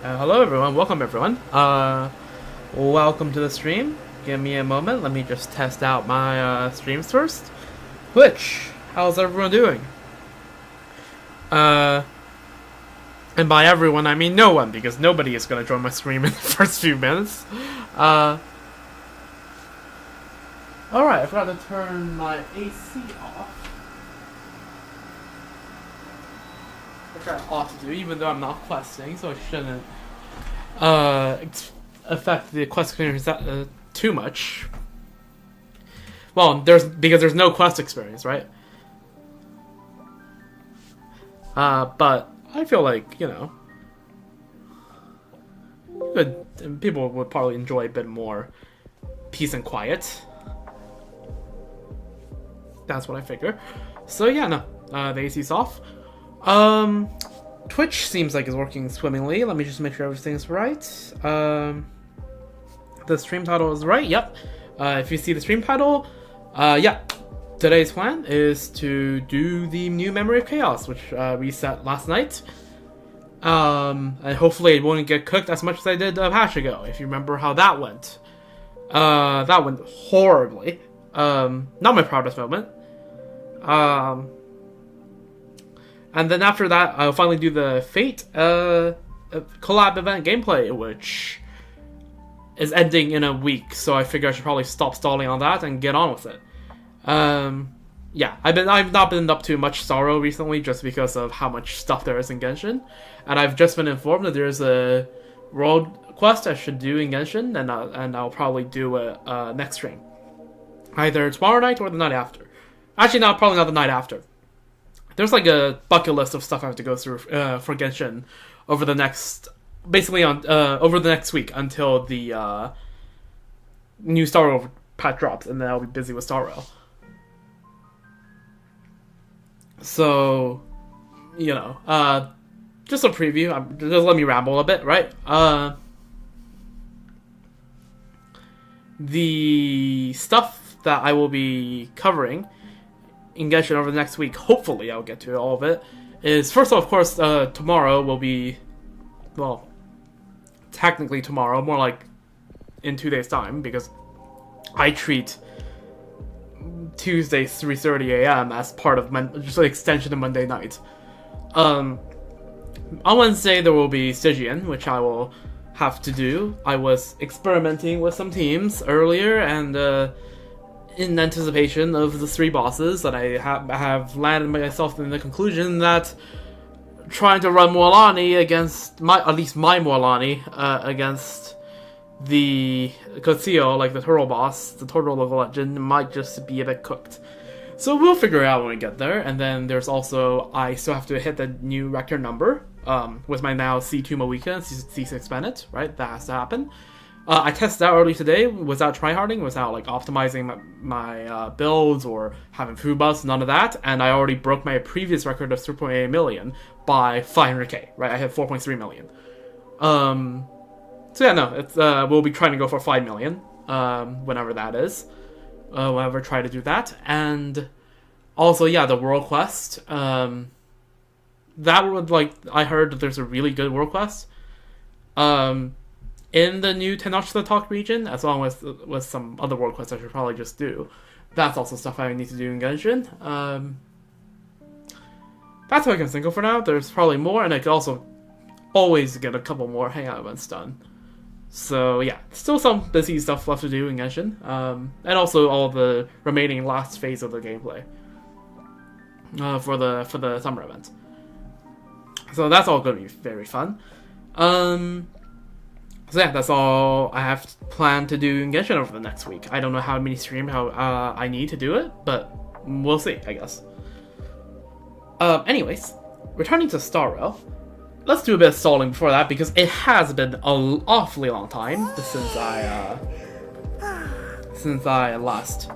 Hello everyone, welcome everyone. Welcome to the stream. Give me a moment, let me just test out my streams first. Which, how's everyone doing? Uh, and by everyone I mean no one, because nobody is gonna join my stream in the first few minutes. Alright, I forgot to turn my AC off. Which I ought to do, even though I'm not questing, so I shouldn't affect the quest experience too much. Well, because there's no quest experience, right? But I feel like, people would probably enjoy a bit more peace and quiet. That's what I figure. So yeah, no, the AC's off. Twitch seems like it's working swimmingly. Let me just make sure everything's right. The stream title is right. Yep. If you see the stream title, yeah. Today's plan is to do the new Memory of Chaos, which we set last night. And hopefully it won't get cooked as much as I did a patch ago. If you remember how that went. That went horribly. Not my proudest moment. And then after that, I'll finally do the Fate collab event gameplay, which is ending in a week. So I figure I should probably stop stalling on that and get on with it. Yeah, I've not been up to much sorrow recently, just because of how much stuff there is in Genshin, and I've just been informed that there's a world quest I should do in Genshin, and I'll probably do it next stream, either tomorrow night or the night after. Actually, no, probably not the night after. There's like a bucket list of stuff I have to go through for Genshin over the next, basically over the next week until the new Star Rail patch drops, and then I'll be busy with Star Rail. So, just a preview. Just let me ramble a bit, right? The stuff that I will be covering in Genshin over the next week, hopefully I'll get to all of it, is first of course, tomorrow will be, well, technically tomorrow, more like in 2 days' time, because I treat Tuesday 3:30 a.m. as part of just an extension of Monday night. On Wednesday there will be Stygian, which I will have to do. I was experimenting with some teams earlier, and in anticipation of the 3 bosses that I have landed myself in the conclusion that trying to run Mualani against at least my Mualani against the Kotsio, like the turtle boss, the turtle of the legend, might just be a bit cooked. So we'll figure it out when we get there. And then there's also, I still have to hit the new record number with my now C2 Moika and C6 Bennett, right? That has to happen. I tested out early today without tryharding, without like optimizing my builds or having food buffs, none of that, and I already broke my previous record of 3.8 million by 500k, right? I had 4.3 million. So yeah, no, it's we'll be trying to go for 5 million, whenever that is. Whenever I try to do that, and also yeah, the world quest. That would I heard that there's a really good world quest. In the new Tenochtitlan Talk region, as long as with some other world quests I should probably just do. That's also stuff I need to do in Genshin. That's what I can think of for now. There's probably more, and I could also always get a couple more hangout events done. So yeah, still some busy stuff left to do in Genshin. And also all the remaining last phase of the gameplay for the summer event. So that's all going to be very fun. So yeah, that's all I have planned to do in Genshin over the next week. I don't know how many streams I need to do it, but we'll see, I guess. Anyways, returning to Star Rail, let's do a bit of stalling before that, because it has been an awfully long time since I last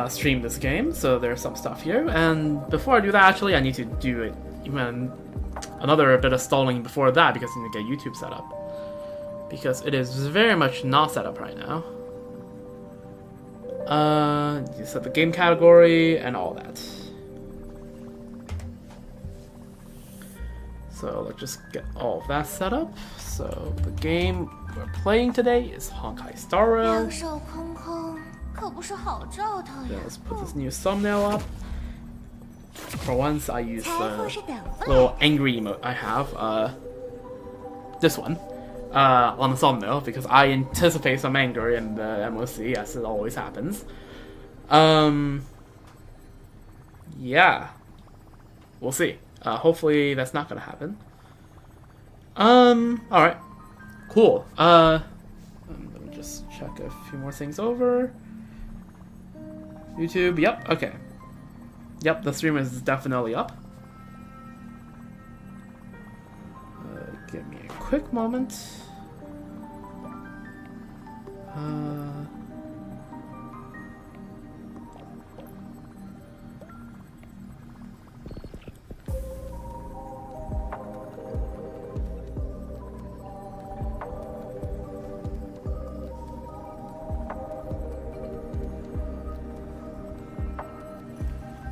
streamed this game, so there's some stuff here. And before I do that, actually, I need to do it even another bit of stalling before that, because I need to get YouTube set up. Because it is very much not set up right now. You set the game category and all that. So let's just get all of that set up. So the game we're playing today is Honkai Star Rail. 两手空空，可不是好兆头 Yeah, 呀。 let's put this new thumbnail up. For once, I use 财富 the 是等分。 little angry emote I have. This one. On the thumbnail because I anticipate some anger in the MOC, as it always happens. Yeah. We'll see. Hopefully that's not gonna happen. Alright. Cool. Let me just check a few more things over. YouTube, yep, okay. Yep, the stream is definitely up. Give me a quick moment. Uh...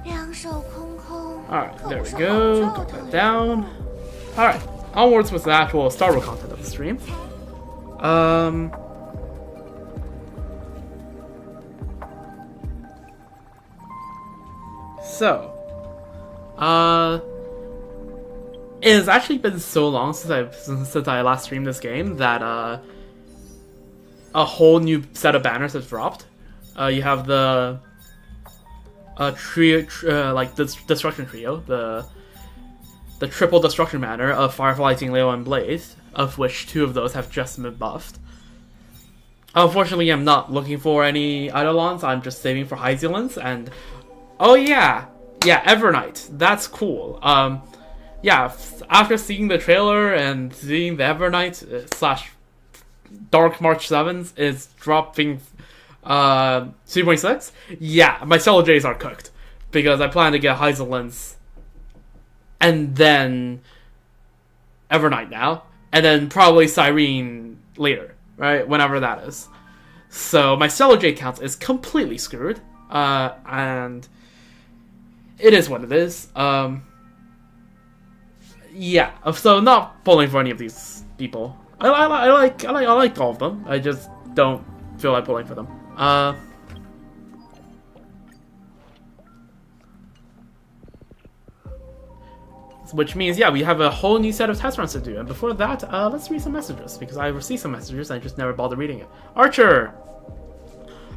两手空空， Alright, 可 there 不 we 是 go. 好兆 Got 头 that 呀。 down. Alright, onwards with the actual Star Wars content of the stream. So, it has actually been so long since I last streamed this game that a whole new set of banners has dropped. You have the trio, like the destruction trio, the triple destruction banner of Firefly, Leo, and Blaze, of which 2 of those have just been buffed. Unfortunately, I'm not looking for any Eidolons. I'm just saving for Hyzulans, and oh yeah, Evernight. That's cool. Yeah, after seeing the trailer and seeing the Evernight slash Dark March 7s is dropping 3.6, yeah, my Cello J's are cooked. Because I plan to get Hyzulans and then Evernight now, and then probably Cyrene later, right? Whenever that is. So my Cello J count is completely screwed, and it is what it is. Yeah, so not pulling for any of these people. I like all of them. I just don't feel like pulling for them. Which means, yeah, we have a whole new set of test runs to do. And before that, let's read some messages, because I received some messages and I just never bothered reading it. Archer!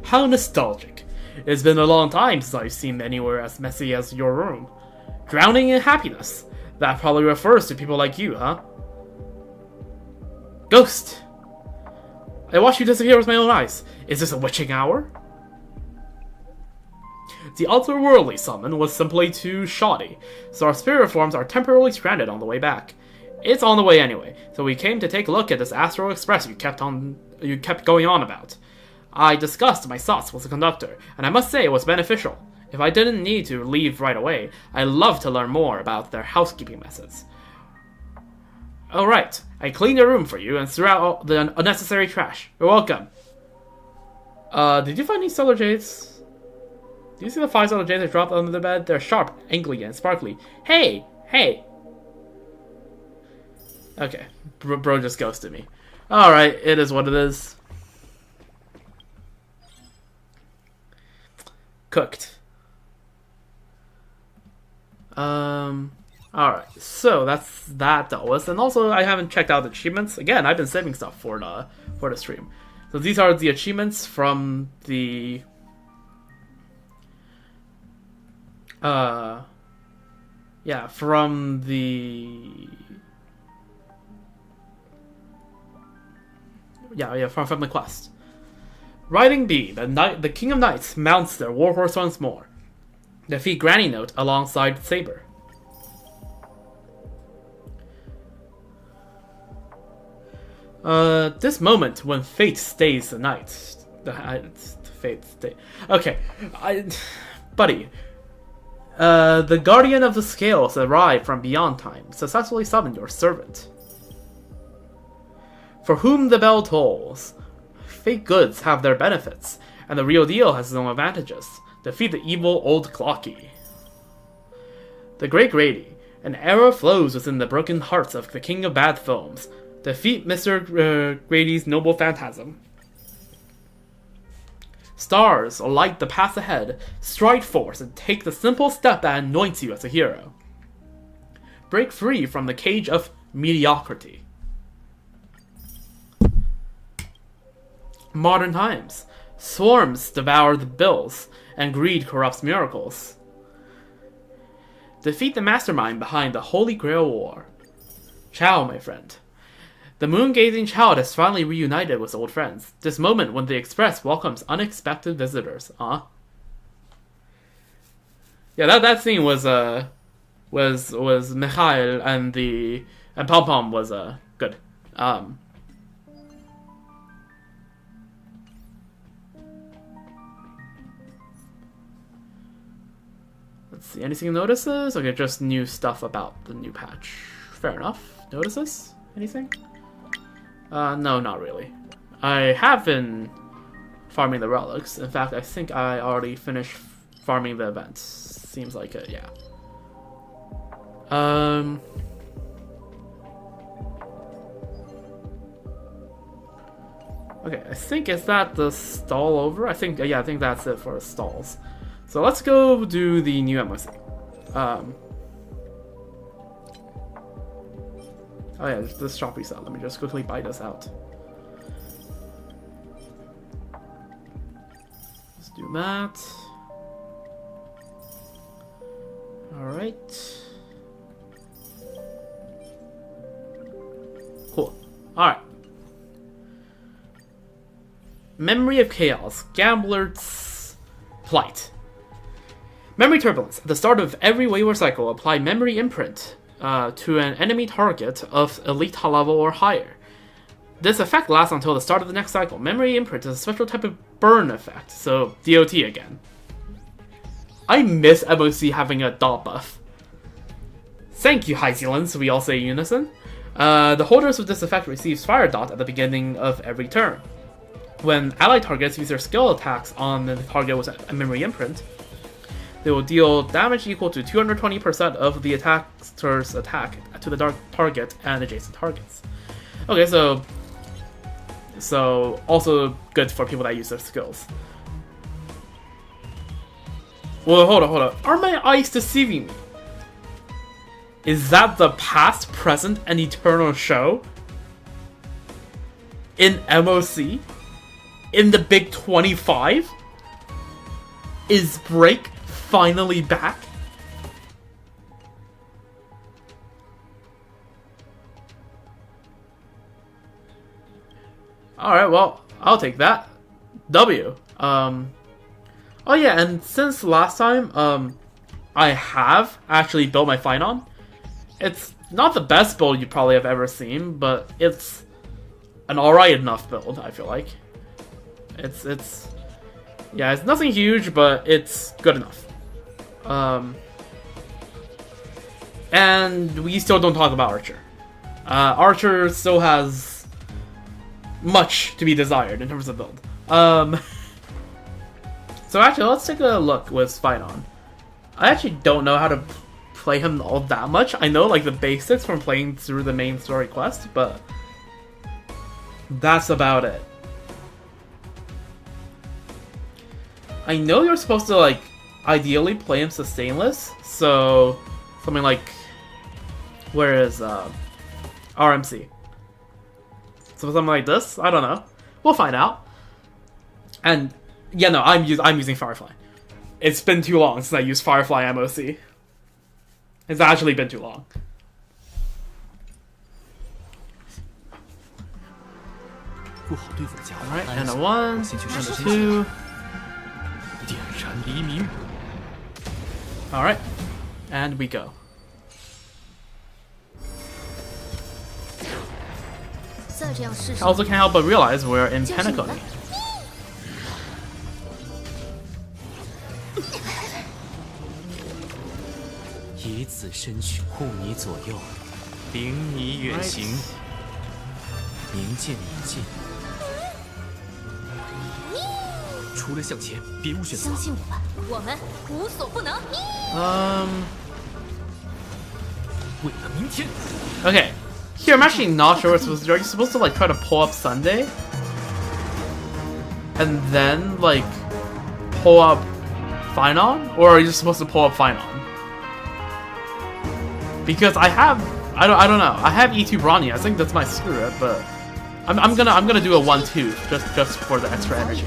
How nostalgic. It's been a long time since I've seen anywhere as messy as your room. Drowning in happiness. That probably refers to people like you, huh? Ghost! I watched you disappear with my own eyes. Is this a witching hour? The otherworldly summon was simply too shoddy, so our spirit forms are temporarily stranded on the way back. It's on the way anyway, so we came to take a look at this Astral Express you kept going on about. I discussed my thoughts with the conductor, and I must say it was beneficial. If I didn't need to leave right away, I'd love to learn more about their housekeeping methods. Alright, I cleaned your room for you and threw out all the unnecessary trash. You're welcome. Did you find any Solar Jades? Do you see the 5 Solar Jades that dropped under the bed? They're sharp, angly, and sparkly. Hey! Okay, bro just ghosted me. Alright, it is what it is. Cooked. Alright, so that's that dealt with. And also, I haven't checked out the achievements. Again, I've been saving stuff for the stream. So these are the achievements from the... yeah, from the... Yeah, from the quest. Riding B, the King of Knights mounts their warhorse once more. Defeat Granny Note alongside Saber. This moment when fate stays the night. Fate stay. Okay, buddy. The Guardian of the Scales arrived from beyond time, successfully summoned your servant. For whom the bell tolls. Fake goods have their benefits, and the real deal has its own advantages. Defeat the evil old Clocky. The Great Grady, An arrow flows within the broken hearts of the king of bad films. Defeat Mr. Grady's noble phantasm. Stars light the path ahead. Stride forth and take the simple step that anoints you as a hero. Break free from the cage of mediocrity. Modern times. Swarms devour the bills, and greed corrupts miracles. Defeat the mastermind behind the Holy Grail War. Ciao, my friend. The moon-gazing child has finally reunited with old friends. This moment when the Express welcomes unexpected visitors. Yeah, that scene was Mikhail and Pom Pom was good. Let's see, anything notices? Okay, just new stuff about the new patch. Fair enough. Notices? Anything? No, not really. I have been farming the relics. In fact, I think I already finished farming the events. Seems like it, yeah. Okay, I think, is that the stall over? I think that's it for stalls. So let's go do the new MOC. Oh yeah, this shop reset. Let me just quickly buy this out. Let's do that. Alright. Cool. Alright. Memory of Chaos. Gambler's Plight. Memory Turbulence. At the start of every wayward cycle, apply Memory Imprint to an enemy target of elite level or higher. This effect lasts until the start of the next cycle. Memory Imprint is a special type of burn effect, so DOT again. I miss MOC having a dot buff. Thank you, High Zealands, we all say in unison. The holders of this effect receives Fire Dot at the beginning of every turn. When allied targets use their skill attacks on the target with a Memory Imprint, they will deal damage equal to 220% of the attacker's attack to the target and adjacent targets. Okay, so also good for people that use their skills. Well, hold on. Are my eyes deceiving me? Is that the past, present, and eternal show? In MOC? In the Big 25? Is Break finally back? Alright, well, I'll take that. W. Oh yeah, and since last time, I have actually built my Phynon. It's not the best build you probably have ever seen, but it's an alright enough build, I feel like. It's nothing huge, but it's good enough. And we still don't talk about Archer. Archer still has much to be desired in terms of build. So actually, let's take a look with Phynon. I actually don't know how to play him all that much. I know like the basics from playing through the main story quest, but that's about it. I know you're supposed to like ideally play him sustainless, so something like where is RMC? So something like this? I don't know. We'll find out. And yeah, no, I'm using Firefly. It's been too long since I used Firefly MOC. It's actually been too long. Alright, and a 1, and a 2. Alright, and we go. I also can't help but realize we're in Pentacony. Okay. Here, I'm actually not sure what's supposed to do. Are you supposed to like try to pull up Sunday? And then like pull up Finon? Or are you just supposed to pull up Finon? Because I don't know. I have E2 Bronny. I think that's my screw it, but I'm gonna do a 1-2 just for the extra energy.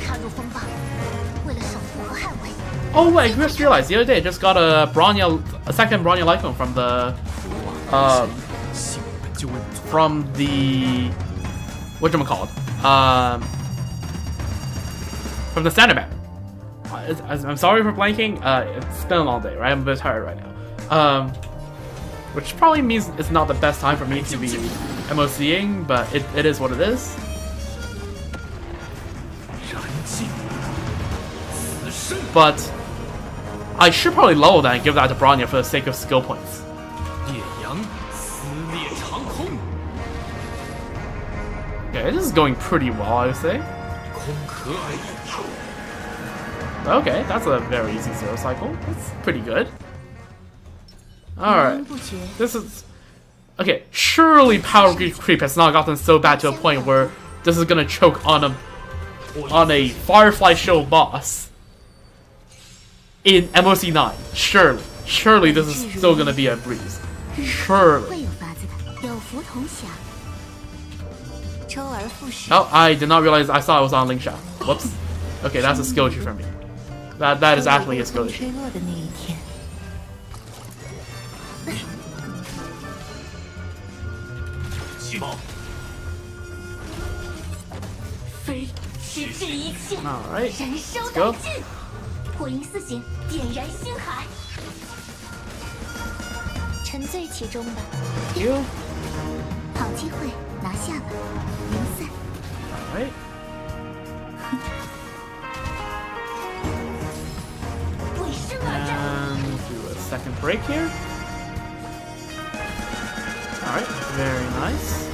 Oh wait, I just realized the other day I just got a second Bronya Lycone from the whatchamacallit? From the standard map. I'm sorry for blanking. It's been a long day, right? I'm a bit tired right now. Which probably means it's not the best time for me to be MOCing, but it is what it is. But I should probably level that and give that to Bronya for the sake of skill points. Okay, this is going pretty well, I would say. Okay, that's a very easy zero cycle. That's pretty good. Alright. This is... Okay, surely power creep has not gotten so bad to a point where this is gonna choke on a Firefly Show boss in MOC 9. Surely. Surely this is still gonna be a breeze. Surely. Oh, I did not realize I saw it was on Link Shot. Whoops. Okay, that's a skill issue for me. That is actually a skill issue. Alright, let's go. You. Alright. And do a second break here. Alright, very nice.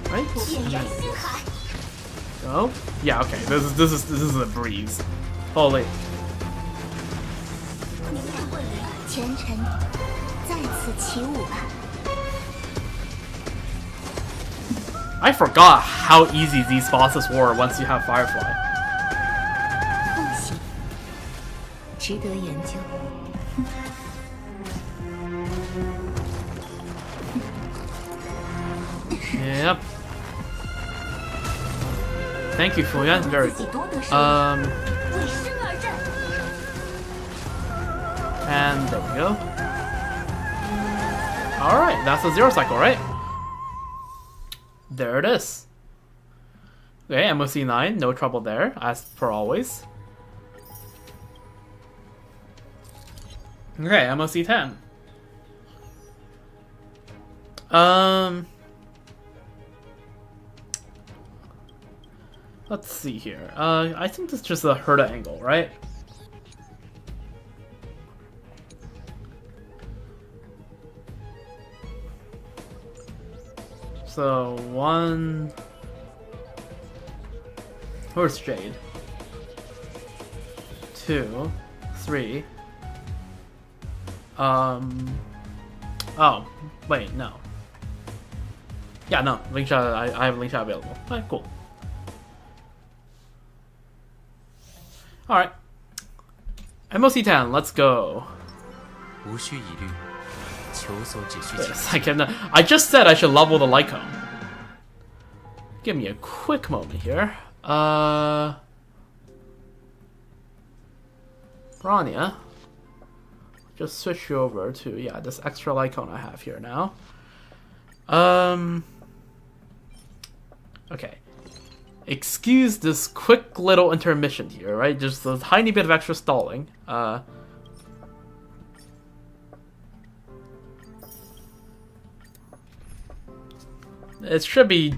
Right. Go. Yeah, okay. This is a breeze. Holy. I forgot how easy these bosses were once you have Firefly. Yep. Thank you, Fuyan. Very cool. And there we go. Alright, that's a zero cycle, right? There it is. Okay, MOC 9, no trouble there, as per always. Okay, MOC 10. Let's see here. I think this is just a Herta angle, right? So, one... Where's Jade? 2, 3... Oh, wait, no. Yeah, no, Link Shot, I have Link Shot available. Alright, cool. Alright. MOC 10, let's go. Yes, I just said I should level the Lycone. Give me a quick moment here. Bronya. Just switch you over to, yeah, this extra Lycone I have here now. Okay. Excuse this quick little intermission here, right? Just a tiny bit of extra stalling. It should be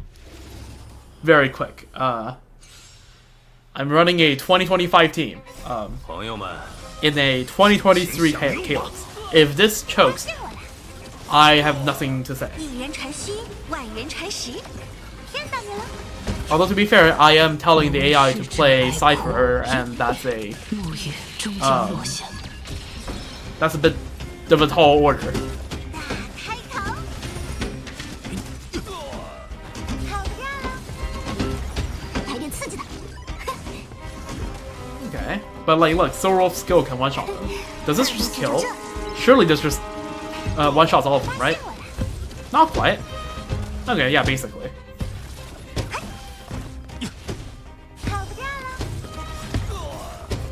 very quick. I'm running a 2025 team. In a 2023 Calyx. If this chokes, I have nothing to say. Although to be fair, I am telling the AI to play Cypher, and that's a bit of a tall order. 开口，好漂亮，来点刺激的。 Okay, but like, look, Silver Wolf's skill can one-shot them. Does this just kill? Surely this just one-shots all of them, right? Not quite. Okay, yeah, basically. 好漂亮，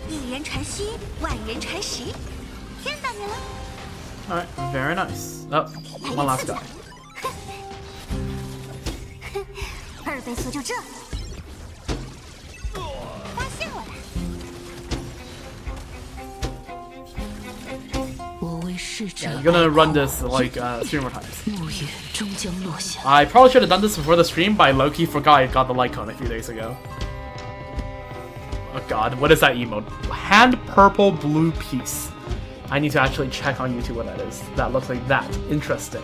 一人传虚，万人传实，骗到你了。 Alright, very nice. Oh, one last guy. 二倍速就这，发现我了。 Yeah, you're gonna run this like streamer times. I probably should have done this before the stream, but I low-key forgot I got the light cone a few days ago. Oh god, what is that emote? Hand purple blue piece. I need to actually check on YouTube what that is. That looks like that. Interesting.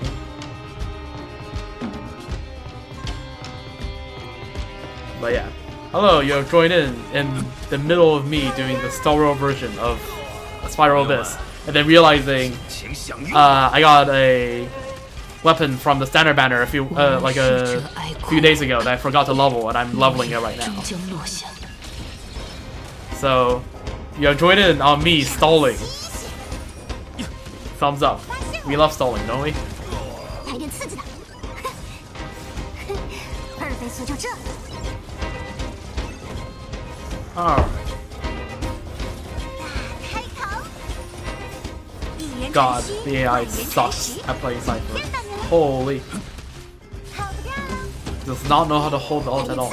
But yeah. Hello, you have joined in the middle of me doing the Star version of Spiral Abyss. And then realizing I got a weapon from the standard banner a few days ago that I forgot to level, and I'm leveling it right now. So you have joined in on me stalling. Thumbs up. We love stalling, don't we? 来点刺激的，二倍速就这。 Alright. God, the AI sucks at playing Cypher. Holy. Does not know how to hold the ult at all.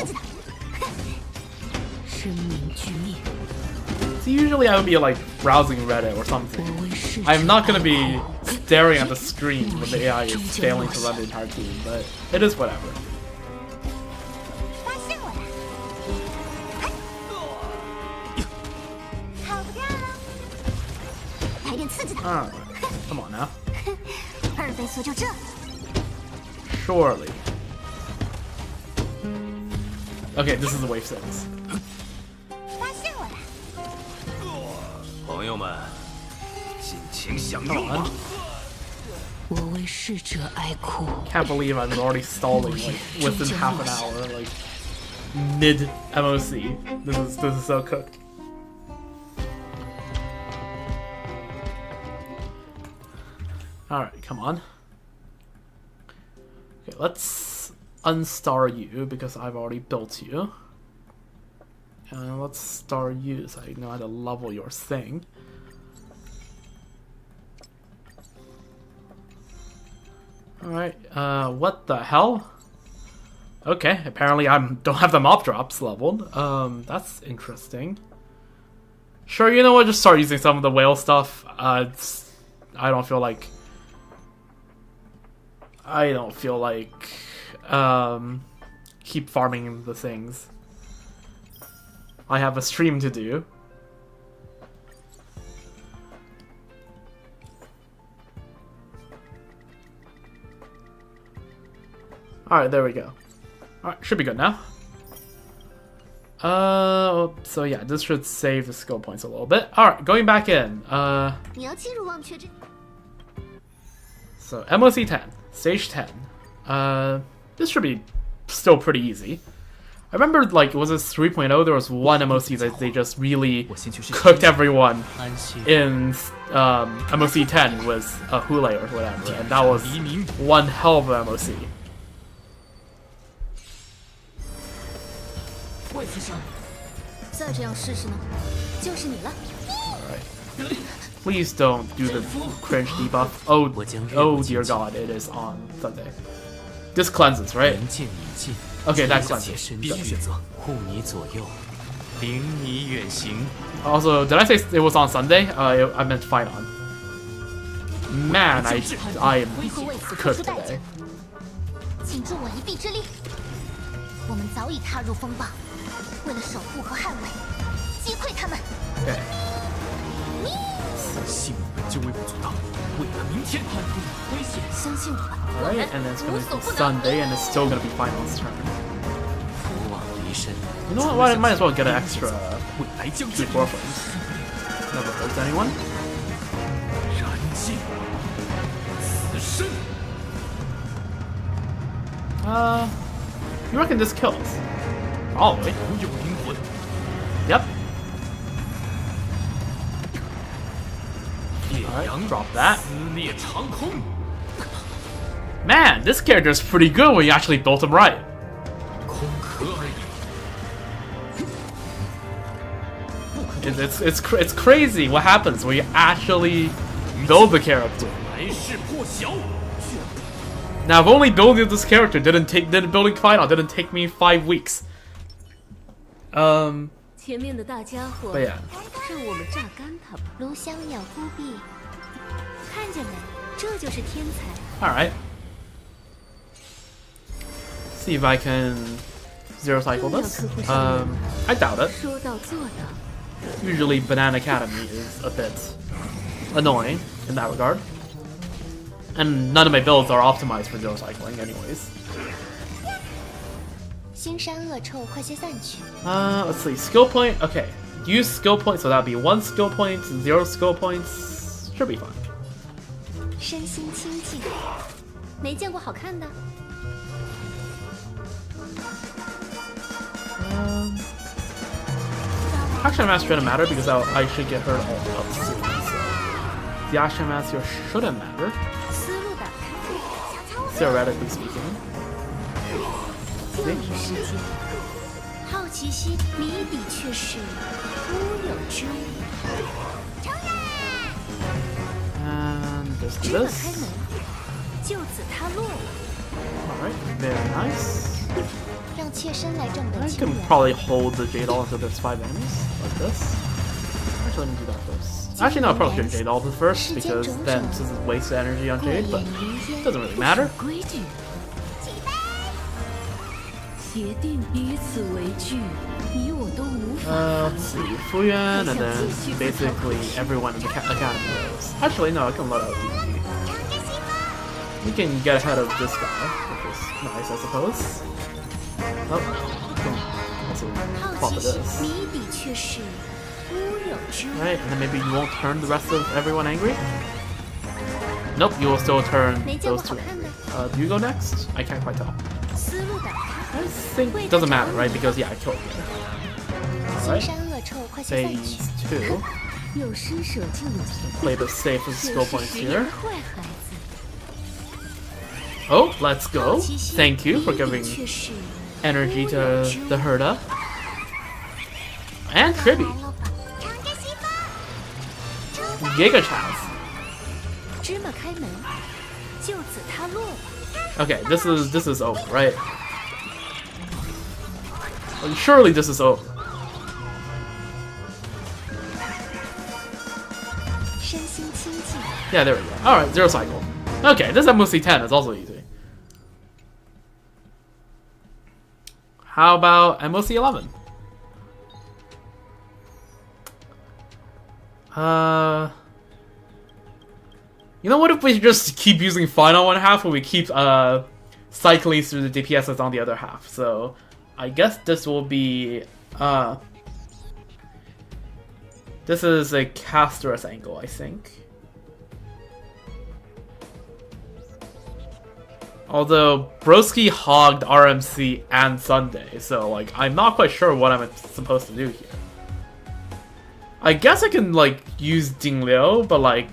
So usually I would be like browsing Reddit or something. I'm not gonna be staring at the screen when the AI is failing to run the entire team, but it is whatever. Alright, come on now. Surely. Okay, this is the wave 6. Come on. Can't believe I'm already stalling like within half an hour, like mid MOC. This is so cooked. Alright, come on. Okay, let's unstar you because I've already built you. And let's star you so I know how to level your thing. Alright, what the hell? Okay, apparently I don't have the mob drops leveled. That's interesting. Sure, you know what, just start using some of the whale stuff. I don't feel like keep farming the things. I have a stream to do. Alright, there we go. Alright, should be good now. So yeah, this should save the skill points a little bit. Alright, going back in. So MOC 10, stage 10. This should be still pretty easy. I remember, like, was it 3.0? There was one MOC that they just really cooked everyone in MOC 10 was a Hule or whatever, and that was one hell of a MOC. Alright. Please don't do the cringe debuff. Oh dear god, it is on Sunday. This cleanses, right? Okay, that cleanses. Also, did I say it was on Sunday? I meant fight on. Man, I am cooked today. Okay. Alright, and then it's gonna be Sunday, and it's still gonna be Final's turn. You know what? Well, I might as well get an extra 未来将 2 至。 4 frames. Never hurts anyone. 燃尽，此生。 You reckon this kills? Probably. 无有灵魂， Yep. 烈 Alright, 阳 drop that. 撕裂长空。 Man, this character is pretty good when you actually built him right. 空壳而已。 It's crazy what happens when you actually build the character. 来势破晓。 Now, if only building this character building Final didn't take me 5 weeks. 前面的大家伙， But yeah. 让我们榨干他吧。炉香鸟孤壁，看见没？这就是天才。 Alright. See if I can zero cycle this. I doubt it. 说到做到， Usually Banana Academy is a bit annoying in that regard. And none of my builds are optimized for zero cycling anyways. 腥膻恶臭，快些散去。 Let's see. Skill point. Okay. Use skill points, so that'll be 1 skill point, 0 skill points. Should be fine. 身心清净，没见过好看的。 Action Mask shouldn't matter because I should get hurt all up soon. So the Action Mask here shouldn't matter, 思路打开， theoretically speaking. 电影世界，好奇心谜底却是乌有之物。成人， And there's 芝麻开 this. 门，就此他落了。 Alright, very nice. 让妾身来正 I 本清 can 源。 probably hold the Jade All until there's 5 enemies, like this. Actually, let me do that first. Actually, no, I'll probably should Jade All first, because then this is wasted energy on 过 Jade, 眼 but 云烟， doesn't really matter. 规矩，协定彼此为据，你我都无法。 Let's see, Fuyan, and then basically everyone in the academy knows. Actually, no, I can let out DG. We can get ahead of this guy, which is nice, I suppose. Oh, we can also 好 pop 奇 it 心 this. 谜底却是乌有之物。 Right, and then maybe you won't turn the rest of everyone angry? Nope, you will still turn 没见 those 过好 two 看 angry. 的， Do you go next? I can't quite tell. 思路打开， I think it doesn't matter, right? Because, yeah, I killed you. 腥 Alright, 膻恶臭，快些散去。 phase 2. 有施舍就有情， Play the safest 这 skill 是 points 实 here. 验坏孩子。 Oh, let's go. 好奇心 Thank you for 谜底 giving 却是 energy to the Herda. And Tribby. 来了吧，尝着西吧。 Giga Chaz. 芝麻开门，就此他落了。 Okay, this is over, right? Well, surely this is over. 身心清净， Yeah, there we go. Alright, zero cycle. Okay, this MOC 10 is also easy. How about MOC 11? You know what if we just keep using final one half, and we keep cycling through the DPSs on the other half? So I guess this will be this is a Casterus angle, I think. Although Broski hogged RMC and Sunday, so like I'm not quite sure what I'm supposed to do here. I guess I can like use Jingliu, but like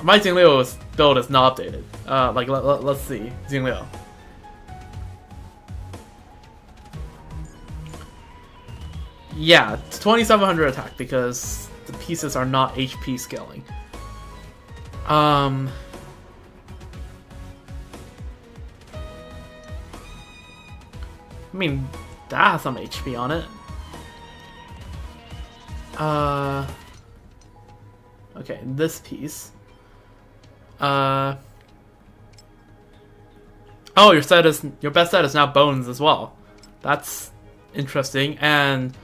my Jingliu's build is not updated. Like let's see, Jingliu. Yeah, it's 2700 attack because the pieces are not HP scaling. I mean, that has some HP on it. Okay, this piece. Oh, your best set is now bones as well. That's interesting. And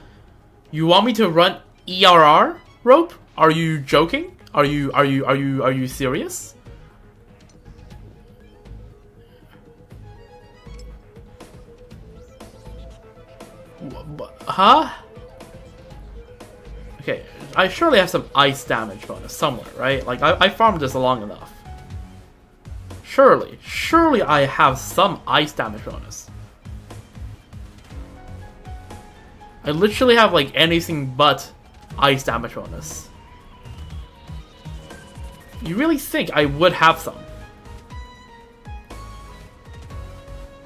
you want me to run ERR rope? Are you joking? Are you serious? Huh? Okay, I surely have some ice damage bonus somewhere, right? Like, I farmed this long enough. Surely I have some ice damage bonus. I literally have, like, anything but ice damage bonus. You really think I would have some?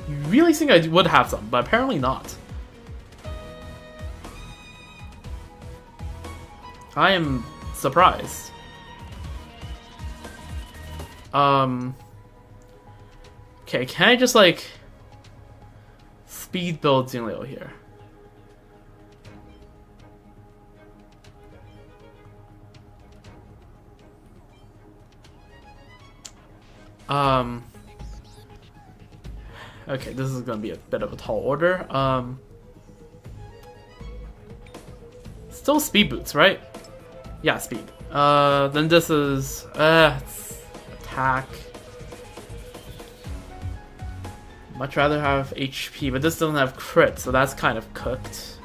You really think I would have some, but apparently not. I am surprised. Okay, can I just, like, speed build Jingliu here? Okay, this is gonna be a bit of a tall order. Still speed boots, right? Yeah, speed. Then this is it's attack. Much rather have HP, but this doesn't have crit, so that's kind of cooked.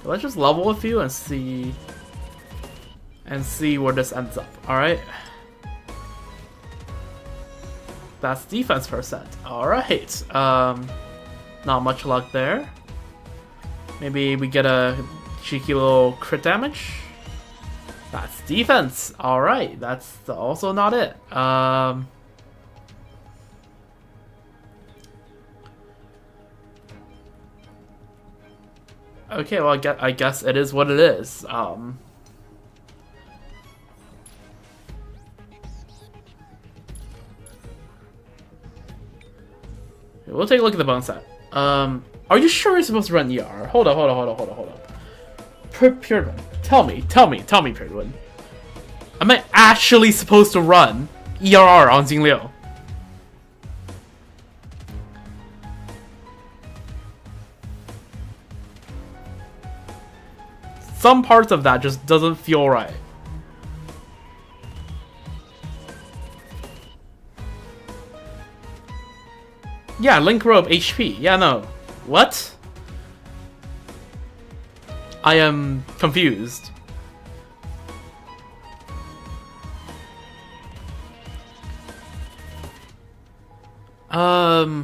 Let's just level a few and see where this ends up. All right. That's defense percent. All right. Not much luck there. Maybe we get a cheeky little crit damage. That's defense. All right. That's also not it. Okay, well, I guess it is what it is. We'll take a look at the bone set. Are you sure you're supposed to run ER? Hold up. Pure Tell me, Pure. Am I actually supposed to run ERR on Jingliu? Some parts of that just doesn't feel right. Yeah, Link Robe HP. Yeah, no. What? I am confused. Yeah,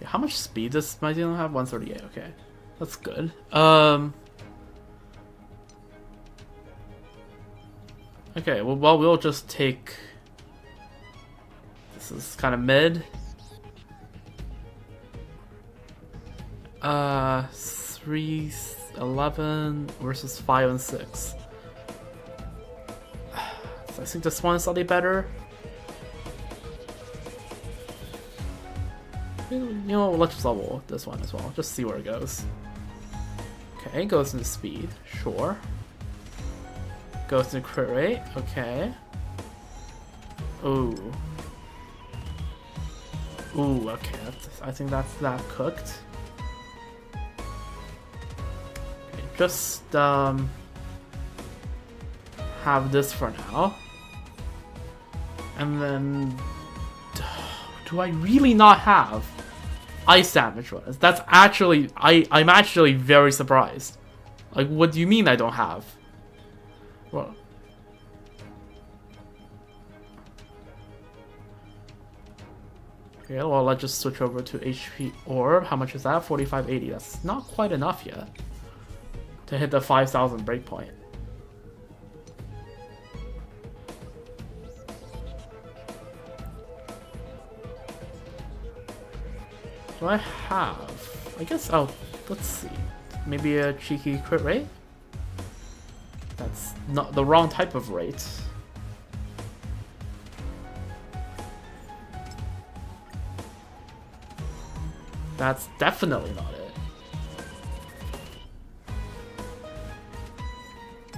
how much speed does my Zealand have? 138, okay. That's good. Okay, well, we'll just take... This is kind of mid. 3, 11 versus 5 and 6. So I think this one is slightly better. You know, let's just level this one as well. Just see where it goes. Okay, goes into speed. Sure. Goes into crit rate. Okay. Ooh. Ooh, okay. I think that's that cooked. Okay, just have this for now. And then do I really not have ice damage bonus? That's actually I'm actually very surprised. Like, what do you mean I don't have? Well, okay, well, let's just switch over to HP Orb. How much is that? 4580. That's not quite enough yet to hit the 5,000 breakpoint. Do I have? I guess let's see. Maybe a cheeky crit rate? That's not the wrong type of rate. That's definitely not it.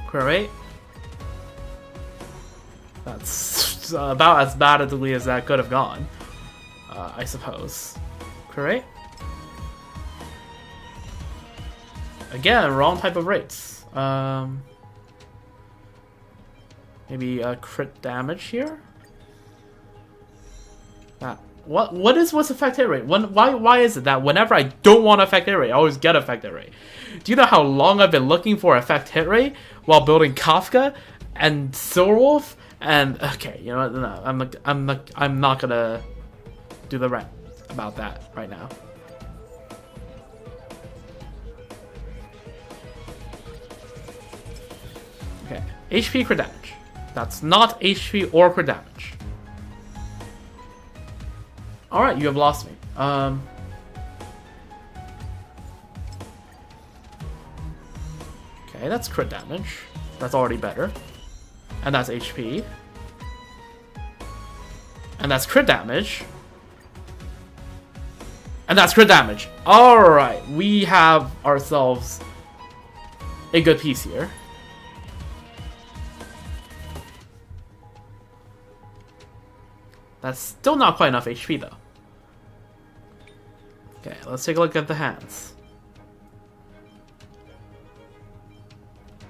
Crit rate? That's about as badly as that could have gone, I suppose. Crit rate? Again, wrong type of rates. Maybe a crit damage here? What's effect hit rate? Why is it that whenever I don't want effect hit rate, I always get effect hit rate? Do you know how long I've been looking for effect hit rate while building Kafka and Silverwolf? And okay, you know what? No, I'm not gonna do the rant about that right now. Okay, HP crit damage. That's not HP or crit damage. Alright, you have lost me. Okay, that's crit damage. That's already better. And that's HP. And that's crit damage. And that's crit damage. Alright, we have ourselves a good piece here. That's still not quite enough HP though. Okay, let's take a look at the hands.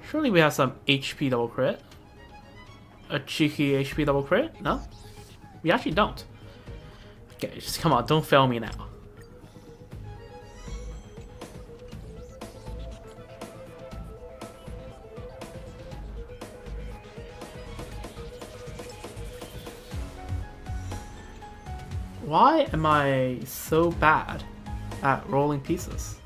Surely we have some HP double crit. A cheeky HP double crit? No? We actually don't. Okay, just come on, don't fail me now. Why am I so bad at rolling pieces?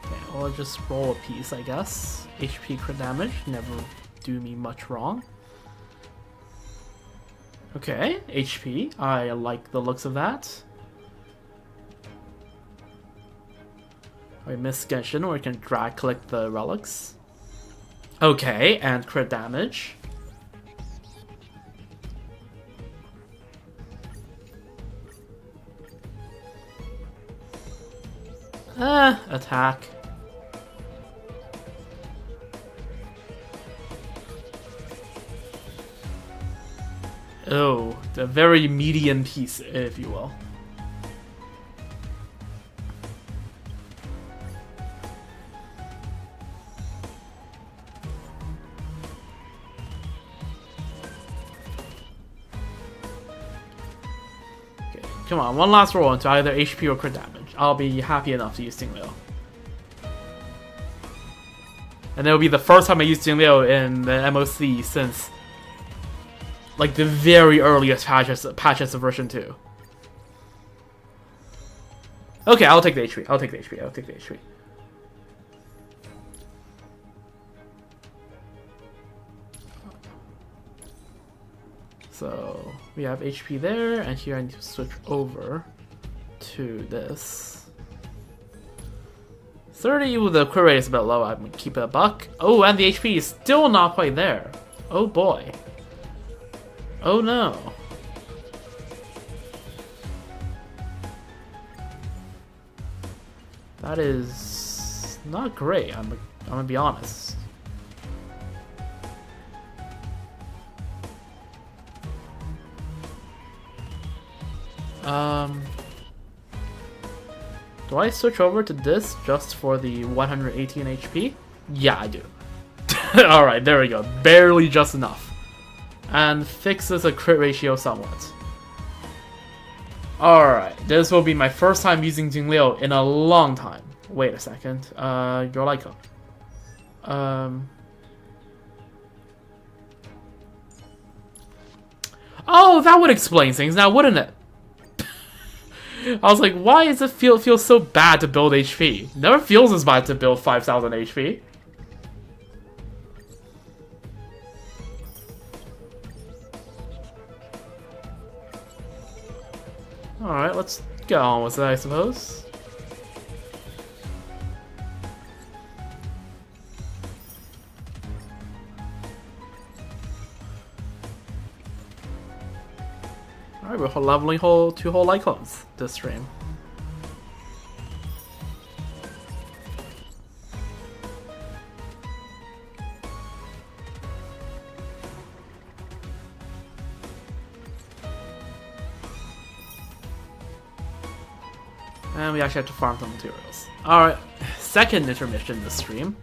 Okay, I'll just roll a piece, I guess. HP crit damage, never do me much wrong. Okay, HP. I like the looks of that. I miss Genshin, or we can drag click the relics. Okay, and crit damage. Attack. Oh, the very median piece, if you will. Okay, come on, one last roll into either HP or crit damage. I'll be happy enough to use Jingliu. And it'll be the first time I use Jingliu in the MOC since like the very earliest patches of version 2. Okay, I'll take the HP. I'll take the HP. So we have HP there, and here I need to switch over to this. 30 with the crit rate is a bit low. I'm gonna keep it a buck. Oh, and the HP is still not quite there. Oh boy. Oh no. That is not great. I'm gonna be honest. Do I switch over to this just for the 118 HP? Yeah, I do. Alright, there we go. Barely just enough. And fixes a crit ratio somewhat. Alright, this will be my first time using Jingliu in a long time. Wait a second. Your Lyco. Oh, that would explain things now, wouldn't it? I was like, why does it feel so bad to build HP? Never feels as bad to build 5,000 HP. Alright, let's get on with it, I suppose. Alright, we're leveling two whole icons this stream. And we actually have to farm some materials. Alright, second intermission in the stream.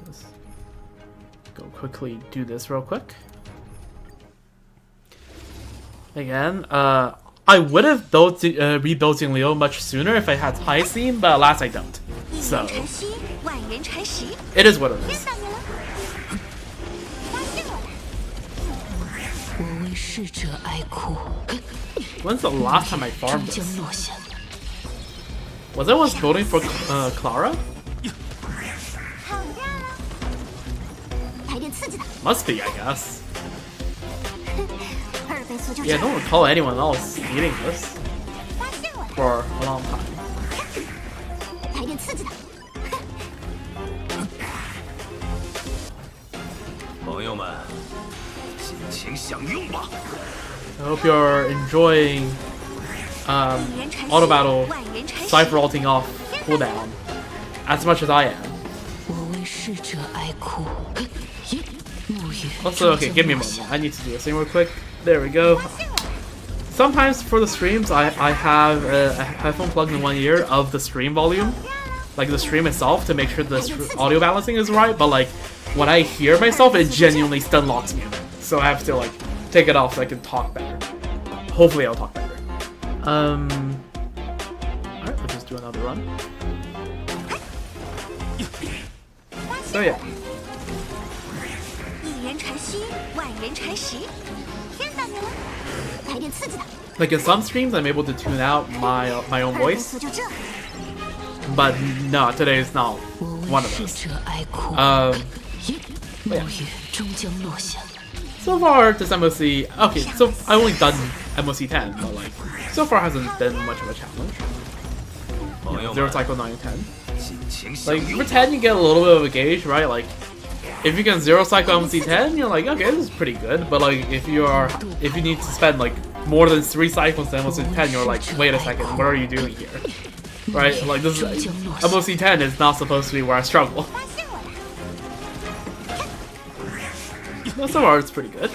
Let's go quickly do this real quick. Again, I would have rebuilt Leo much sooner if I had high steam, but alas I don't. So, it is what it is. When's the last time I farmed this? Was I once voting for Clara? Must be, I guess. Yeah, I don't recall anyone else eating this for a long time. 朋友们，尽情享用吧。 I hope you're enjoying auto battle cipher ulting off cooldown as much as I am. Also, okay, give me a moment. I need to do this thing real quick. There we go. Sometimes for the streams, I have a headphone plugged in one ear of the stream volume, like the stream itself, to make sure the audio balancing is right. But like when I hear myself, it genuinely stun locks me. So I have to like take it off so I can talk better. Hopefully, I'll talk better. Alright, let's just do another run. So yeah. Like in some streams, I'm able to tune out my own voice, but no, today is not one of those. Yeah. So far, this MOC, okay, so I've only done MOC 10, but like, so far hasn't been much of a challenge. You know, 0 cycle 9 and 10. Like, for 10 you get a little bit of a gauge, right? Like, if you can 0 cycle MOC 10, you're like, okay, this is pretty good. But like, if you need to spend like more than 3 cycles to MOC 10, you're like, wait a second, what are you doing here? Right? Like, this is, MOC 10 is not supposed to be where I struggle. But so far, it's pretty good.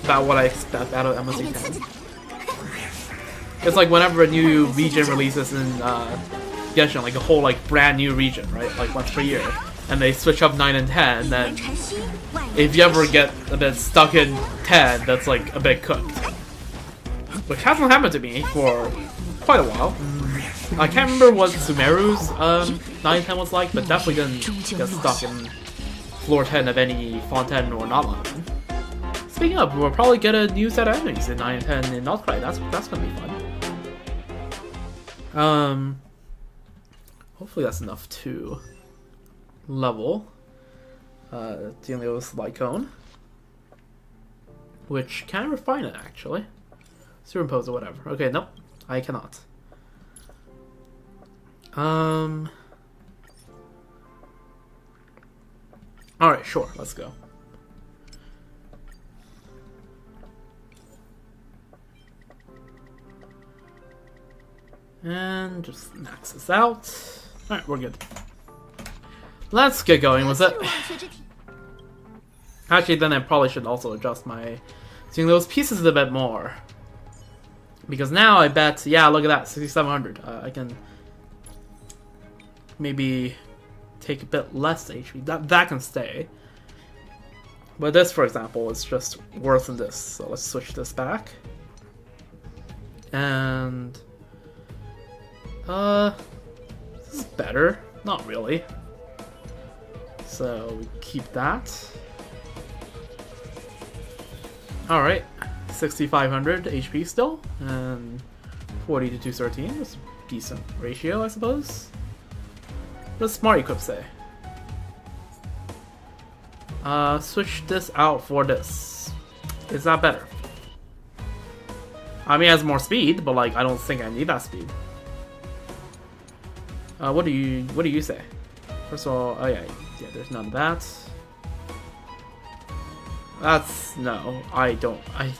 About what I expect out of MOC 10. It's like whenever a new region releases in Genshin, like a whole like brand new region, right? Like once per year, and they switch up 9 and 10, then if you ever get a bit stuck in 10, that's like a bit cooked. Which hasn't happened to me for quite a while. I can't remember what Sumeru's 9 and 10 was like, but definitely didn't get stuck in floor 10 of any Fontaine or Notland. Speaking of, we'll probably get a new set of enemies in 9 and 10 in Northcry. That's gonna be fun. Hopefully that's enough to level Delios Lycone, which can refine it actually. Superimpose or whatever. Okay, nope, I cannot. Alright, sure, let's go. And just max this out. Alright, we're good. Let's get going with it. Actually, then I probably should also adjust my... seeing those pieces a bit more. Because now I bet... yeah, look at that, 6,700. I can... maybe... take a bit less HP. That can stay. But this, for example, is just worse than this. So let's switch this back. And... this is better. Not really. So we keep that. Alright. 6,500 HP still. And 40 to 213. That's a decent ratio, I suppose. What does Smart Equip say? Switch this out for this. Is that better? I mean, it has more speed, but like, I don't think I need that speed. What do you say? First of all, oh yeah, there's none of that. That's, no, I don't, it's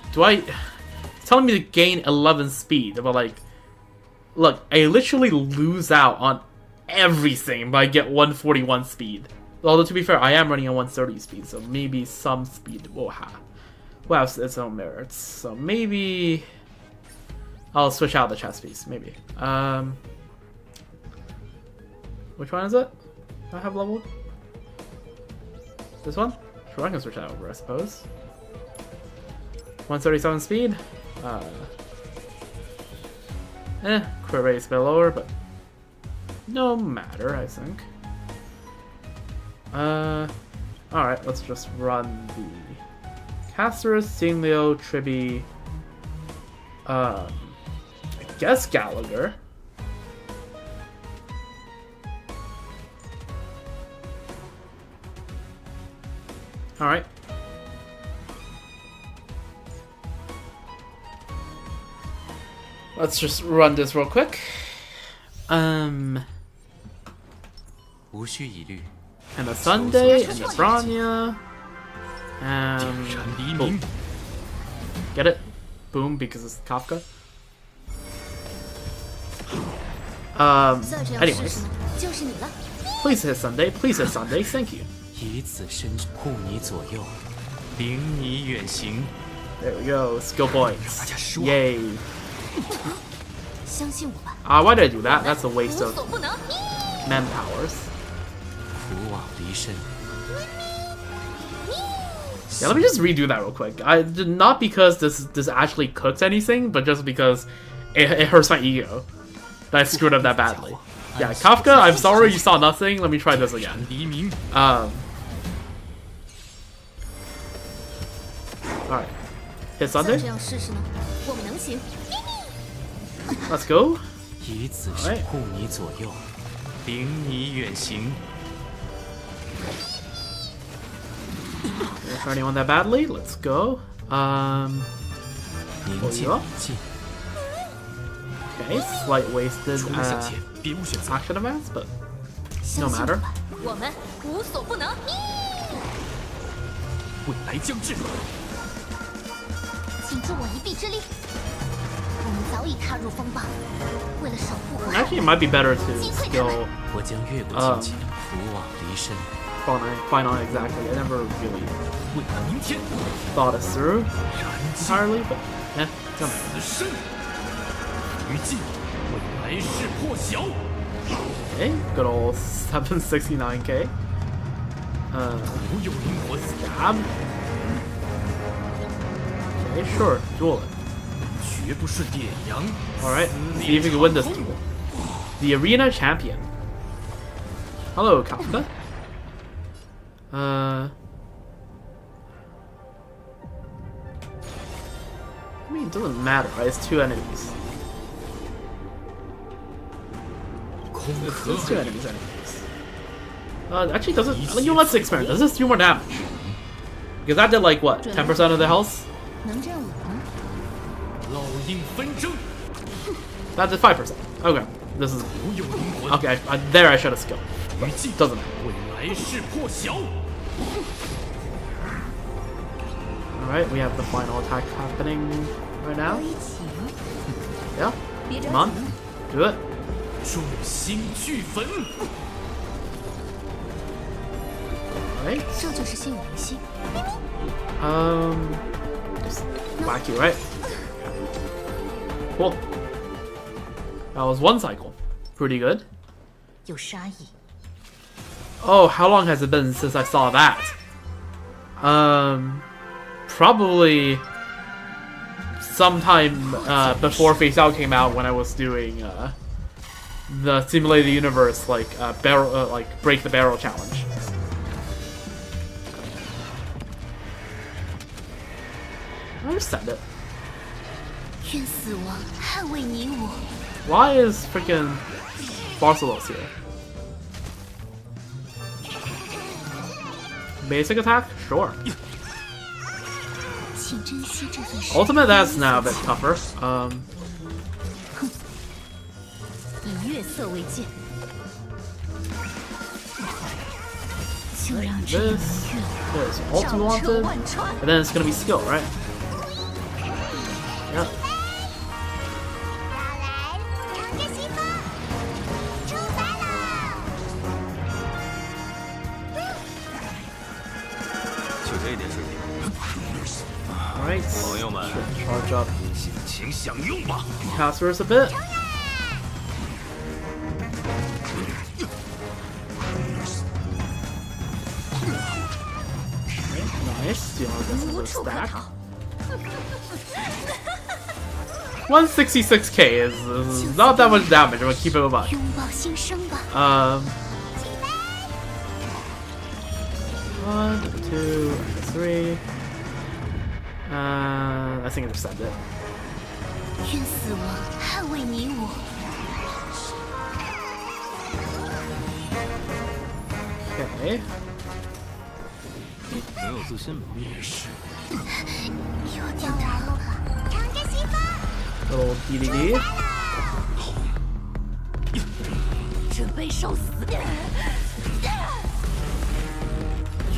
telling me to gain 11 speed, but like, look, I literally lose out on everything, but I get 141 speed. Although to be fair, I am running at 130 speed, so maybe some speed will have its own merits. So maybe I'll switch out the chest piece. Maybe. Which one is it? I have leveled. This one? Sure, I can switch that over, I suppose. 137 speed. Crit rate is a bit lower, but no matter, I think. Alright, let's just run the Casters, Singlio, Tribi, I guess Gallagher. Alright. Let's just run this real quick. 无需疑虑。 And a Sunday, and a Branya, and 闪黎 boom. 明， Get it? Boom, because it's Kafka. 再这样试 anyways, 试呢，就是你了。 please hit Sunday, please hit Sunday, thank you. 以此身护你左右，领你远行。 There we go, skill points. 大家失望。 Yay. 相信我吧， Why did I do that? That's a waste 无 of 所不能。 manpowers. 福往离身。 Yeah, let me just redo that real quick. Not because this actually cooks anything, but just because it hurts my ego that I screwed up that badly. Yeah, Kafka, I'm sorry you saw nothing. Let me try this again. 黎明， Alright. Hit 再 Sunday. 这样试试呢，我们能行。 Let's go. 以此身护你左右，领你远行。 If anyone that badly, let's go. 宁 pull 静 you up. 静， Okay, slight wasted 除了向前，别无选择。 action events, but 相 no 信我 matter. 吧，我们无所不能。未来将至，请助我一臂之力。我们早已踏入风暴，为了守护和 Actually, it might be better to skill 我将越过荆棘，福往离身。 find on exactly. I never really 为了明天， thought it through 燃尽 entirely, but yeah, don't matter. 此身。于禁，未来是破晓。 Okay, good old 769k. 无有灵魂， Stab. Okay, sure, duel it. 绝不顺点阳。 Alright, see if we can win this duel. The arena champion. Hello, Kafka. I mean, it doesn't matter, right? It's two enemies. 空壳 It's two enemies, actually, does it? You know, let's experiment. Does this do more damage? Because that did like what, 10% of the health? 能这样稳吗？烙印纷争， That did 5%. Okay, this is 无有灵魂。 okay. There, I should have skilled. 于禁， Doesn't matter. 未来是破晓。 All right, we have the final attack happening right now. 一起吗？ Yeah, 别着 come 急 on, do it. 众星俱焚， All right. 这就是幸运明星。 Just whack you, right? Cool. That was one cycle. Pretty good. 有杀意。 Oh, how long has it been since I saw that? Probably sometime before Face Out came out when I was doing the simulated universe barrel break the barrel challenge. I just said it. 愿死亡捍卫你我。 Why is freaking Barcelos here? Basic attack? Sure. 请珍惜这份时 Ultimate, that's now a bit tougher. 以月色为鉴，就让这一 This 门月 is ult you 照彻 wanted, 万川。 and then it's gonna be skill, right? Yeah. 要来抢个媳妇，出来了！这点事情。 Alright. 朋友们， Charge up 尽情享用吧。 casters a bit. Nice. Dealing with this 无 little 处可 stack. 逃。 166k is not that much damage. I'm gonna keep it a buck. 拥抱新生吧。 1, 2, 3. I think I just send it. 愿死亡捍卫你我。 Okay. 很有自信吗？又掉来了吧？尝着西风。 Little DDD. 准备受死。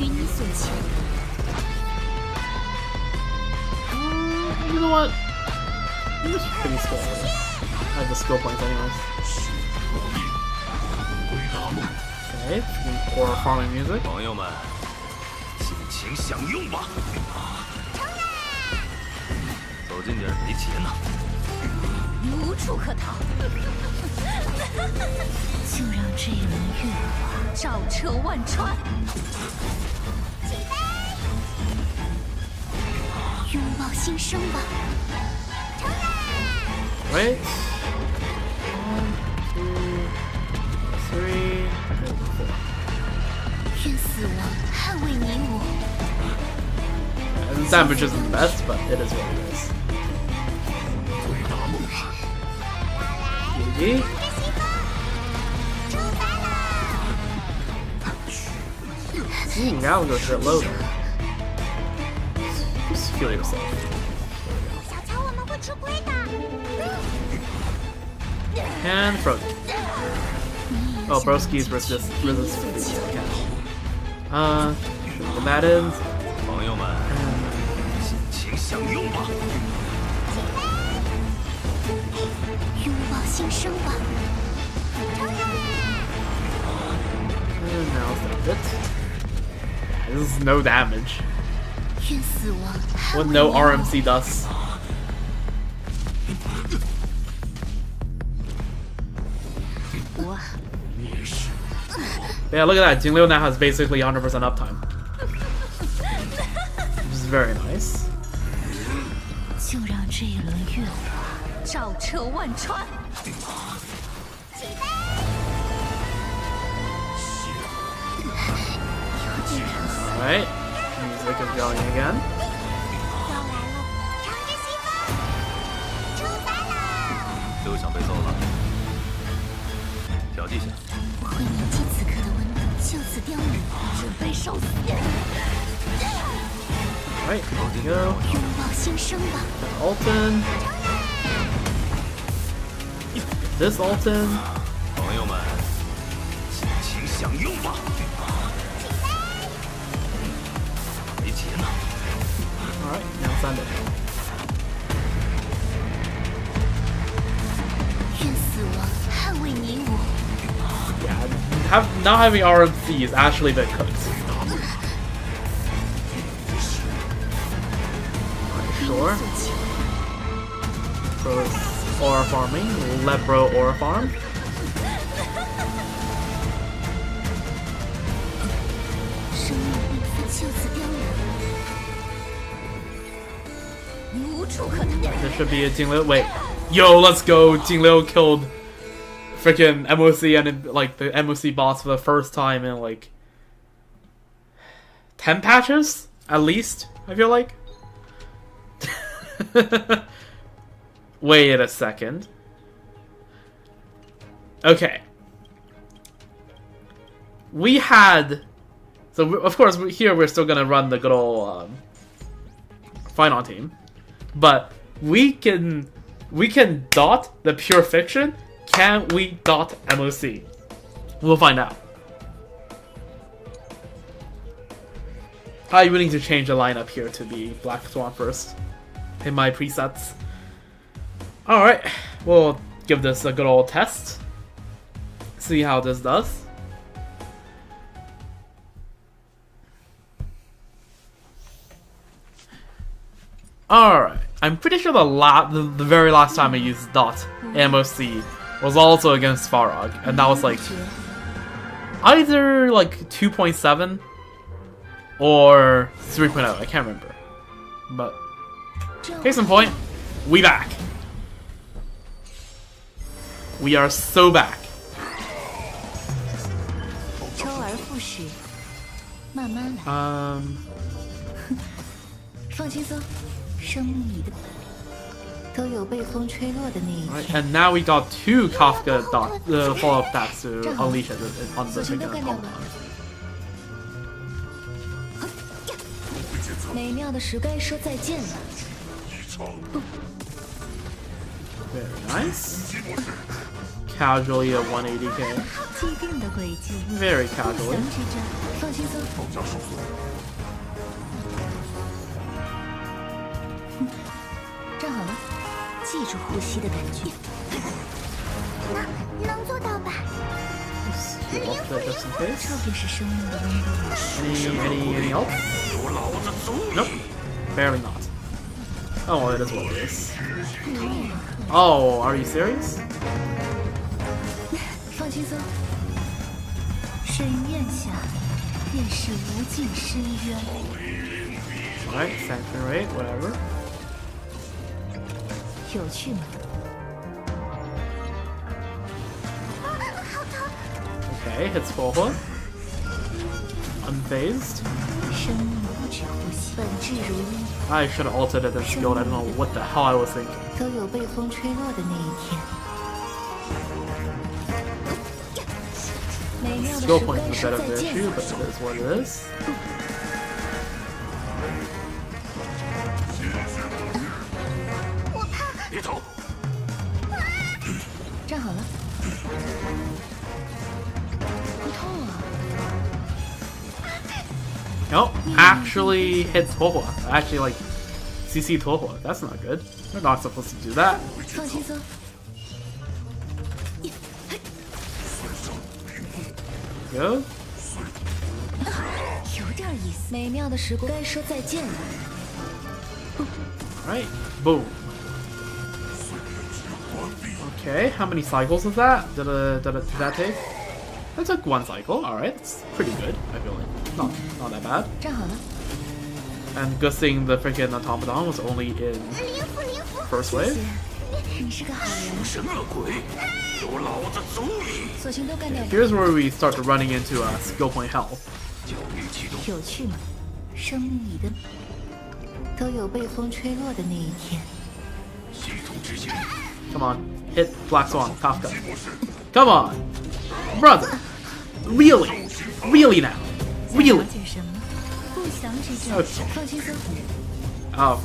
与你所求。 You know what? This is pretty skill. I have the skill points anyways. Okay, core farming music. 朋友们，尽情享用吧。走近点，没钱呢。 无处可逃。就让这一轮月华照彻万川。拥抱新生吧。 Right? 1, 2, 3, 愿死亡捍卫你我。 4. And damage isn't the best, but it is what it is. DDD. Ooh, now we'll go shit low there. Just feel yourself. 小瞧我们会吃亏的。 And frozen. Oh, broskies resist resist. The that is. 朋友们，尽情享用吧。拥抱新生吧。 And now send it. This is no damage. 愿死亡捍 What 卫 no 你我。 RMC does. Yeah, look at that. Jingliu now has basically 100% uptime. Which is very nice. 就让这一轮月华照彻万川。 Alright. Music is going again. 要来了，尝着西风。出发啦！又想被揍了。调剂下。我会铭记此刻的温度，就此凋零，准备受死。 Alright, here we go. 拥抱新生吧。 Alton. This Alton. 朋友们，尽情享用吧。没钱呢。 Alright, now send it. 愿死亡捍卫你我。 Yeah, not having RMC is actually a bit cooked. Sure. 所求。 Pros aura farming. Lebro aura farm. 生命并非就此凋零，无处可逃。 There should be a Jingliu. Wait. Yo, let's go. Jingliu killed freaking MOC and like the MOC boss for the first time in like 10 patches? At least, I feel like. Wait a second. Okay. We had... So, of course, here we're still gonna run the good old Final team. But we can dot the pure fiction. Can we dot MOC? We'll find out. Probably willing to change the lineup here to be Black Swan first. In my presets. Alright, we'll give this a good old test. See how this does. Alright, I'm pretty sure the very last time I used dot MOC was also against Farog, and that was like either like 2.7 or 3.0, I can't remember. But case in point, we back. We are so back. 周而复始，慢慢来。放轻松，生你的都有被风吹落的那一 Right, 天。 and now we got 2 Kafka follow-up attacks to unleash it on the second compound. 美妙的时该说再见了。 Very nice. Casually a 180k. 既定的轨迹， Very 不 casually. 祥之战，放轻松。站好了，记住呼吸的感觉。能做到吧？ Heal up there just in case. 这便是生命的温度。 Any help? Nope. Barely not. Oh, well, it is what it is. Oh, are you serious? 放轻松。水面下便是无尽深渊。 Alright, sanction rate, whatever. 有趣吗？ Okay, hits forward. Unfazed. 生命不止呼吸，本质如一， I should have altered it and skilled. I don't know what the hell I was thinking. 都有被风吹落的那一天。美妙的 Skill 时 point 该 is a 说 bit of 再 the 见 issue, 了。 but it is what it is. 站好了。不痛啊！ Nope, actually hits Tohua. Actually, like, CC Tohua. That's not good. They're not supposed to do that. 放轻松。 Go. 有点意思。美妙的时光该说再见了。 Right. Boom. Okay, how many cycles is that? Did that take? That took 1 cycle. Alright, it's pretty good, I feel like. Not that bad. 站好了。 And good thing the freaking automaton was only in 灵符灵符， first 谢 wave. 谢，你是个好人。索性都干掉吧。 Here's where we start running into skill point hell. 有趣吗？生命里的都有被风吹落的那一天。 Come on, hit Black Swan, Kafka. Come on, brother. Really? Really now? 了 Really? 解什么？不祥之战， Okay. 放轻松。 Oh,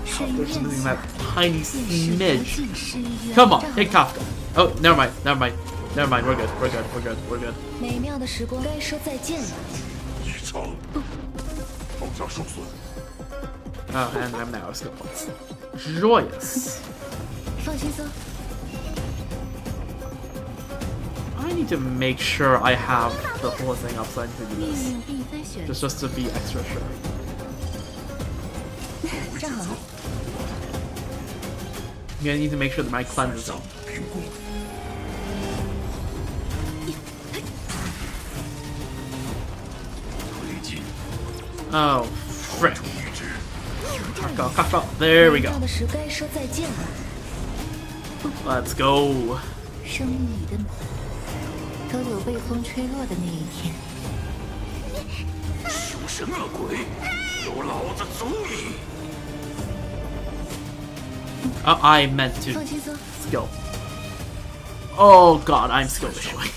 水 there's 面 losing 下 that tiny 便是无 smidge. 尽深渊。 Come on, 站好 hit 了 Kafka. Oh, never mind, never mind. Never mind, we're good, we're good, we're good, we're good. 美妙的时光该说再见了。 Oh, and I'm now skill points. Joyous. 放轻松。 I need to make sure I have the whole thing up so I can do 命 this. 运并非选择。 Just to be extra sure. 站好了。 I'm gonna need to make sure that my cleanse is up. Oh, frick. Kafka, Kafka. There we 美 go. 妙的时该说再见了。 Let's go. 生命里的都有被风吹落的那一天。 Oh, I meant 放 to 轻松。 skill. Oh god, I'm skill issuing.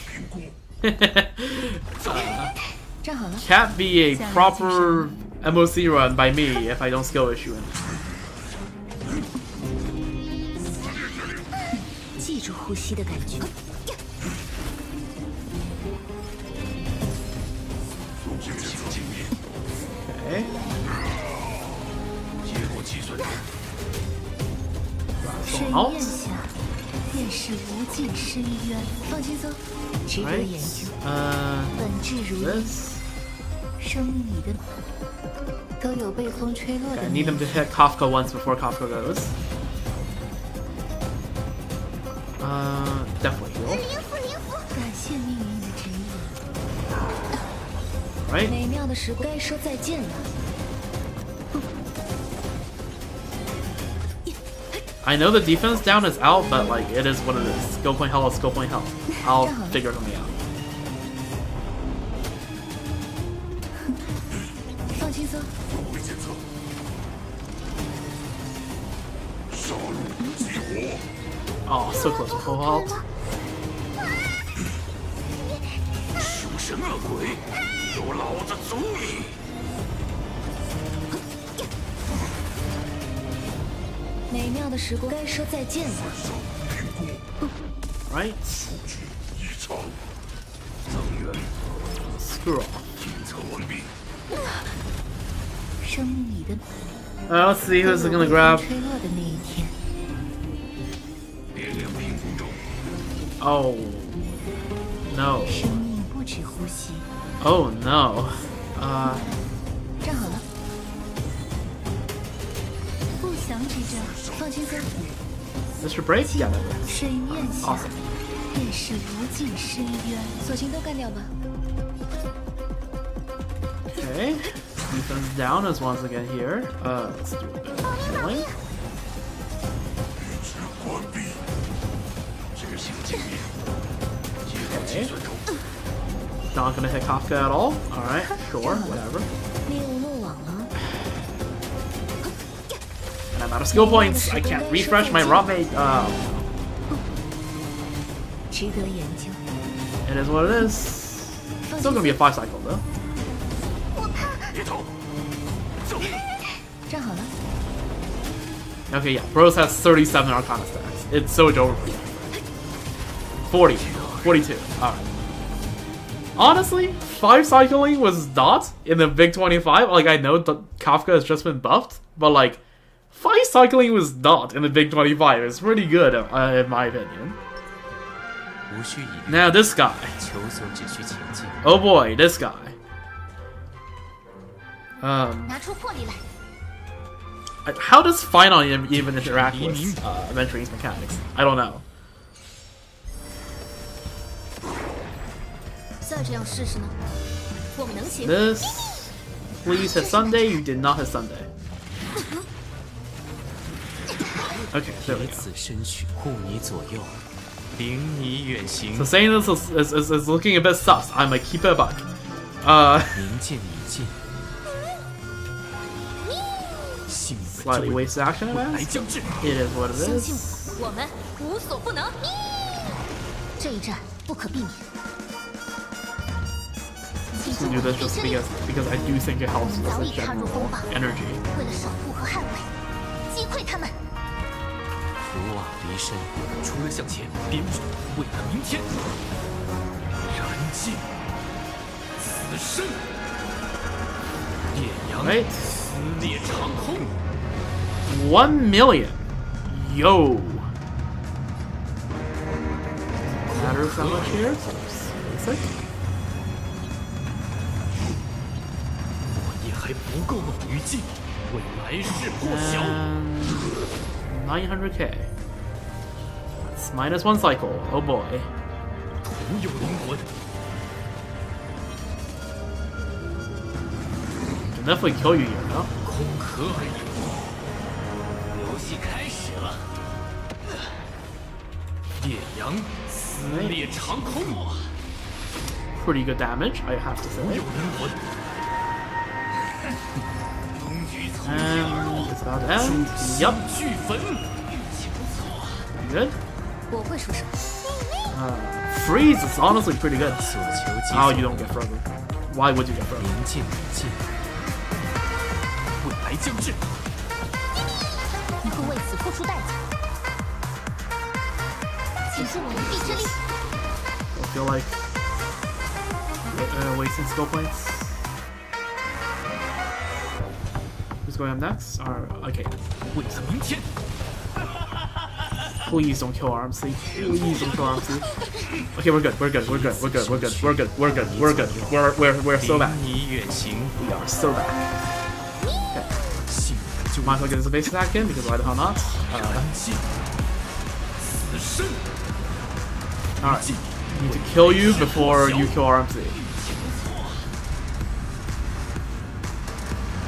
站好了。 Can't be a proper MOC run by me if I don't skill issue in. 记住呼吸的感觉。 Okay. 水 Out. 面下便是无尽深渊。放轻松，值得 Right. 研究。 Uh, 本质如一， this. 生命里的都有被风吹落 Okay, 的 I 那 need them to hit Kafka once before Kafka goes. Definitely heal. 感谢命运的指引。 Right? 美妙的时光，该说再见了。 I know the defense down is out, but like it is what it is. Skill point hell is skill point hell. I'll figure something out. 放轻松。 Oh, so close to full health. 属神恶鬼，有老子足矣！ 美妙的时光，该说再见了。 Right? 增援， Screw off. 检测完毕。生命里的 Let's see 都 who's 有 gonna 被 grab. 风吹落的那一天。 点亮屏风中， Oh. No. 生命不止呼吸。 Oh no. 站好了。不祥之兆，放轻松。 Mr. Break? Yeah, that works. 水面下 Awesome. 便是无尽深渊。索性都干掉吧。 Okay. Defense down is once again here. Let's do a bit of healing. 完毕。执行经验，接入计算中。 Not gonna hit Kafka at all. Alright, sure, whatever. 猎物落网了。 And I'm out of skill points. I can't refresh my rotmate. 值得研究。 It is what it is. Still gonna be a 5 cycle though. 别逃，走！站好了。 Okay, yeah. Bros has 37 Arcana stacks. It's so over. 40. 42. Alright. Honestly, 5 cycling was not in the big 25. Like, I know that Kafka has just been buffed, but like, 5 cycling was not in the big 25. It's pretty good, in my opinion. 无需以 Now, this guy. 求索只需前进。 Oh boy, this guy. 拿出魄力来！ How does Final even interact with Adventuring's mechanics? I don't know. 再这样试试呢？我们能行。 This, please hit Sunday. You did not hit Sunday. Okay, there we 以 go. 此身躯护你左右，领你远行 So。saying this is looking a bit sus. I'm like, keep it a buck. 明剑已尽，性本 Slightly 之谓 wasted action 未 of 来 that. 将至。 It is what it 相信 is. 我，我们无所不能。这一战不可避免。 记 To 住 do 我的 this 意 just 志力， because I do think it 我 helps 们 with 早 the 已踏入 general 风暴， energy. 为了守护和捍卫，击溃他们。福往离身，除了向前，编织为了明天。燃尽，死生，烈阳 Right? 撕裂长空。 1 million. Yo. Matters how much here? Basic. 我也还不够猛于进，为来世破晓。 And 900k. That's -1 cycle. Oh boy. 徒有灵魂， Can definitely kill you here, no? 空壳而已。游戏开始了，烈阳撕裂长空， Pretty good damage, I have to 徒 say. 有灵魂。终局从 And it's about to end. Yup, 俱焚，运气不错。 good. 我会出手。 Freeze is honestly pretty good. 所求即 Oh, 所 you don't get frozen. Why would you get frozen? 明剑已尽，未来将至。你会为此付出代价。请助我一臂之力。 I feel like wasting skill points. Who's going up next? Okay. 为了明天， Please don't kill RMC. Please don't kill RMC. Okay, we're good. We're good. We're good. We're good. We're good. We're good. We're good. We're good. We're so bad. 离你远行， We are so bad. Okay. Might as well get this base attack in because why the hell not? 燃尽，死生。 Alright. Need to kill you before you kill RMC.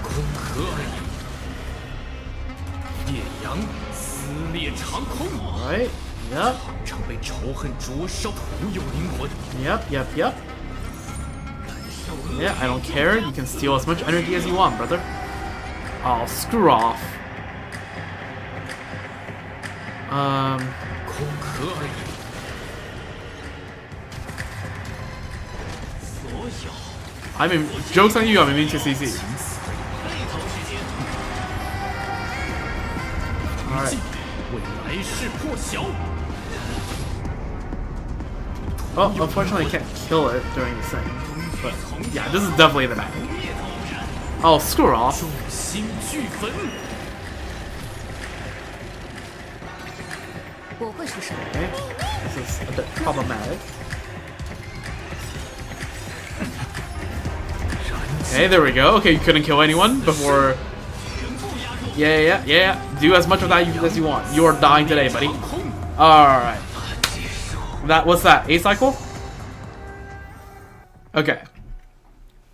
空壳而已。烈阳撕裂长空， Alright. Yep. 常被仇恨灼烧，徒有灵魂。 Yep. Yep. Yep. Yeah, I don't care. You can steal as much energy as you want, brother. Oh, screw off. 空壳而已。所有 I mean, joke's on you, I'm immune to CC. 心思，那头时间， Alright. 为来世破晓。 Oh, unfortunately I can't kill it during the thing. But yeah, this is definitely the back. Oh, screw off. 心俱焚。 我会出手。 Okay. This is a bit problematic. Okay, there we go. Okay, you couldn't kill anyone before. Yeah. Do as much of that as you want. You are dying today, buddy. Alright. What's that? A cycle? Okay.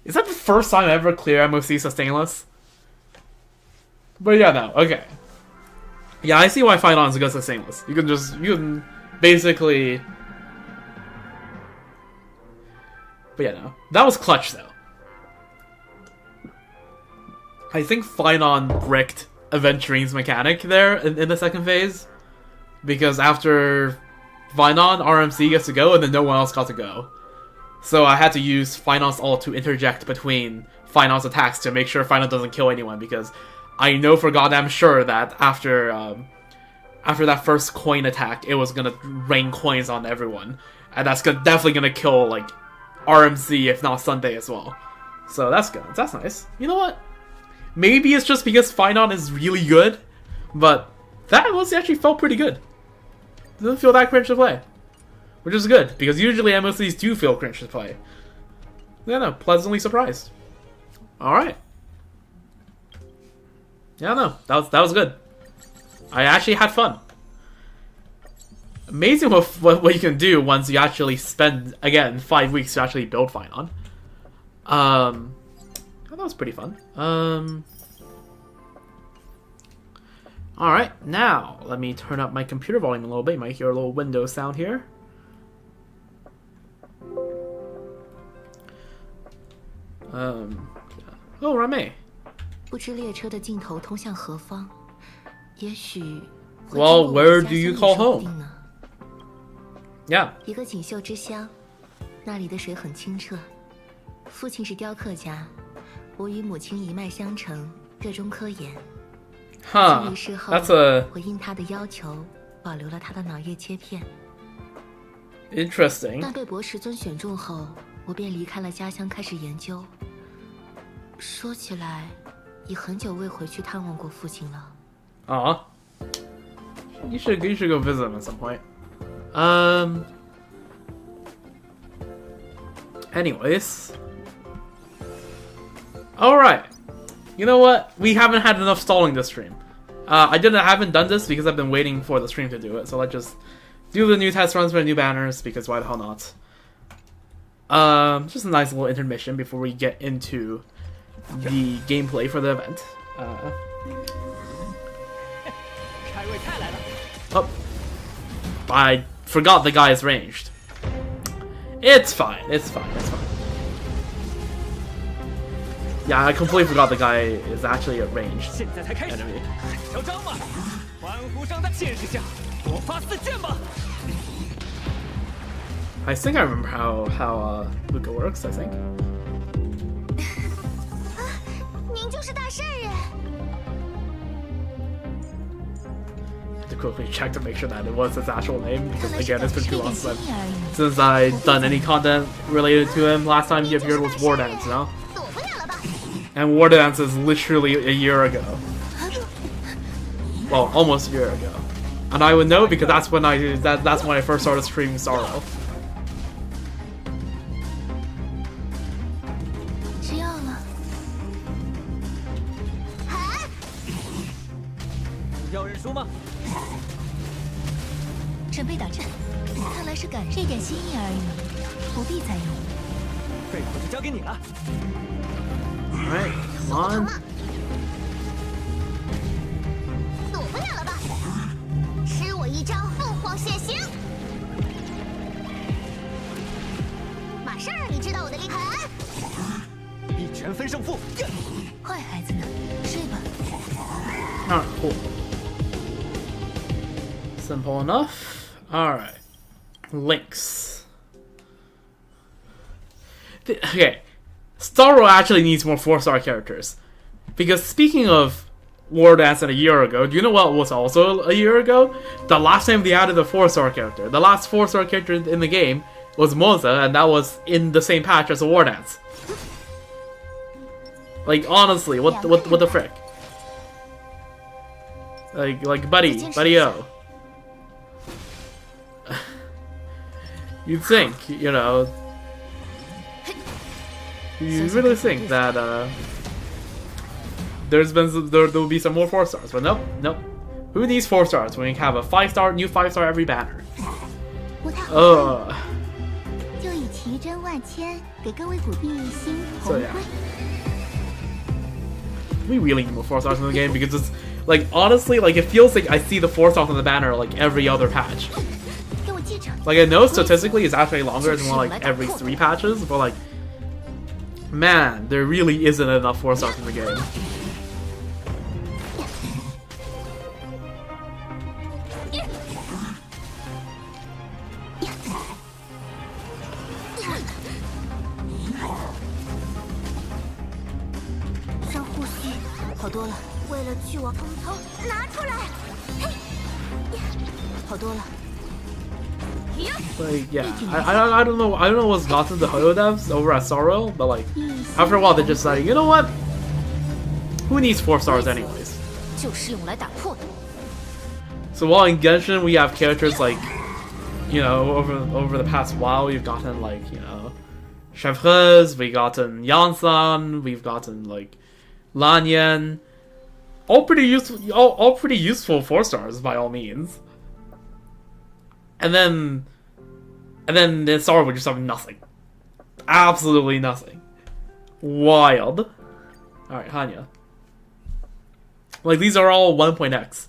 Is that the first time I ever clear MOC sustainless? But yeah, no. Okay. Yeah, I see why Fight On is a good sustainless. You can basically. But yeah, no. That was clutch though. I think Fight On bricked Aventuring's mechanic there in the second phase. Because after Finon, RMC gets to go, and then no one else got to go. So I had to use Finon's ult to interject between Finon's attacks to make sure Finon doesn't kill anyone, because I know for goddamn sure that after that first coin attack, it was gonna rain coins on everyone. And that's definitely gonna kill, like, RMC, if not Sunday as well. So that's good. That's nice. You know what? Maybe it's just because Finon is really good, but that was actually felt pretty good. Doesn't feel that cringe to play. Which is good, because usually MOCs do feel cringe to play. Yeah, no, pleasantly surprised. Alright. Yeah, no, that was good. I actually had fun. Amazing what you can do once you actually spend, again, 5 weeks to actually build Finon. That was pretty fun. Alright, now, let me turn up my computer volume a little bit. You might hear a little Windows sound here. Oh, Rame. 不知列车的尽头通向何方，也许会 Well, 经过我 where 的 do you 家乡 call 也说不 home? 定呢。 Yeah. 一个锦绣之乡，那里的水很清澈。父亲是雕刻家，我与母亲一脉相承，热衷科研。 Huh. 离世后， That's a 我应他的要求保留了他的脑叶切片。 interesting. 但被博士尊选中后，我便离开了家乡，开始研究。说起来，已很久未回去探望过父亲了。 Aw. You should go visit him at some point. Anyways. Alright. You know what? We haven't had enough stalling this stream. I haven't done this because I've been waiting for the stream to do it, so let's just do the new test runs for the new banners, because why the hell not? Just a nice little intermission before we get into the gameplay for the event. Oh. I forgot the guy is ranged. It's fine, it's fine, it's fine. Yeah, I completely forgot the guy is actually a ranged 现在才开始， enemy. 还嚣张吗？欢呼声的见识下，多发4箭吧！ I think I remember how Luca works, I think. 您就是大善人。 To quickly check to make sure that it was his actual name, because again, it's been too long since I've done any content related to him. Last time he appeared was War Dance, you know? 躲不了了吧？ And War Dance is literally a year ago. Well, almost a year ago. And I would know because that's when I first started streaming Sorrow. 吃药了。要认输吗？准备打针，看来是赶这点心意而已，不必再用。这回就交给你了。 Alright, come on. 躲不了了吧？吃我一招凤凰现形，马上让你知道我的厉害！一拳分胜负。坏孩子们，睡吧。 Alright, cool. Simple enough. Alright. Links. Okay. Starro actually needs more 4-star characters. Because speaking of War Dance a year ago, do you know what was also a year ago? The last time they added a 4-star character. The last 4-star character in the game was Moza, and that was in the same patch as the War Dance. Like, honestly, what the frick? Like buddy-o. You'd think, you know... You really think that, there will be some more 4-stars, but nope. Who needs 4-stars when you have a 5-star, new 5-star every banner? 不太好看，就以奇珍万千给各位补币一星红 So 辉 yeah.。We really need more 4-stars in the game because it's, like, honestly, like, it feels like I see the 4-stars on the banner like every other patch. 给我记着， Like, I know statistically it's actually longer than more like every 3 patches, but like, man, there really isn't enough 4-stars in the game. Like, yeah, I don't know what's gotten the Hoyo devs over at Sorrow, but like, after a while they're just like, you know what? Who needs 4-stars anyways? 就是用来打破的。 So while in Genshin we have characters like, you know, over the past while we've gotten like, you know, Chevreuse, we've gotten Yansan, we've gotten like Lanyan, all pretty useful 4-stars by all means. And then Sorrow would just have nothing. Absolutely nothing. Wild. Alright, Hanya. Like, these are all 1.x.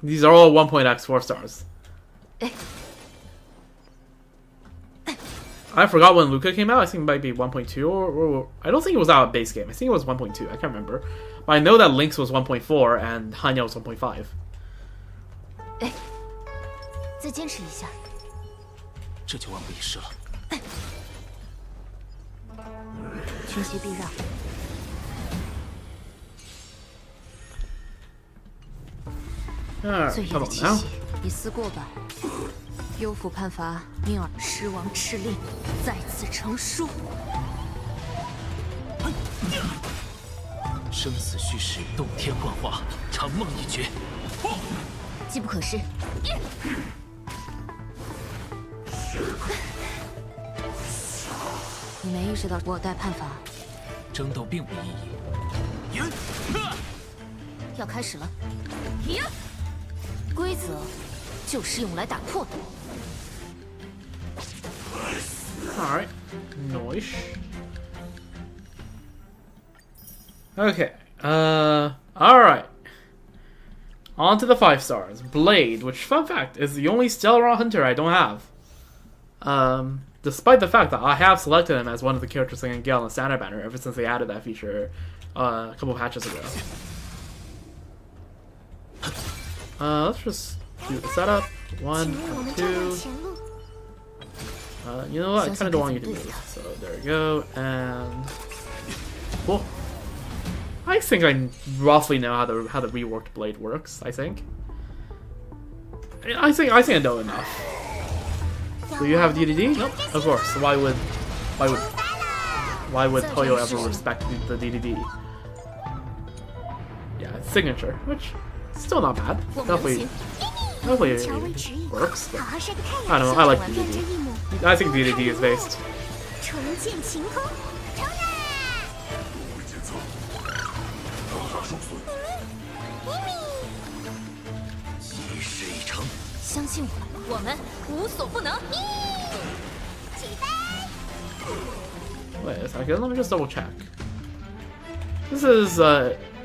These are all 1.x 4-stars. I forgot when Luca came out. I think it might be 1.2 or I don't think it was out of base game. I think it was 1.2. I can't remember. But I know that Lynx was 1.4 and Hanya was 1.5. 再坚持一下。这就万无一失了。群邪避让。罪 Alright, 孽 come 的 on 气 now. 息，一丝过吧。幽府判罚命儿狮王敕令再次成书。生死虚实，洞天幻化，长梦一绝。机不可失。你没意识到我待判罚争斗并无意义。要开始了。规则就是用来打破的。 Alright. Noish. Okay. Alright. On to the 5-stars. Blade, which, fun fact, is the only Stellar Hunter I don't have. Despite the fact that I have selected him as one of the characters I can get on the standard banner ever since they added that feature a couple patches ago. Let's just do the setup. 1, 2. You know what? I kind of don't want you to move. So there we go, and cool. I think I roughly know how the reworked blade works. I think I know enough. Do you have DDD? Nope. Of course. Why would Toyo ever respect the DDD? Yeah, it's signature, which Still not bad. 我们行。 Definitely 桥为指引， works. 好好晒个太 I 阳。 don't know. I like 向着 DDD. 一抹， I think DDD is based. 重见晴空，冲啊！一事一成。相信我，我们无所不能。起飞！ Wait a second. Let me just double check. This is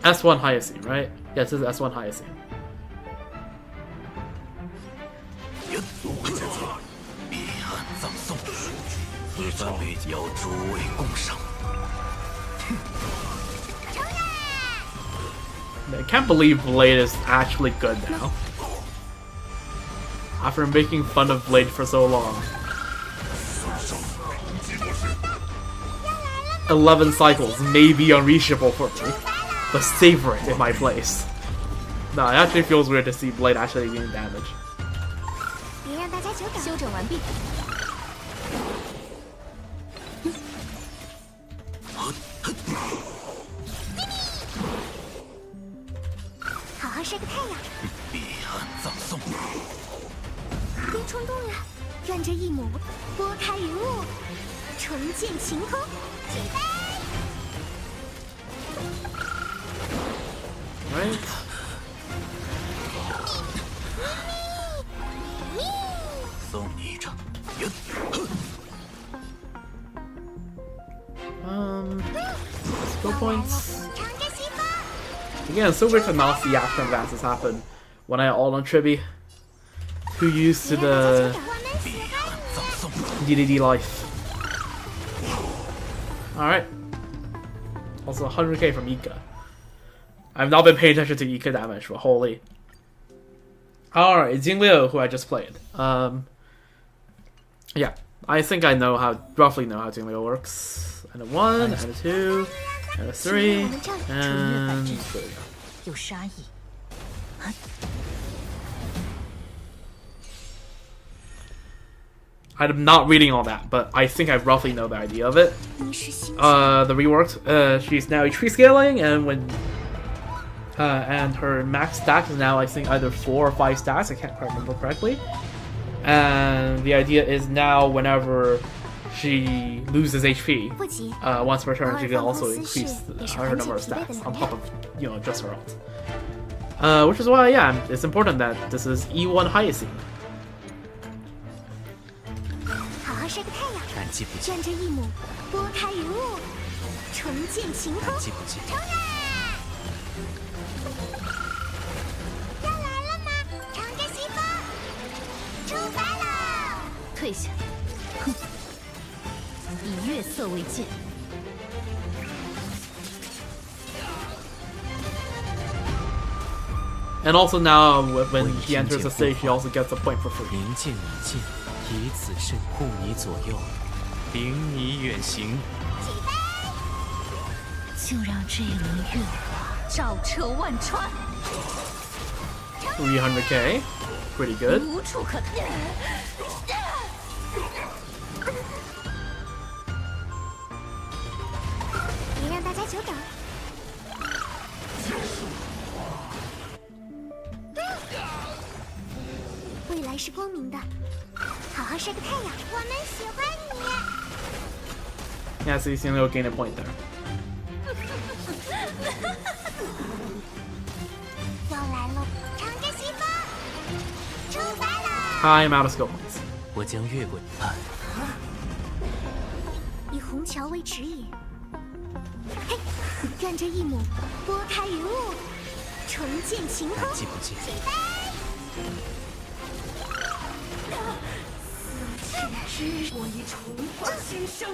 S1 Hyacine, right? Yes, this is S1 Hyacine. 彼岸葬送，此番必邀诸位共赏。 I can't believe Blade is actually good now. After making fun of Blade for so long. 11 cycles may be unreachable for me, but savor it in my place. No, it actually feels weird to see Blade actually getting damage. 别让大家久等。休整完毕。好好晒个太阳。彼岸葬送，别冲动呀，让这一抹拨开云雾，重见晴空。起飞！ Right? Whee! 送你一场。 Skill points. 尝着西风。 Again, so weird to not see action advances happen when I ult on Tribi. Who used to 别让大家久 the 等。我们喜欢你。 葬送， DDD life. Alright. Also 100k from Ika. I've not been paying attention to Ika damage, but holy. Alright, Jingliu, who I just played. Yeah, I think I roughly know how Jingliu works. And a 1, and a 2, and a 3, and there we go. 有杀意。 I'm not reading all that, but I think I roughly know the idea of it. 你是新 The reworked, she's now tree scaling, and and her max stack is now I think either 4 or 5 stacks. I can't quite remember correctly. And the idea is now whenever she loses HP, 不急。 once per turn, she can also increase her number of stacks on top of just her ult. Which is why it's important that this is E1 Hyacine. 好好晒个太阳。 感激不尽， 让这一抹拨开云雾，重见晴空。感激不尽。 要来了吗？乘着西风，出发喽！退下，哼，以月色为鉴。 And also now, when he enters the stage, he also gets a point for free. 明见你见，以此身护你左右，领你远行。就让这一轮月华照彻万川， 300k, pretty good. 无处可退。别让大家久等。未来是光明的，好好晒个太阳。我们喜欢你。 Yeah, so you see he'll gain a point there. 要来了，乘着西风，出发了。 I'm out of skill points. 我将越过岸，以虹桥为指引，嘿，让这一抹拨开云雾，重见晴空。感激不尽。此时我已重焕新生。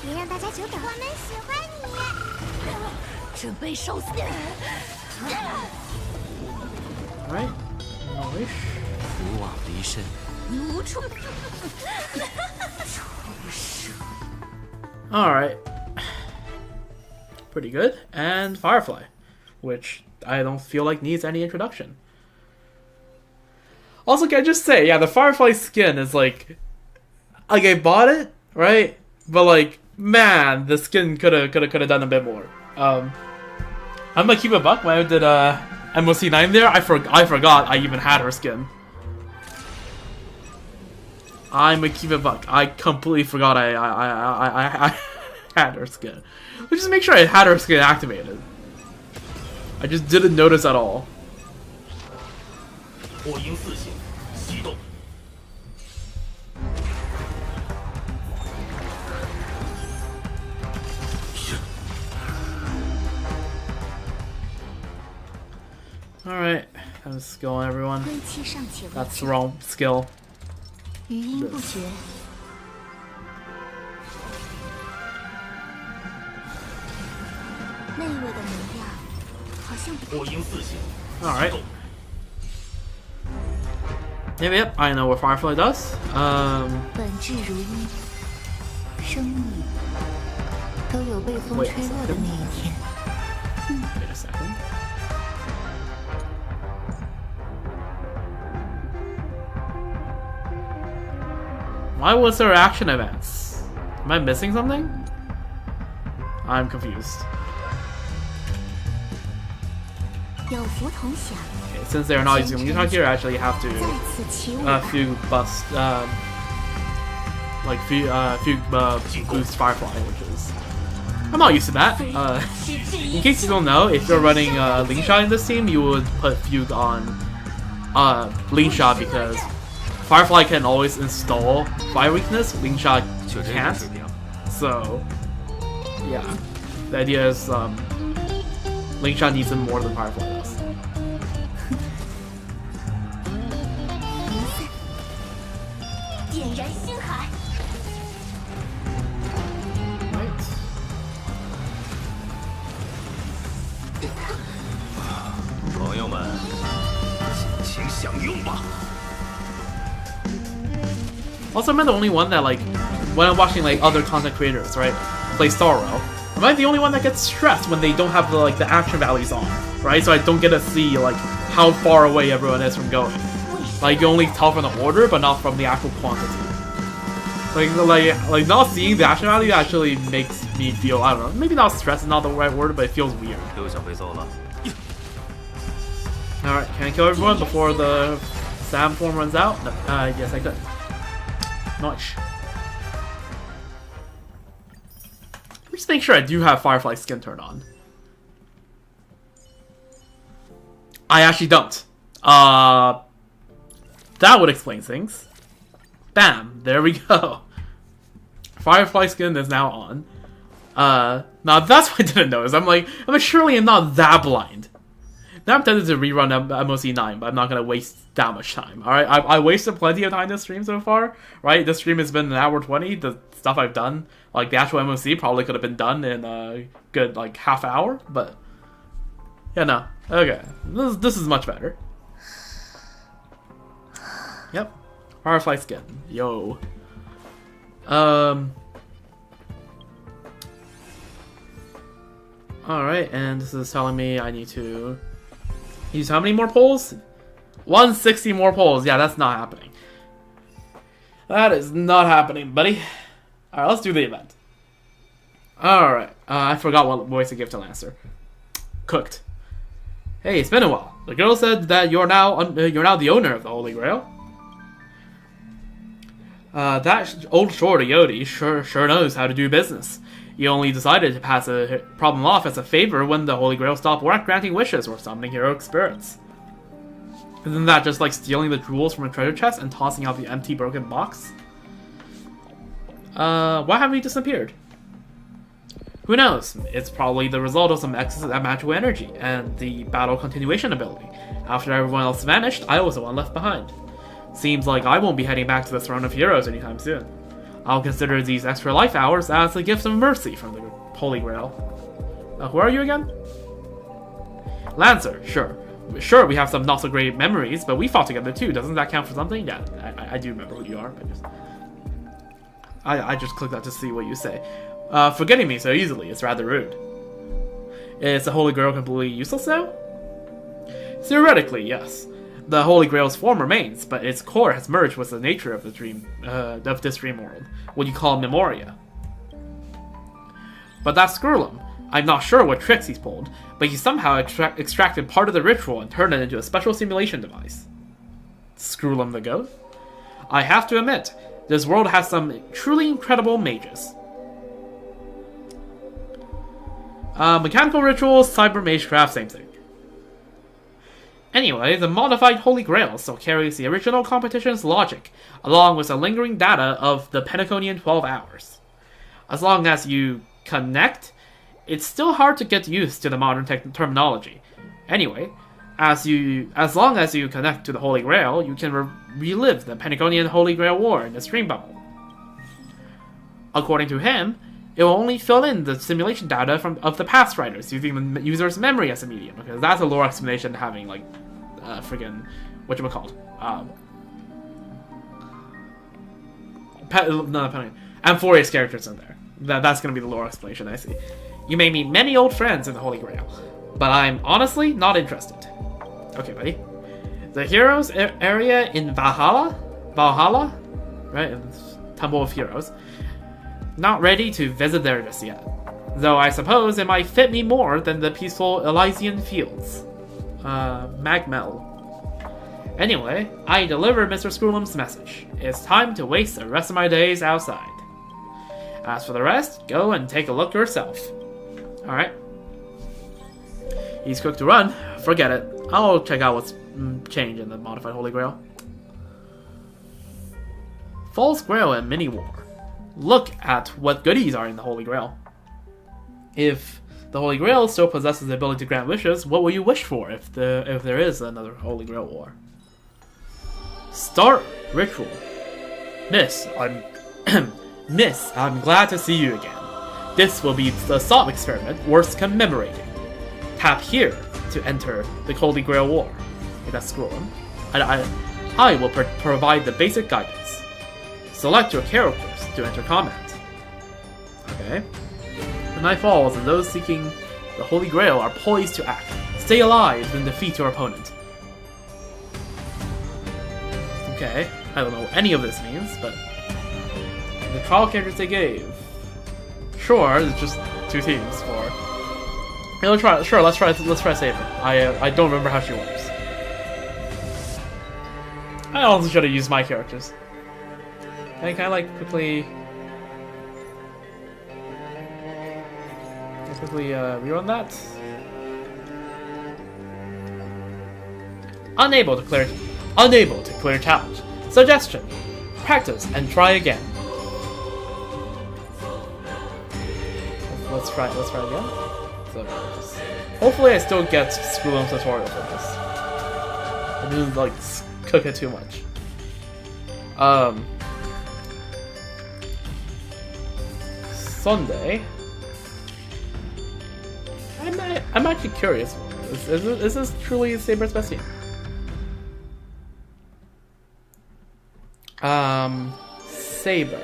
别让大家久等，我们喜欢你。准备受死。 Alright. No wish. 福往离身，无处。 Alright. Pretty good. And Firefly, which I don't feel like needs any introduction. Also, can I just say, the Firefly skin is like I bought it, right? But like, Man, the skin could have done a bit more. I'm gonna keep it buck. When I did MOC 9 there, I forgot I even had her skin. I'm gonna keep it buck. I completely forgot I had her skin. Let's just make sure I had her skin activated. I just didn't notice at all. Alright, let's go on everyone. 归期尚且未 That's 至， the wrong skill. 余音不绝。那一位的能量好像不太 Alright. Yep, I know what Firefly does. 本质如一，生命都有被风 Wait a 吹落的那一天。 Wait a second. Why was there action events? Am I missing something? I'm confused. 有福同享， Okay, since they're not using Legion here, I actually have 再 to 次起舞吧。 few bust boost Firefly, which is I'm not used to that. In case you don't know, if you're running Ling Shot in this team, you would put Fugue on Ling Shot because Firefly can always install Fire Weakness, Ling Shot can't. So, yeah. The idea is Ling Shot needs him more than Firefly does. 点燃星海， Right. 朋友们，尽情享用吧。 Also, am I the only one that, like, when I'm watching, like, other content creators, right, play Starro, am I the only one that gets stressed when they don't have, the action values on, right? So I don't get to see, like, how far away everyone is from going. Like, you only tell from the order, but not from the actual quantity. Like not seeing the action value actually makes me feel, I don't know, maybe not stress is not the right word, but it feels weird. 又想被揍了。 Alright, can I kill everyone before the Sam form runs out? No, yes, I could. Nice. Let me just make sure I do have Firefly skin turned on. I actually don't. That would explain things. Bam, there we go. Firefly skin is now on. Now that's what I didn't notice. I'm surely not that blind. Now I'm tempted to rerun MOC 9, but I'm not gonna waste that much time. Alright, I wasted plenty of time this stream so far, right? This stream has been an hour 20. The stuff I've done, like the actual MOC, probably could have been done in a good, like, half hour, but yeah, no. Okay, this is much better. Yep. Firefly skin. Yo. Alright, and this is telling me I need to use how many more polls? 160 more polls. Yeah, that's not happening. That is not happening, buddy. Alright, let's do the event. Alright, I forgot what voice to give to Lancer. Cooked. Hey, it's been a while. The girl said that you're now the owner of the Holy Grail. That old short Yodi sure knows how to do business. He only decided to pass a problem off as a favor when the Holy Grail stopped granting wishes or summoning heroic spirits. Isn't that just like stealing the jewels from a treasure chest and tossing out the empty broken box? Why have we disappeared? Who knows? It's probably the result of some excess magical energy and the battle continuation ability. After everyone else vanished, I was the one left behind. Seems like I won't be heading back to the Throne of Heroes anytime soon. I'll consider these extra life hours as a gift of mercy from the Holy Grail. Who are you again? Lancer, sure. Sure, we have some not so great memories, but we fought together too. Doesn't that count for something? Yeah, I do remember who you are. I just clicked that to see what you say. Forgetting me so easily is rather rude. Is the Holy Grail completely useless now? Theoretically, yes. The Holy Grail's form remains, but its core has merged with the nature of the dream, of this dream world. What you call Memoria. But that's Skrulum. I'm not sure what tricks he's pulled, but he somehow extracted part of the ritual and turned it into a special simulation device. Skrulum the goat? I have to admit, this world has some truly incredible mages. Mechanical rituals, cyber magecraft, same thing. Anyway, the modified Holy Grail still carries the original competition's logic, along with the lingering data of the Pentaconian 12 hours. As long as you connect, it's still hard to get used to the modern terminology. Anyway, as long as you connect to the Holy Grail, you can relive the Pentaconian Holy Grail War in the stream bubble. According to him, it will only fill in the simulation data of the past writers, using the user's memory as a medium, because that's a lore explanation having, like, friggin', whatchamacallit, Amphorius characters in there. That's gonna be the lore explanation, I see. You may meet many old friends in the Holy Grail, but I'm honestly not interested. Okay, buddy. The Heroes area in Valhalla, right? Temple of Heroes. Not ready to visit there just yet. Though I suppose it might fit me more than the peaceful Elysian fields. Magmel. Anyway, I delivered Mr. Skrulum's message. It's time to waste the rest of my days outside. As for the rest, go and take a look yourself. Alright. He's quick to run. Forget it. I'll check out what's changed in the modified Holy Grail. False Grail and Mini War. Look at what goodies are in the Holy Grail. If the Holy Grail still possesses the ability to grant wishes, what will you wish for if there is another Holy Grail War? Start ritual. Miss, I'm glad to see you again. This will be the thought experiment worth commemorating. Tap here to enter the Holy Grail War. Okay, that's Skrulum. I will provide the basic guidance. Select your characters to enter combat. Okay. The night falls and those seeking the Holy Grail are poised to act. Stay alive and defeat your opponent. Okay, I don't know what any of this means, but the trial characters they gave. Sure, it's just 2 teams for. Let's try Saber. I don't remember how she works. I also should have used my characters. Can I like quickly rerun that? Unable to clear challenge. Suggestion: practice and try again. Let's try again. So hopefully I still get Skrulum's tutorial for this. I didn't like cook it too much. Sunday. I'm actually curious. Is this truly Saber's best team? Saber.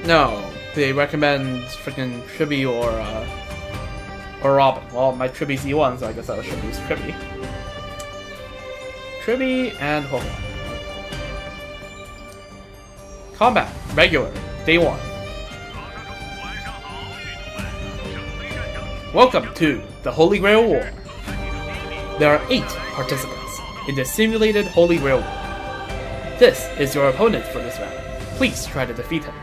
No, they recommend freaking Triby or Robin. Well, my Triby's E1, so I guess I should use Triby. Triby and Ho-Ho. Combat. Regular. Day 1. Welcome to the Holy Grail War. There are 8 participants in the simulated Holy Grail War. This is your opponent for this round. Please try to defeat him.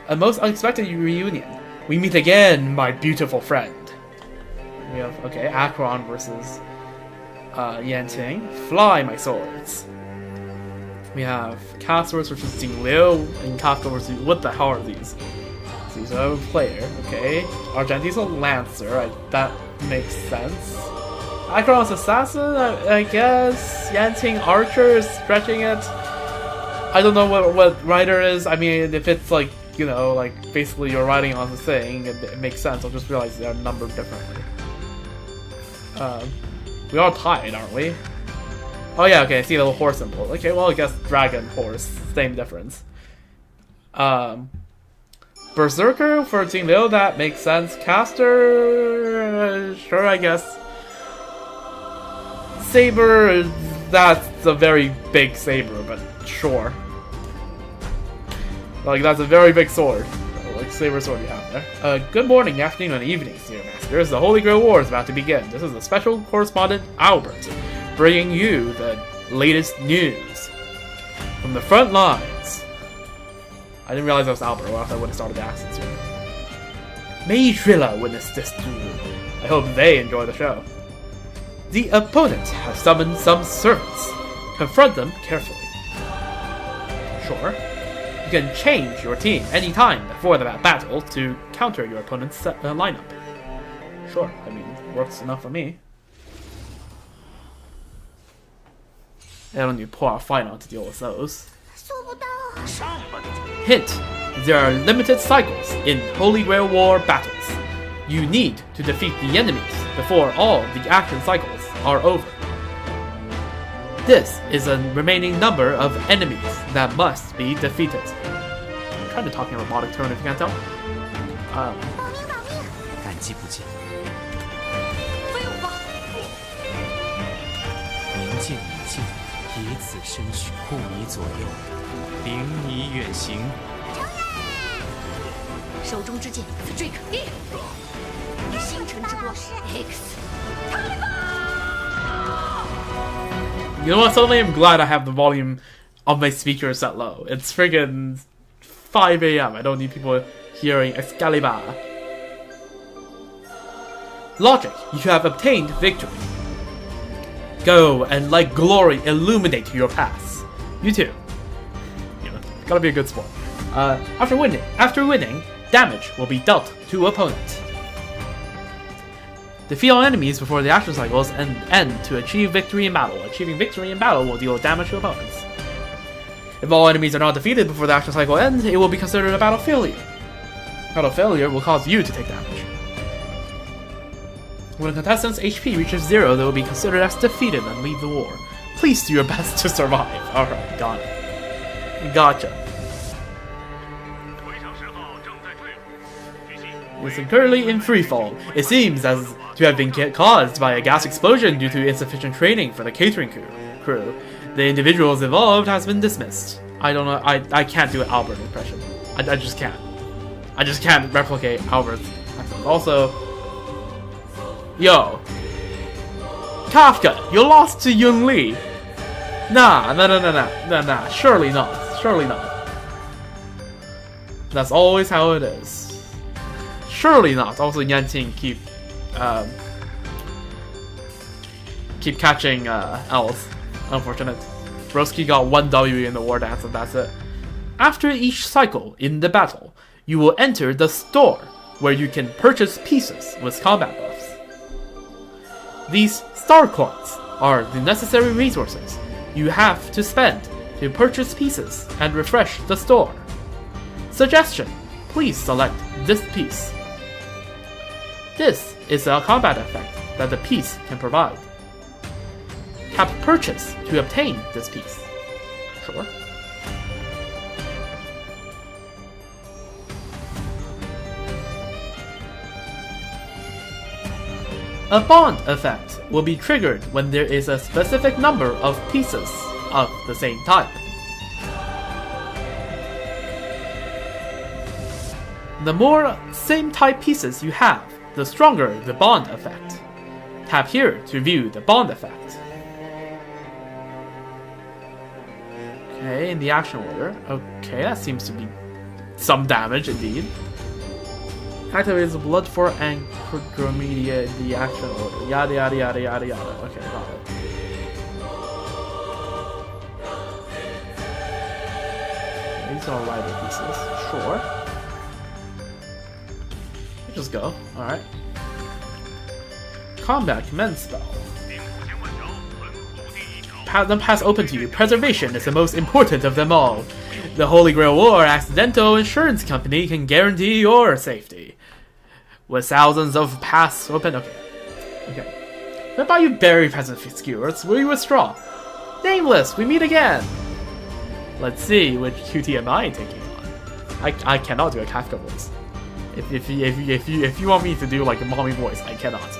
A most unexpected reunion. We meet again, my beautiful friend. We have, okay, Akron versus Yanting. Fly, my swords. We have Castors versus Jing Liu, and Kafka versus... What the hell are these? These are a player, okay. Argentine's a Lancer, that makes sense. Akron's Assassin, I guess. Yanting Archer is stretching it. I don't know what Rider is. I mean, if it's like, you know, like basically you're riding on the thing, it makes sense. I'll just realize they're numbered differently. We are tied, aren't we? Oh yeah, okay, I see the little horse symbol. Okay, well I guess dragon, horse, same difference. But Berserker for Team Leo, that makes sense. Caster, sure, I guess. Saber, that's a very big saber, but sure. Like, that's a very big sword. Like, saber sword you have there. Good morning, afternoon, and evening, Senior Masters. The Holy Grail War is about to begin. This is the special correspondent, Albert, bringing you the latest news from the front lines. I didn't realize that was Albert, or else I would have started the accent soon. May Trilla witness this duel. I hope they enjoy the show. The opponent has summoned some servants. Confront them carefully. Sure. You can change your team anytime before the battle to counter your opponent's lineup. Sure, I mean, works enough for me. I don't need to pull out Final to deal with those. Hint! There are limited cycles in Holy Grail War battles. You need to defeat the enemies before all the action cycles are over. This is a remaining number of enemies that must be defeated. I'm trying to talk in a robotic tone if you can't tell. 感激不尽。明剑已尽，以此身躯护你左右，领你远行。手中之剑 ，Strike 星辰之光 X。 You know what? Suddenly I'm glad I have the volume of my speaker set low. It's friggin' 5 a.m. I don't need people hearing Excalibur. Logic, you have obtained victory. Go and let glory illuminate your paths. You too. You know, gotta be a good sport. After winning, damage will be dealt to opponents. Defeat all enemies before the action cycles and end to achieve victory in battle. Achieving victory in battle will deal damage to opponents. If all enemies are not defeated before the action cycle ends, it will be considered a battle failure. Battle failure will cause you to take damage. When a contestant's HP reaches 0, they will be considered as defeated and leave the war. Please do your best to survive. Alright, got it. Gotcha. It's currently in freefall. It seems as to have been caused by a gas explosion due to insufficient training for the catering crew. The individuals involved has been dismissed. I don't know. I can't do an Albert impression. I just can't. I just can't replicate Albert's accent. Also, yo, Kafka, you lost to Yun Li. Nah. Surely not. Surely not. That's always how it is. Surely not. Also, Yanting keep catching L's. Unfortunate. Broski got 1 W in the war dance, and that's it. After each cycle in the battle, you will enter the store, where you can purchase pieces with combat buffs. These star coins are the necessary resources you have to spend to purchase pieces and refresh the store. Suggestion: please select this piece. This is a combat effect that the piece can provide. Tap purchase to obtain this piece. Sure. A bond effect will be triggered when there is a specific number of pieces of the same type. The more same type pieces you have, the stronger the bond effect. Tap here to view the bond effect. Okay, in the action order. Okay, that seems to be some damage indeed. Activates the Blood for Anchromedia in the action order. Yada yada yada yada yada. Okay, got it. These are rider pieces. Sure. Just go. Alright. Combat Commence spell. Them pass open to you. Preservation is the most important of them all. The Holy Grail War Accidental Insurance Company can guarantee your safety. With thousands of paths open. Okay. What about you, Barry Peasant Skewers? Will you withdraw? Nameless, we meet again! Let's see which QT am I taking on. I cannot do a Kafka voice. If you want me to do like a mommy voice, I cannot.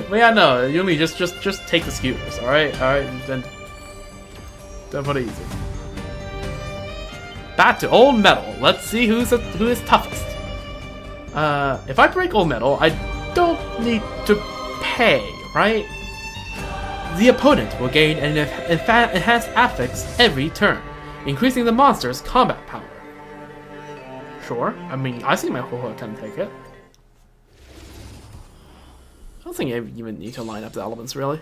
But yeah, no, Yumi, just take the skewers, alright? Then put it easy. Back to old metal. Let's see who is toughest. If I break old metal, I don't need to pay, right? The opponent will gain an enhanced affix every turn, increasing the monster's combat power. Sure, I mean, I see my whole can take it. I don't think I even need to line up the elements, really.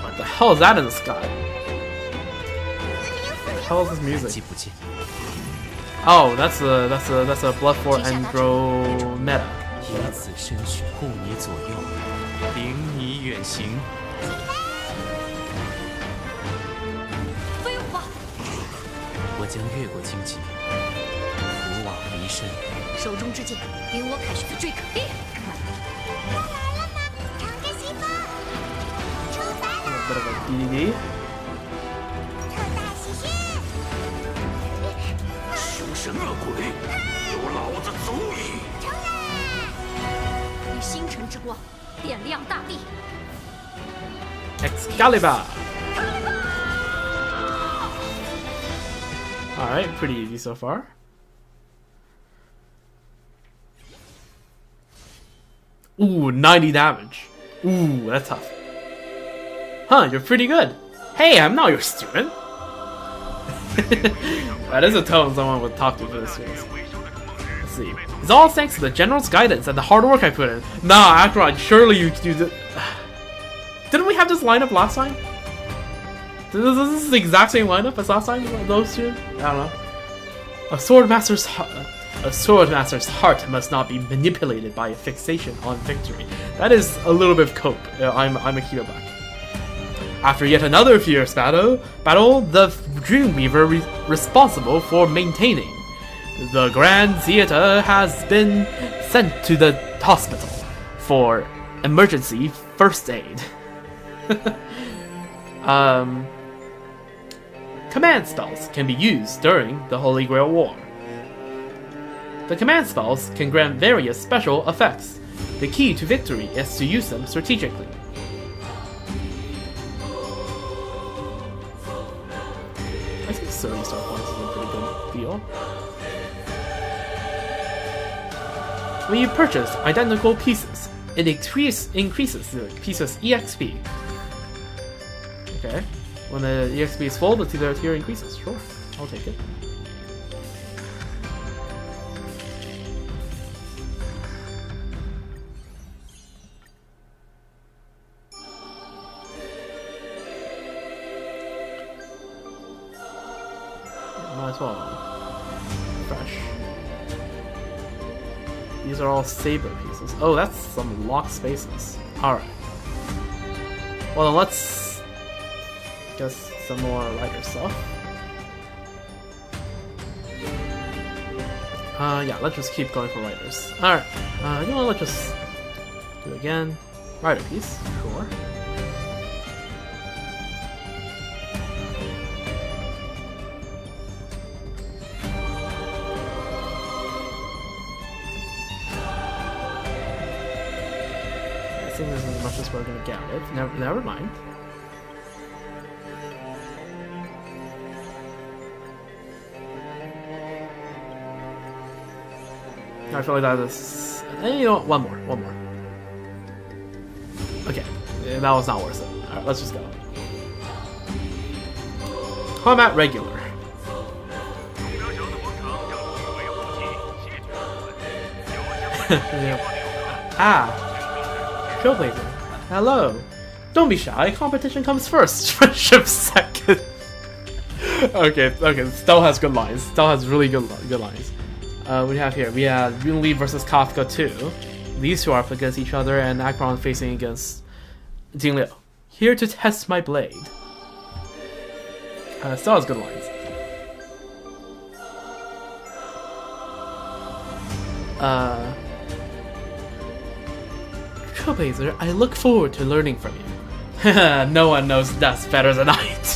What the hell is that in the sky? What the hell is this music? Oh, that's a Blood for Andromeda. 以此身躯护你左右，领你远行。飞舞吧！我将越过荆棘，扶往离身。手中之剑，领我凯旋追可烈。来了吗？敞开心扉，出发了！ Bit of a DDD. 特大喜讯！凶神恶鬼，有老子足矣！ 以星辰之光点亮大地。 Excalibur. Alright, pretty easy so far. Ooh, 90 damage. Ooh, that's tough. Huh, you're pretty good. Hey, I'm not your student. That is a tone someone would talk to for this series. Let's see. It's all thanks to the general's guidance and the hard work I put in. Nah, Akron, surely you do this. Didn't we have this lineup last time? This is the exact same lineup as last time, those two? I don't know. A swordmaster's heart must not be manipulated by a fixation on victory. That is a little bit of cope. I'm a keto back. After yet another fierce battle, the Dreamweaver responsible for maintaining the Grand Theater has been sent to the hospital for emergency first aid. Command spells can be used during the Holy Grail War. The command spells can grant various special effects. The key to victory is to use them strategically. I think 30 star points is a pretty good deal. When you purchase identical pieces, it increases the piece's EXP. Okay. When the EXP is full, the tier increases. Sure, I'll take it. Might as well. Fresh. These are all saber pieces. Oh, that's some locked spaces. Alright. Well, then let's get some more lighter stuff. Yeah, let's just keep going for writers. Alright. You know what, let's just do it again. Writer piece, sure. I think this is as much as we're gonna get with. Never mind. I feel like that is. You know what? One more. Okay, that was not worth it. Alright, let's just go. Combat regular. Ah, Trailblazer. Hello. Don't be shy. Competition comes first. Friendship second. Okay. Stell has good lines. Stell has really good lines. We have Yunli versus Kafka 2. These two are up against each other, and Akron facing against Jing Liu. Here to test my blade. Stell has good lines. Trailblazer, I look forward to learning from you. No one knows dust better than I do.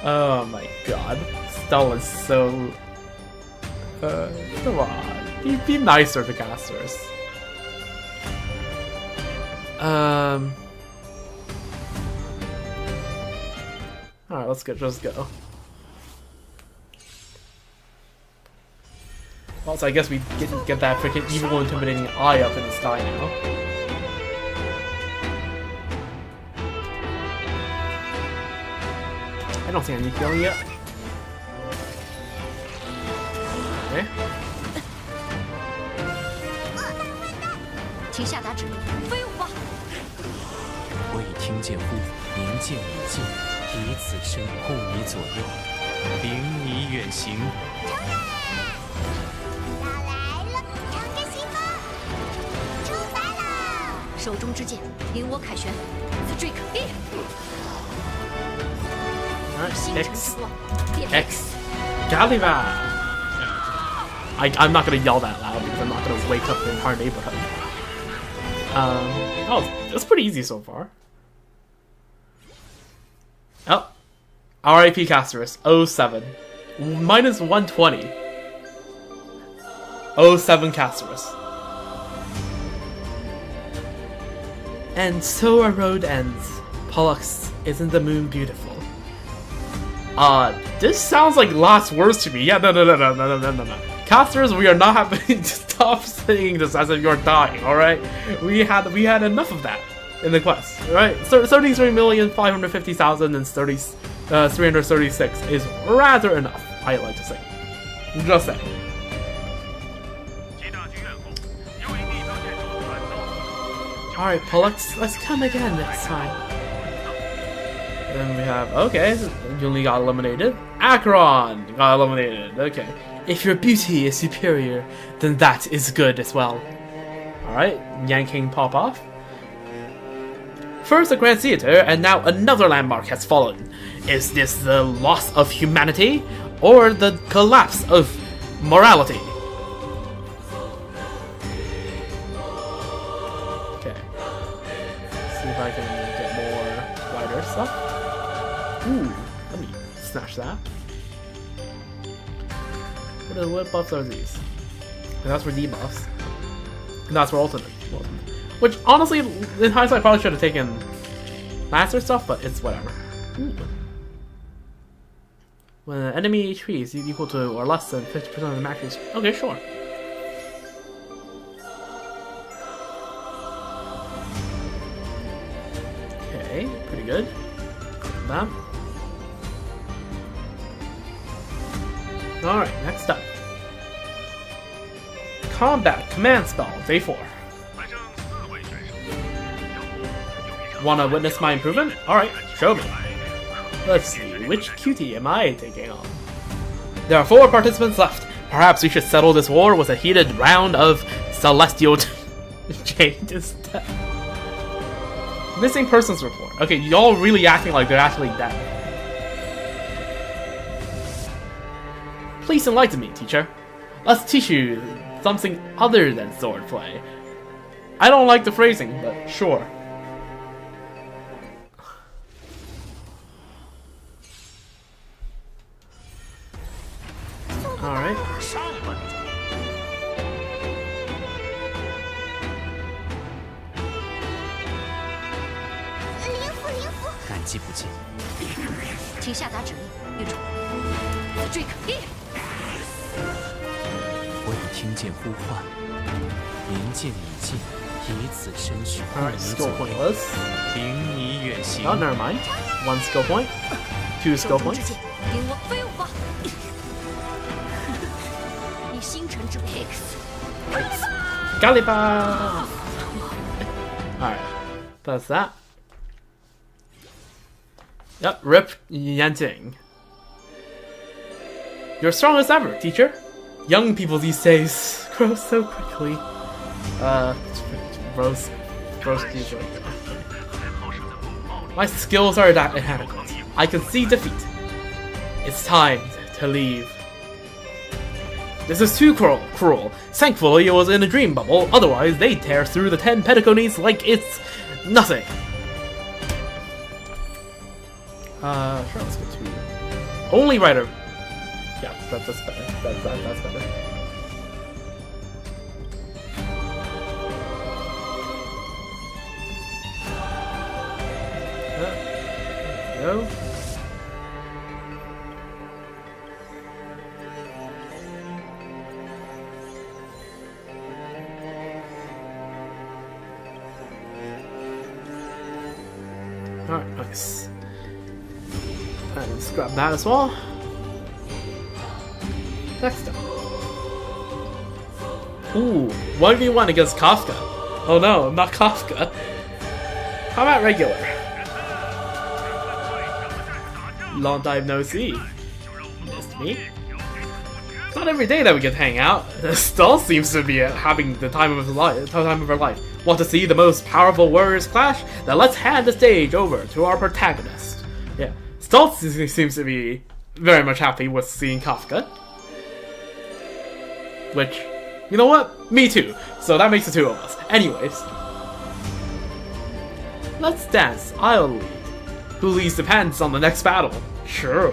Oh my god. Stella is so... come on. Be nicer to casters. Alright, let's go. Just go. Well, so I guess we get that freaking evil, intimidating eye up in the sky now. I don't see any healing yet. Okay. 请下达指令，飞舞吧！我已听见呼，明见你进，以此身护你左右，领你远行。到来了，乘着西风，出发了！手中之剑，领我凯旋，Strike E。 Alright, X. Galiva! I'm not gonna yell that loud because I'm not gonna wake up the entire neighborhood. Oh, that's pretty easy so far. Oh. RIP Casterus, 07. Minus 120. 07 Casterus. And so our road ends. Pollux, isn't the moon beautiful? This sounds like last words to me. Yeah, no. Casters, we are not having to stop saying this as if you're dying, alright? We had enough of that in the quest, alright? So 33,550,000 and 336 is rather enough, I like to say. Just saying. Alright, Pollux, let's come again next time. Then we have, okay, Yuli got eliminated. Acheron got eliminated, okay. If your beauty is superior, then that is good as well. Alright, yanking pop off. First a Grand Theater, and now another landmark has fallen. Is this the loss of humanity, or the collapse of morality? Okay. See if I can get more wider stuff. Ooh, let me snatch that. What buffs are these? And that's for debuffs. And that's for ultimate. Which, honestly, in hindsight, I probably should have taken Lancer stuff, but it's whatever. Ooh. When an enemy HP is equal to or less than 50% of the max HP. Okay, sure. Okay, pretty good. That. Alright, next up. Combat Command Spell, Day 4. Wanna witness my improvement? Alright, show me. Let's see, which cutie am I taking on? There are 4 participants left. Perhaps we should settle this war with a heated round of celestial changes. Missing persons report. Okay, y'all really acting like they're actually dead. Please enlighten me, teacher. Let's teach you something other than swordplay. I don't like the phrasing, but sure. Alright. Alright, skill pointless. Oh, never mind. 1 skill point. 2 skill points. Galiba! Alright, that's that. Yep, rip Yanting. You're strong as ever, teacher. Young people these days grow so quickly. Rose teacher. My skills are inadequate. I can see defeat. It's time to leave. This is too cruel. Thankfully, it was in a dream bubble. Otherwise, they'd tear through the 10 petaconies like it's nothing. Sure, let's go to only writer. Yeah, that's better. That's better. There we go. Alright, nice. Alright, let's grab that as well. Next up. Ooh, 1v1 against Kafka. Oh no, not Kafka. How about regular? Long time no see. Missed me? It's not every day that we get to hang out. Stall seems to be having the time of her life. Want to see the most powerful warriors clash? Then let's hand the stage over to our protagonist. Yeah, Stoltz seems to be very much happy with seeing Kafka. Which, you know what? Me too. So that makes the two of us. Anyways. Let's dance. I'll lead. Who leads depends on the next battle. Sure.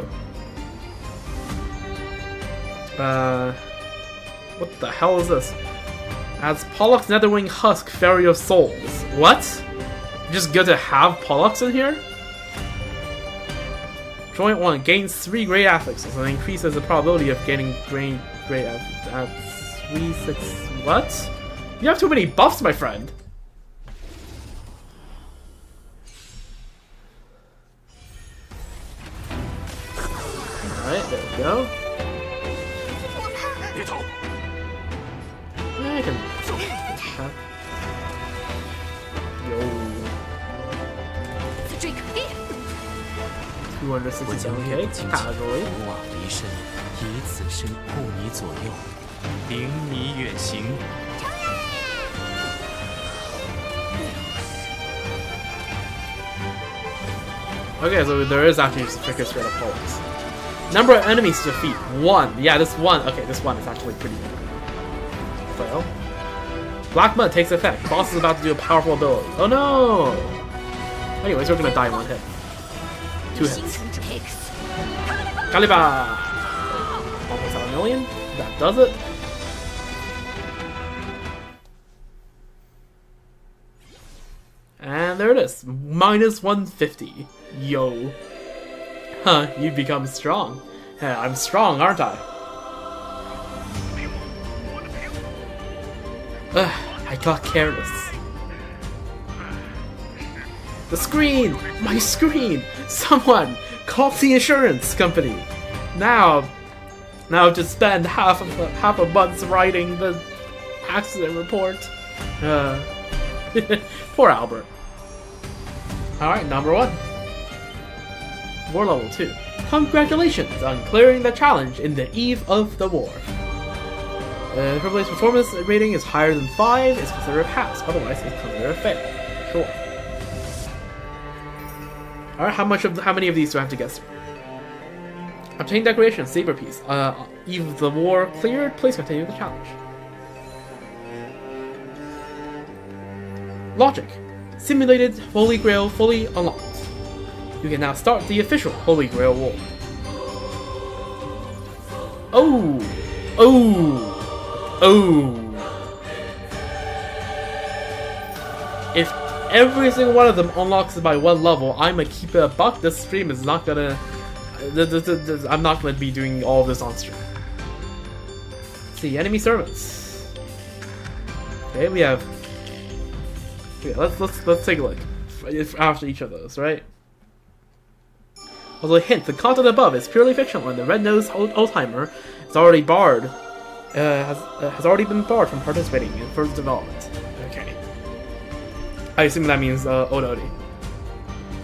What the hell is this? As Pollux Netherwing Husk Fairy of Souls. What? Just good to have Pollux in here? Joint 1 gains 3 great affixes and increases the probability of gaining great affixes at 3-6. What? You have too many buffs, my friend. Alright, there we go. I can... Yo. 267k, casually. 不往离身，以此身护你左右，领你远行。 Okay, so there is actually just a freaking straight up Pollux. Number of enemies to defeat, 1. Yeah, this one. Okay, this one is actually pretty good. Fail. Black Mud takes effect. Boss is about to do a powerful ability. Oh no! Anyways, we're gonna die in 1 hit. 2 hits. Kaliba! Almost out a million. That does it. And there it is. Minus 150. Yo. Huh, you become strong. Yeah, I'm strong, aren't I? Ugh, I got careless. The screen! My screen! Someone! Call the insurance company! Now to spend half a month writing the accident report. Poor Albert. Alright, number 1. War level 2. Congratulations on clearing the challenge in the eve of the war. Privileged performance rating is higher than 5, is considered a pass, otherwise it's considered a fail. Sure. Alright, how many of these do I have to guess? Obtain decoration, saber piece. Eve of the war cleared, please continue the challenge. Logic. Simulated Holy Grail fully unlocked. You can now start the official Holy Grail War. Oh! Oh! Oh! If every single one of them unlocks by 1 level, I'ma keep it a buck. This stream is not gonna... I'm not gonna be doing all of this on stream. Let's see, enemy servants. Okay, we have... Okay, let's take a look after each of those, right? Although hint, the content above is purely fictional, and the red-nosed old-timer is already barred. Has already been barred from participating in further development. Okay. I assume that means Ododi.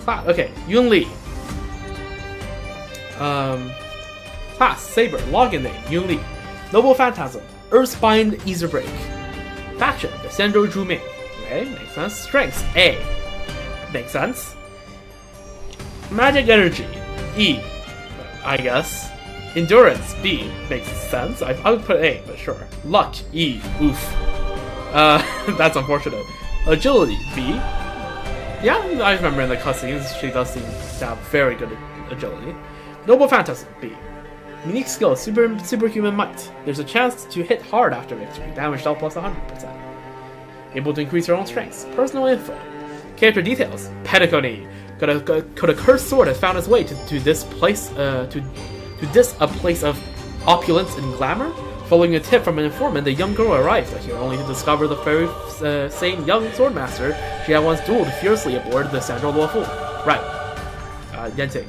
Okay, Yun Li. Class, Saber, login name, Yun Li. Noble Phantasm, Earthbind Easerbreak. Faction, Descendo Zhuming. Okay, makes sense. Strengths, A. Makes sense. Magic Energy, E. I guess. Endurance, B. Makes sense. I would put A, but sure. Luck, E. Oof. That's unfortunate. Agility, B. Yeah, I remember in the cutscenes, she does seem to have very good agility. Noble Phantasm, B. Unique skill, superhuman might. There's a chance to hit hard after victory. Damage dealt plus 100%. Able to increase your own strengths. Personal info. Character details. Pedagogy. Could a cursed sword have found its way to this place? To this a place of opulence and glamour? Following a tip from an informant, the young girl arrived here only to discover the very same young swordmaster she had once dueled fiercely aboard the Sandro Luofu. Right. Yente.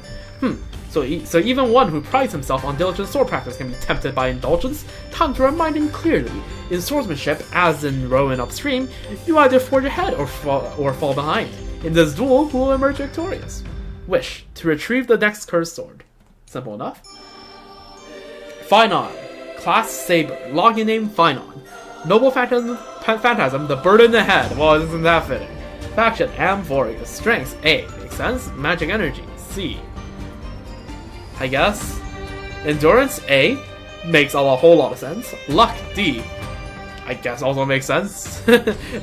So even one who prides himself on diligent sword practice can be tempted by indulgence. Time to remind him clearly. In swordsmanship, as in rowing upstream, you either forge ahead or fall behind. In this duel, who will emerge victorious? Wish. To retrieve the next cursed sword. Simple enough. Finon. Class Saber. Login name Finon. Noble Phantasm, the bird in the head. Well, isn't that fitting? Faction Amphorius. Strengths A. Makes sense. Magic energy C. I guess. Endurance A. Makes a whole lot of sense. Luck D. I guess also makes sense.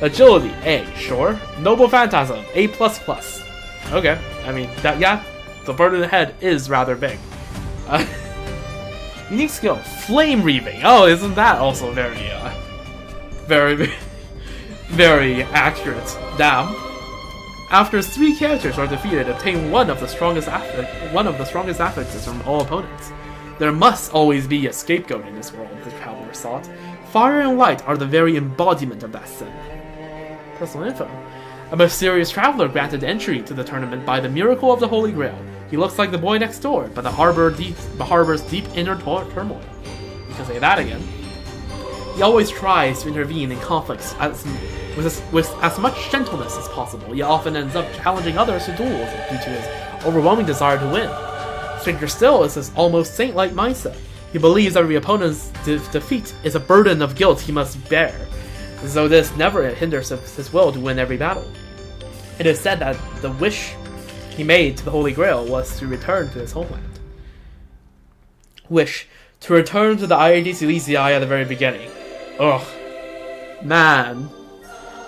Agility A. Sure. Noble Phantasm A++. Okay. I mean, that, yeah. The bird in the head is rather big. Unique skill, Flame Reaving. Oh, isn't that also very accurate? Damn. After 3 characters are defeated, obtain one of the strongest affixes from all opponents. There must always be a scapegoat in this world, the traveler thought. Fire and light are the very embodiment of that sin. Personal info. A mysterious traveler granted entry to the tournament by the miracle of the Holy Grail. He looks like the boy next door, but the harbor's deep inner turmoil. You can say that again. He always tries to intervene in conflicts with as much gentleness as possible. He often ends up challenging others to duels due to his overwhelming desire to win. Stranger still is his almost saint-like mindset. He believes every opponent's defeat is a burden of guilt he must bear, though this never hinders his will to win every battle. It is said that the wish he made to the Holy Grail was to return to his homeland. Wish. To return to the IAD Silesia at the very beginning. Ugh. Man.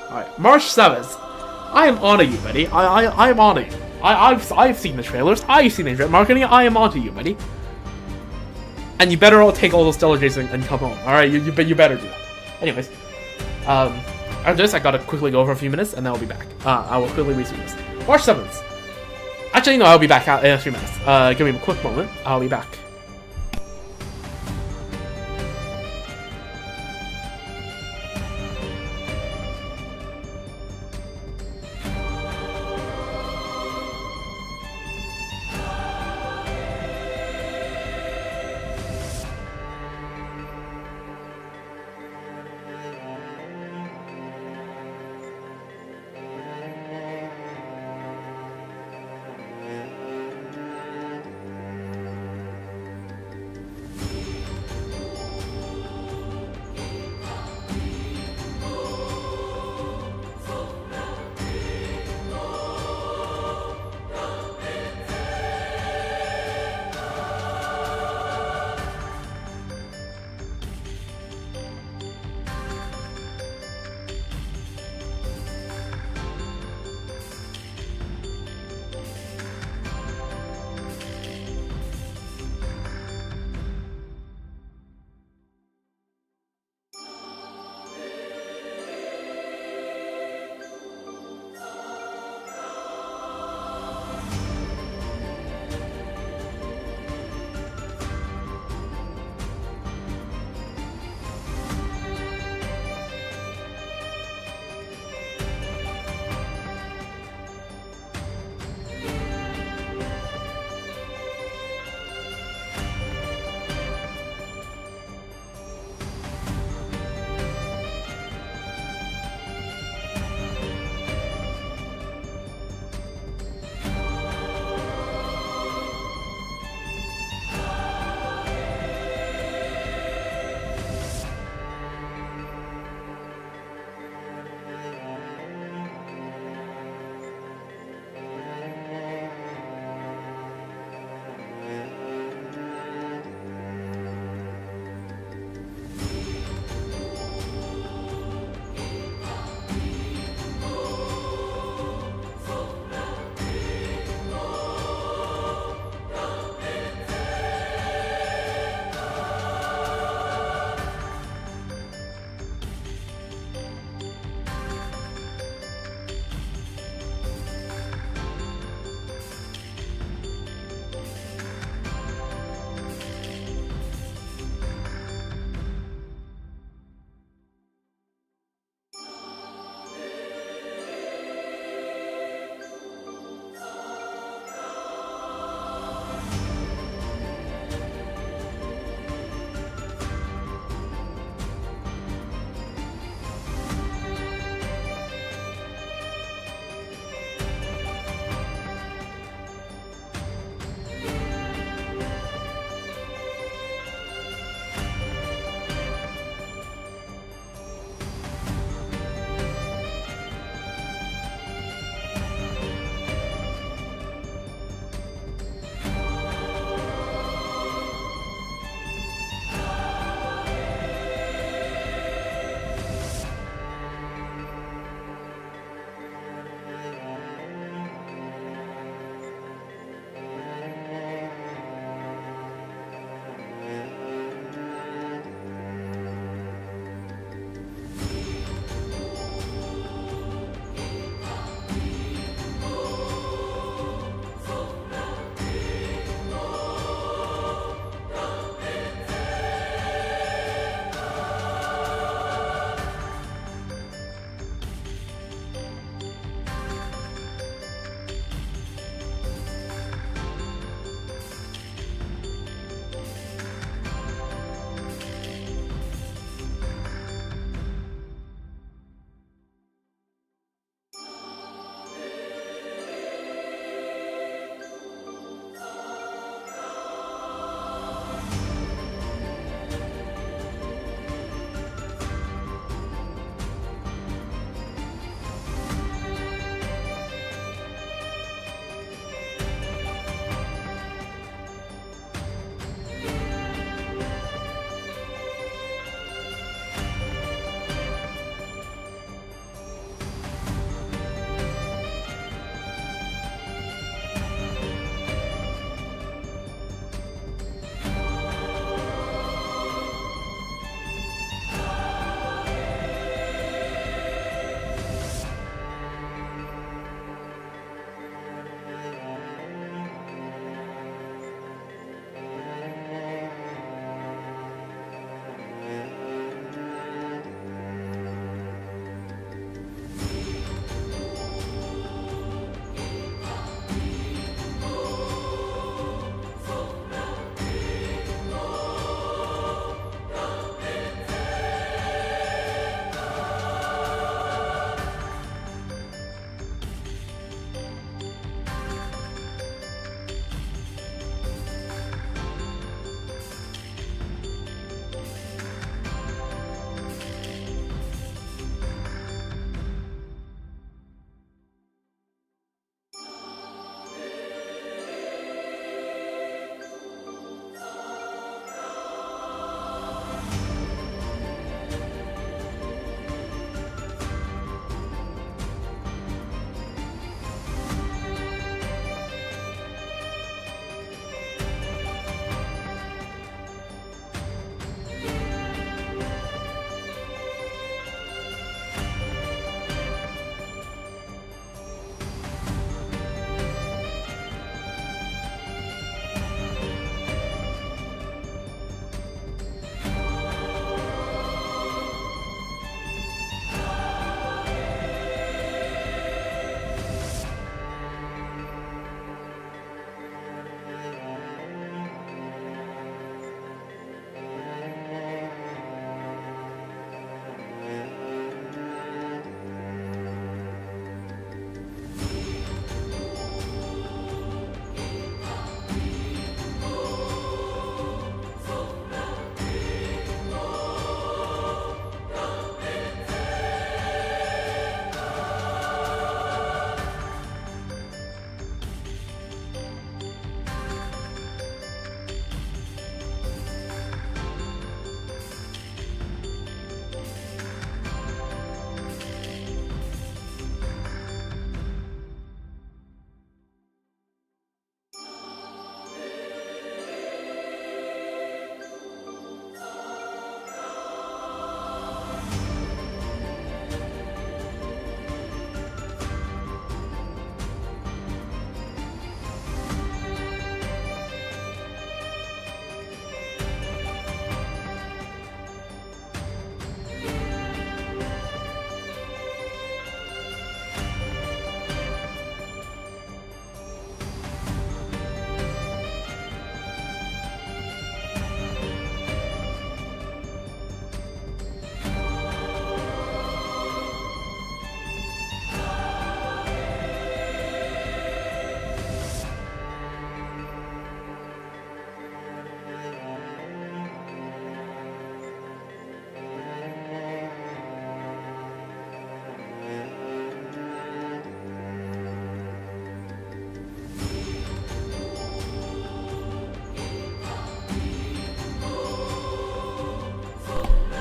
Alright, March 7th. I am onto you, buddy. I am onto you. I've seen the trailers. I've seen the marketing. I am onto you, buddy. And you better all take all those delegates and come home. Alright, you better do that. Anyways. After this, I gotta quickly go for a few minutes, and then I'll be back. I will quickly resume this. March 7th. Actually, no, I'll be back in a few minutes. Give me a quick moment. I'll be back.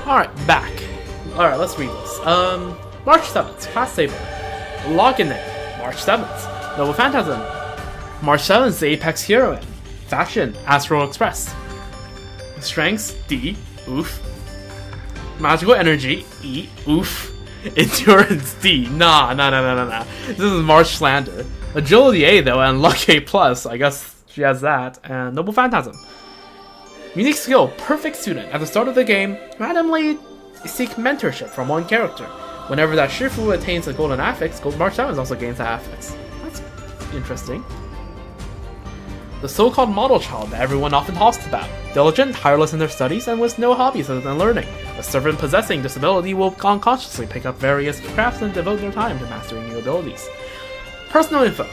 Alright, back. Alright, let's read this. March 7th, Class Saber. Login name, March 7th. Noble Phantasm, March 7th, Apex Heroine. Faction, Astral Express. Strengths, D, oof. Magical Energy, E, oof. Endurance, D, nah. This is March Slander. Agility A though, and Luck A+, I guess she has that. And Noble Phantasm. Unique skill, Perfect Student. At the start of the game, randomly seek mentorship from one character. Whenever that Shifu attains the golden affix, March 7 also gains that affix. That's interesting. The so-called model child that everyone often talks about. Diligent, tireless in their studies, and with no hobbies other than learning. A servant possessing this ability will unconsciously pick up various crafts and devote their time to mastering new abilities. Personal info.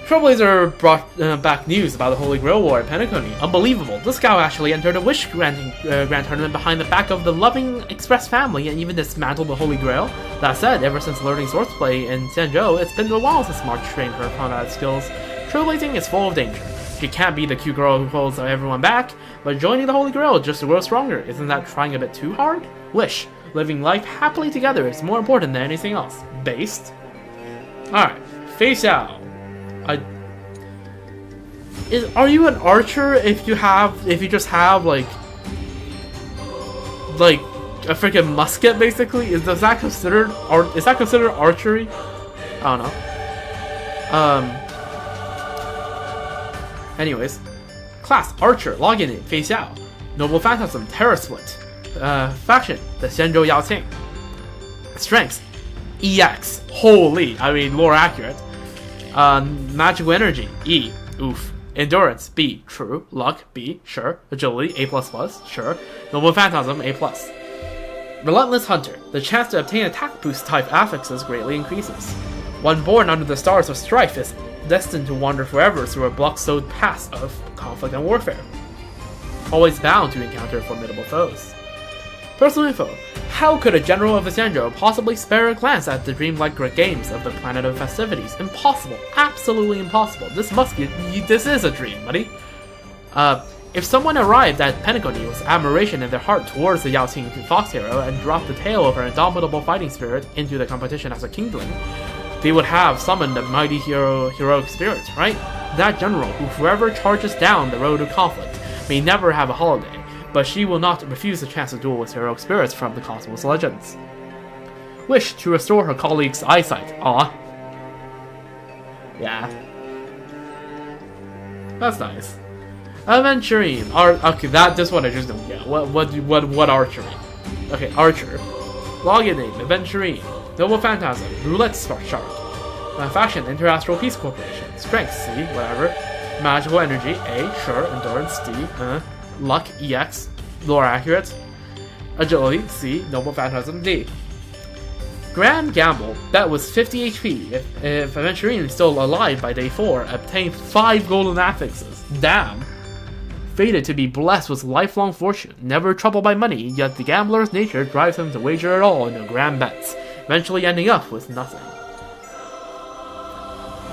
Trailblazer brought back news about the Holy Grail War at Penacony. Unbelievable. This guy actually entered a wish granting grand tournament behind the back of the loving Express family and even dismantled the Holy Grail. That said, ever since learning swordplay in Sanzhou, it's been a while since March trained her combat skills. Trailblazing is full of danger. She can't be the cute girl who holds everyone back, but joining the Holy Grail just to grow stronger. Isn't that trying a bit too hard? Wish. Living life happily together is more important than anything else. Based. Alright. Face out. Are you an archer if you just have like a freaking musket basically? Is that considered archery? I don't know. Anyways, class Archer, login name Fei Xiao, Noble Phantasm Terror Split, faction the Shenzhou Yaoqing, strengths EX, holy, I mean more accurate, magical energy E, oof, endurance B, true, luck B, sure, agility A++, sure, Noble Phantasm A+. Relentless Hunter, the chance to obtain attack boost type affixes greatly increases. One born under the stars of strife is destined to wander forever through a blood-soaked past of conflict and warfare, always bound to encounter formidable foes. Personal info. How could a general of Sanzhou possibly spare a glance at the dreamlike games of the planet of festivities? Impossible. Absolutely impossible. This is a dream, buddy. If someone arrived at Penacony with admiration in their heart towards the Yaoqing Fox hero and dropped the tale of her indomitable fighting spirit into the competition as a kingling, they would have summoned a mighty heroic spirit, right? That general who forever charges down the road of conflict may never have a holiday, but she will not refuse the chance to duel with heroic spirits from the cosmos legends. Wish to restore her colleague's eyesight. Ah. Yeah. That's nice. Aventurine. Okay, this one I just don't get. What archery? Okay, Archer. Login name, Aventurine. Noble Phantasm, Roulette Shark. Faction, Interastral Peace Corporation. Strength, C, whatever. Magical Energy, A, sure. Endurance, D, Luck, EX, lore accurate. Agility, C, Noble Phantasm, D. Grand Gamble, bet was 50 HP. If Aventurine is still alive by day 4, obtain 5 golden affixes. Damn. Fated to be blessed with lifelong fortune, never troubled by money, yet the gambler's nature drives him to wager it all into grand bets, eventually ending up with nothing.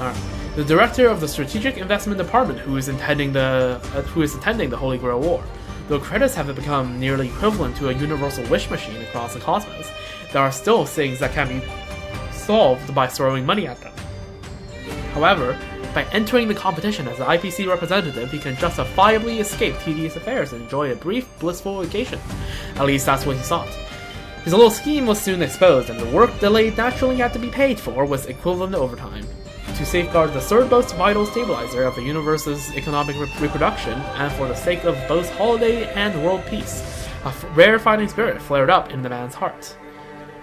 Alright. The director of the Strategic Investment Department who is attending the Holy Grail War. Though credits have become nearly equivalent to a universal wish machine across the cosmos, there are still things that can be solved by throwing money at them. However, by entering the competition as an IPC representative, he can justifiably escape tedious affairs and enjoy a brief, blissful vacation. At least that's what he thought. His little scheme was soon exposed, and the work delayed naturally had to be paid for with equivalent overtime. To safeguard the third most vital stabilizer of the universe's economic reproduction, and for the sake of both holiday and world peace, a rare fighting spirit flared up in the man's heart.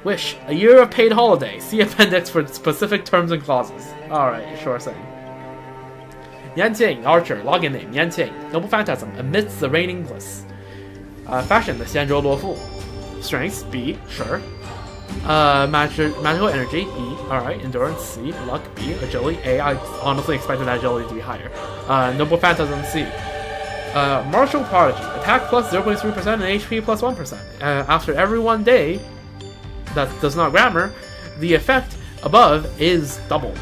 Wish, a year of paid holiday. See appendix for specific terms and clauses. Alright, sure thing. Yanting, Archer, login name, Yanting, Noble Phantasm, amidst the raining bliss. Faction, the Xianzhou Luofu. Strengths, B, sure. Magical Energy, E, alright. Endurance, C, Luck, B, Agility, A. I honestly expected Agility to be higher. Noble Phantasm, C. Martial Prodigy, attack plus 0.3% and HP plus 1%. After every 1 day that does not grammar, the effect above is doubled.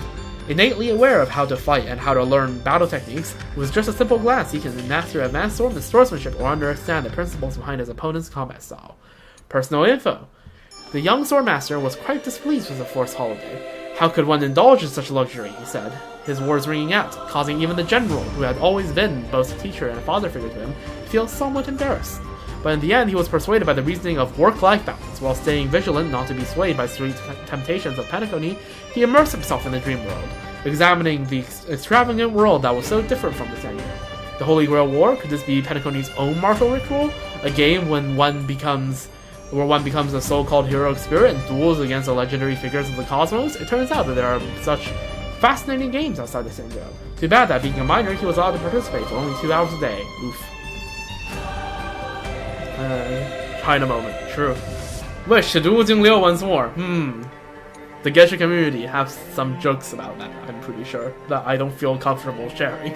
Innately aware of how to fight and how to learn battle techniques, with just a simple glance he can master advanced swordsmanship or understand the principles behind his opponent's combat style. Personal info. The young swordmaster was quite displeased with the forced holiday. How could one indulge in such luxury, he said, his words ringing out, causing even the general, who had always been both a teacher and a father figure to him, to feel somewhat embarrassed. But in the end, he was persuaded by the reasoning of work-life balance. While staying vigilant not to be swayed by sweet temptations of Penacony, he immersed himself in the dream world, examining the extravagant world that was so different from the Tengu. The Holy Grail War, could this be Penacony's own martial ritual? A game where one becomes a so-called heroic spirit and duels against the legendary figures of the cosmos? It turns out that there are such fascinating games outside the Tengu. Too bad that being a minor, he was allowed to participate for only 2 hours a day. Oof. China moment, true. Wish to duel Jingliu once more. The Gesha community have some jokes about that, I'm pretty sure, that I don't feel comfortable sharing.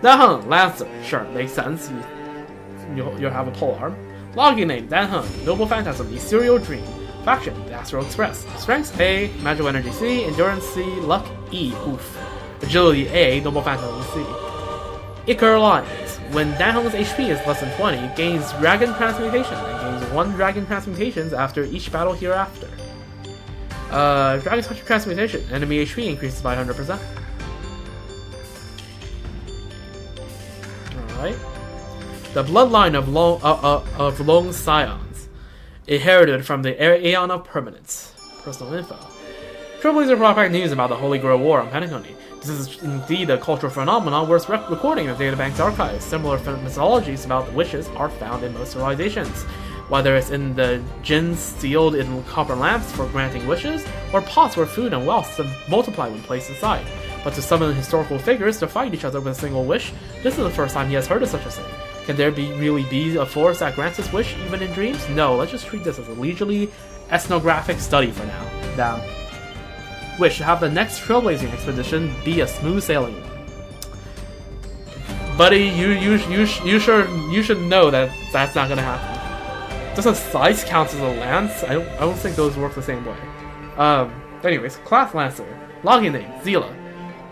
Danheng, Lancer, sure, makes sense. You have a polearm. Login name, Danheng, Noble Phantasm, Ethereal Dream. Faction, the Astral Express. Strength A, Magical Energy C, Endurance C, Luck E, oof. Agility A, Noble Phantasm C. Icar Alliance. When Danheng's HP is less than 20, it gains Dragon Transmutation, and gains 1 Dragon Transmutations after each battle hereafter. Dragon Transmutation, enemy HP increases by 100%. Alright. The bloodline of Long Scions, inherited from the Aeon of Permanence. Personal info. Trailblazer brought back news about the Holy Grail War on Penacony. This is indeed a cultural phenomenon worth recording in the Databank's archives. Similar mythologies about the wishes are found in most civilizations, whether it's in the gins sealed in copper lamps for granting wishes, or pots where food and wealth multiply when placed inside. But to summon historical figures to fight each other with a single wish, this is the first time he has heard of such a thing. Can there really be a force that grants this wish even in dreams? No, let's just treat this as a leisurely ethnographic study for now. Damn. Wish to have the next trailblazing expedition be a smooth sailing one. Buddy, you should know that that's not gonna happen. Does a scythe count as a lance? I don't think those work the same way. Anyways, class Lancer, login name Zila,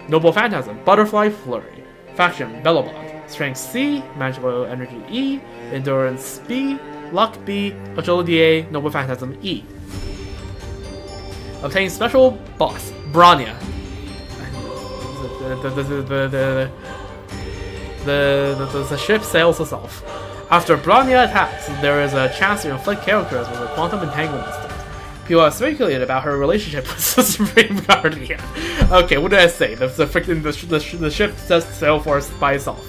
Noble Phantasm, Butterfly Flurry, faction Bellobog, strength C, Magical Energy E, Endurance B, Luck B, Agility A, Noble Phantasm E. Obtain special boss, Branya. The ship sails herself. After Branya attacks, there is a chance to inflict characters with a quantum entanglement state. People have speculated about her relationship with the Supreme Guardian. Okay, what did I say? The ship does sail for us by itself.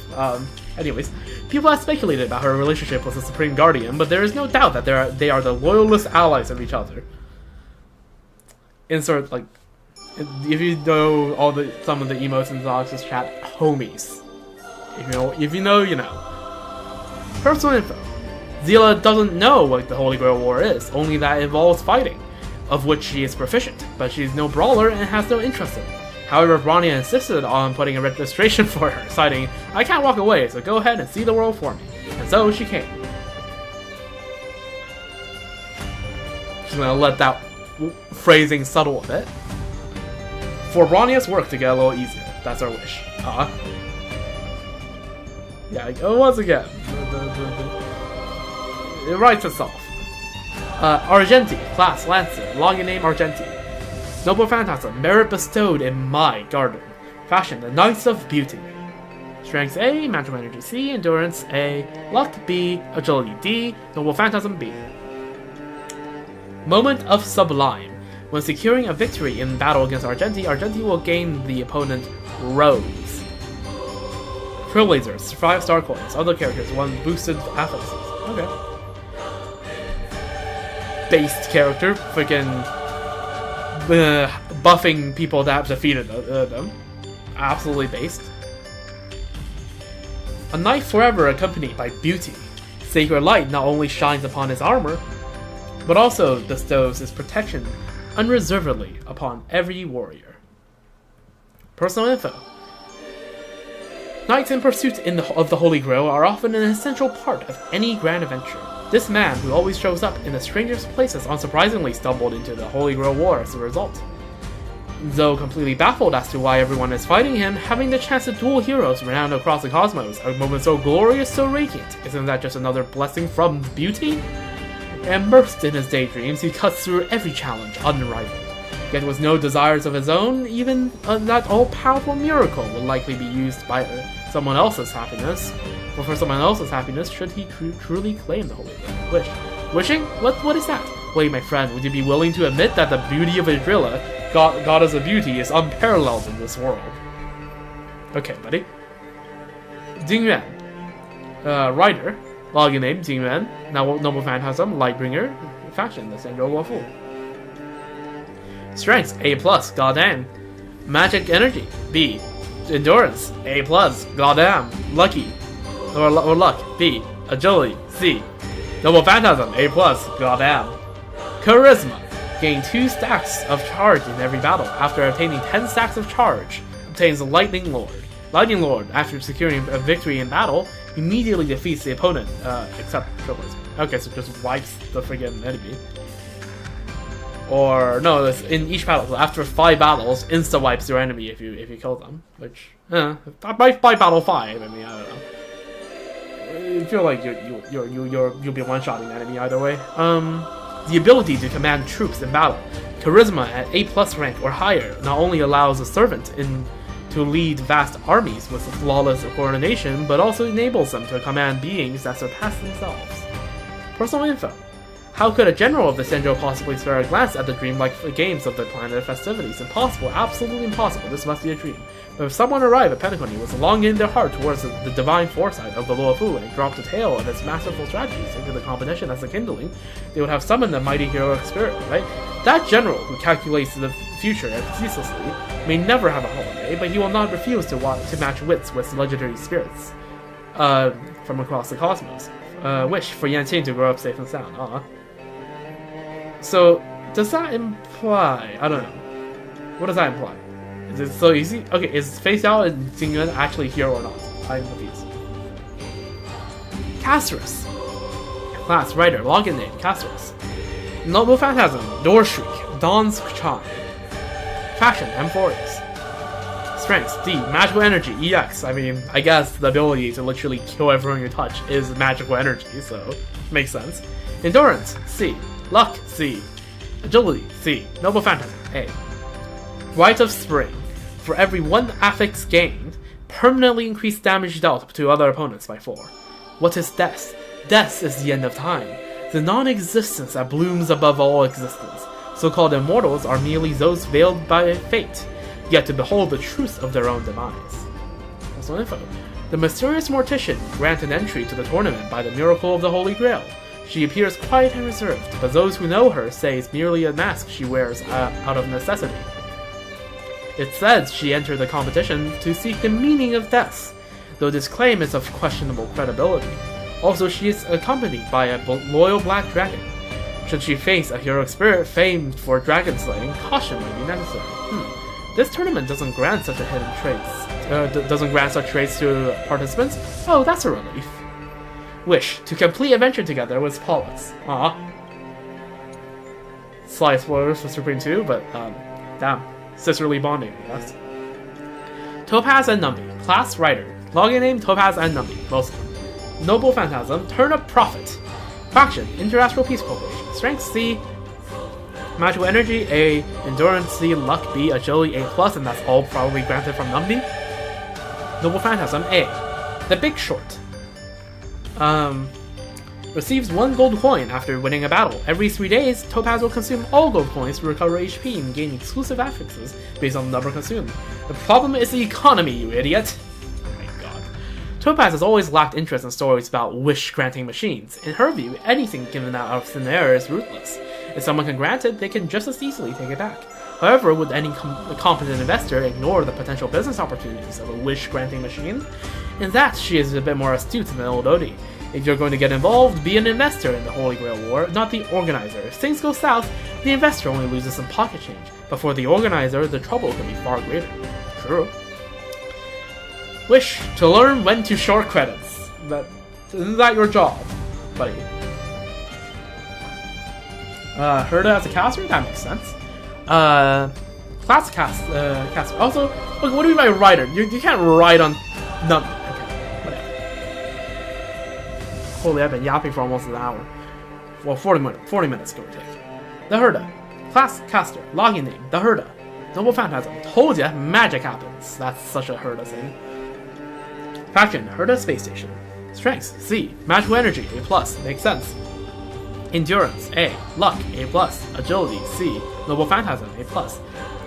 Anyways, people have speculated about her relationship with the Supreme Guardian, but there is no doubt that they are the loyalist allies of each other. Insert, like, if you know some of the emotes in Zox's chat, homies. If you know, you know. Personal info. Zila doesn't know what the Holy Grail War is, only that it involves fighting, of which she is proficient, but she's no brawler and has no interest in it. However, Branya insisted on putting a registration for her, citing, "I can't walk away, so go ahead and see the world for me." And so she came. She's gonna let that phrasing settle a bit. For Bronya's work to get a little easier. That's our wish. Yeah, once again. It writes itself. Argenti, class Lancer, login name Argenti. Noble Phantasm, merit bestowed in my garden. Fashion, the Knights of Beauty. Strength A, Magical Energy C, Endurance A, Luck B, Agility D, Noble Phantasm B. Moment of Sublime. When securing a victory in battle against Argenti, Argenti will gain the opponent Rose. Trailblazers, 5 star coins. Other characters, 1 boosted athleticism. Okay. Based character, freaking buffing people that have defeated them. Absolutely based. A knight forever accompanied by beauty. Sacred light not only shines upon his armor, but also bestows his protection unreservedly upon every warrior. Personal info. Knights in pursuit of the Holy Grail are often an essential part of any grand adventure. This man, who always shows up in the strangest places, unsurprisingly stumbled into the Holy Grail War as a result. Though completely baffled as to why everyone is fighting him, having the chance to duel heroes renowned across the cosmos, a moment so glorious, so radiant, isn't that just another blessing from beauty? Immersed in his daydreams, he cuts through every challenge unrivaled. Yet with no desires of his own, even that all-powerful miracle will likely be used by someone else's happiness, or for someone else's happiness should he truly claim the Holy Grail. Wishing? What is that? Wait, my friend, would you be willing to admit that the beauty of Adrilla, goddess of beauty, is unparalleled in this world? Okay, buddy. Jing Yuan. Rider. Login name, Jing Yuan. Now Noble Phantasm, Lightbringer. Faction, the Sandro Wafu. Strength, A+, goddamn. Magic Energy, B. Endurance, A+, goddamn. Lucky, or Luck, B. Agility, C. Noble Phantasm, A+, goddamn. Charisma, gain 2 stacks of charge in every battle. After obtaining 10 stacks of charge, obtains Lightning Lord. Lightning Lord, after securing a victory in battle, immediately defeats the opponent, except triplets. Okay, so just wipes the friggin' enemy. Or no, it's in each battle. So after 5 battles, insta wipes your enemy if you kill them. Which, by battle 5, I mean, I don't know. I feel like you'll be one-shotting the enemy either way. The ability to command troops in battle. Charisma at A+ rank or higher not only allows a servant to lead vast armies with flawless coordination, but also enables them to command beings that surpass themselves. Personal info. How could a general of the Senjo possibly spare a glance at the dreamlike games of the planet festivities? Impossible, absolutely impossible, this must be a dream. But if someone arrived at Pentaconi with longing in their heart towards the divine foresight of the Luofu and dropped a tale of its masterful strategies into the competition as a kindling, they would have summoned the mighty heroic spirit, right? That general who calculates the future ceaselessly may never have a holiday, but he will not refuse to match wits with legendary spirits from across the cosmos. Wish for Yanqing to grow up safe and sound. So, does that imply... I don't know. What does that imply? Is it so easy? Okay, is Face Yao and Jingyuan actually here or not? I'm confused. Casterus. Class, writer, login name, Casterus. Noble Phantasm, Door Shriek, Dawn's Chime. Faction, M4s. Strengths, D, Magical Energy, EX. I mean, I guess the ability to literally kill everyone you touch is magical energy, so makes sense. Endurance, C. Luck, C. Agility, C. Noble Phantasm, A. Rite of Spring. For every 1 affix gained, permanently increase damage dealt to other opponents by 4. What is death? Death is the end of time, the non-existence that blooms above all existence. So-called immortals are merely those veiled by fate, yet to behold the truth of their own demise. Also info. The mysterious mortician granted entry to the tournament by the miracle of the Holy Grail. She appears quiet and reserved, but those who know her say it's merely a mask she wears out of necessity. It says she entered the competition to seek the meaning of death, though this claim is of questionable credibility. Also, she is accompanied by a loyal black dragon. Should she face a heroic spirit famed for dragon slaying, caution might be necessary. This tournament doesn't grant such hidden traits. Doesn't grant such traits to participants? Oh, that's a relief. Wish to complete adventure together with Pollux. Slight spoilers for Supreme 2, but damn. Sisterly bonding, I guess. Topaz and Numbi. Class Writer. Login name Topaz and Numbi. Mostly. Noble Phantasm. Turnip Prophet. Faction. Interastral Peace Corporation. Strength C. Magical Energy A. Endurance C. Luck B. Agility A+, and that's all probably granted from Numbi. Noble Phantasm A. The Big Short. Receives 1 gold coin after winning a battle. Every 3 days, Topaz will consume all gold coins to recover HP and gain exclusive affixes based on the number consumed. The problem is the economy, you idiot! Oh my god. Topaz has always lacked interest in stories about wish-granting machines. In her view, anything given out of thin air is ruthless. If someone can grant it, they can just as easily take it back. However, would any competent investor ignore the potential business opportunities of a wish-granting machine? In that, she is a bit more astute than old Odie. If you're going to get involved, be an investor in the Holy Grail War, not the organizer. If things go south, the investor only loses some pocket change, but for the organizer, the trouble can be far greater. True. Wish to learn when to short credits. Isn't that your job, buddy? Herda as a caster? That makes sense. Class caster. Also, look, what do you mean by writer? You can't write on num. Okay, whatever. Holy, I've been yapping for almost an hour. Well, 40 minutes, give or take. The Herda. Class caster. Login name. The Herda. Noble Phantasm. Told ya, magic happens. That's such a Herda thing. Faction. Herda Space Station. Strength. C. Magical energy. A+. Makes sense. Endurance. A. Luck. A+. Agility. C. Noble Phantasm. A+.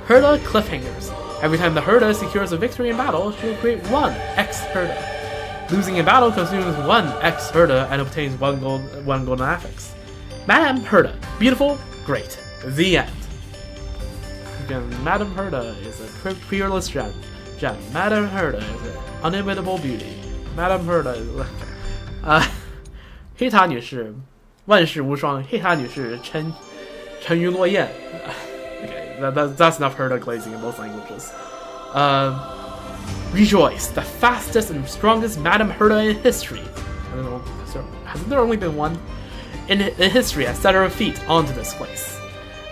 Herda Cliffhangers. Every time the Herda secures a victory in battle, she will create 1 X Herda. Losing in battle consumes 1 X Herda and obtains 1 golden affix. Madame Herda. Beautiful. Great. The end. Again, Madame Herda is a peerless gem. Madame Herda is an unimitable beauty. Madame Herda is... 黑塔女士，万事无双。黑塔女士沉鱼落雁。Okay, that's enough Herda glazing in both languages. Rejoice, the fastest and strongest Madame Herda in history. I don't know, hasn't there only been one? In history, has set her feet onto this place.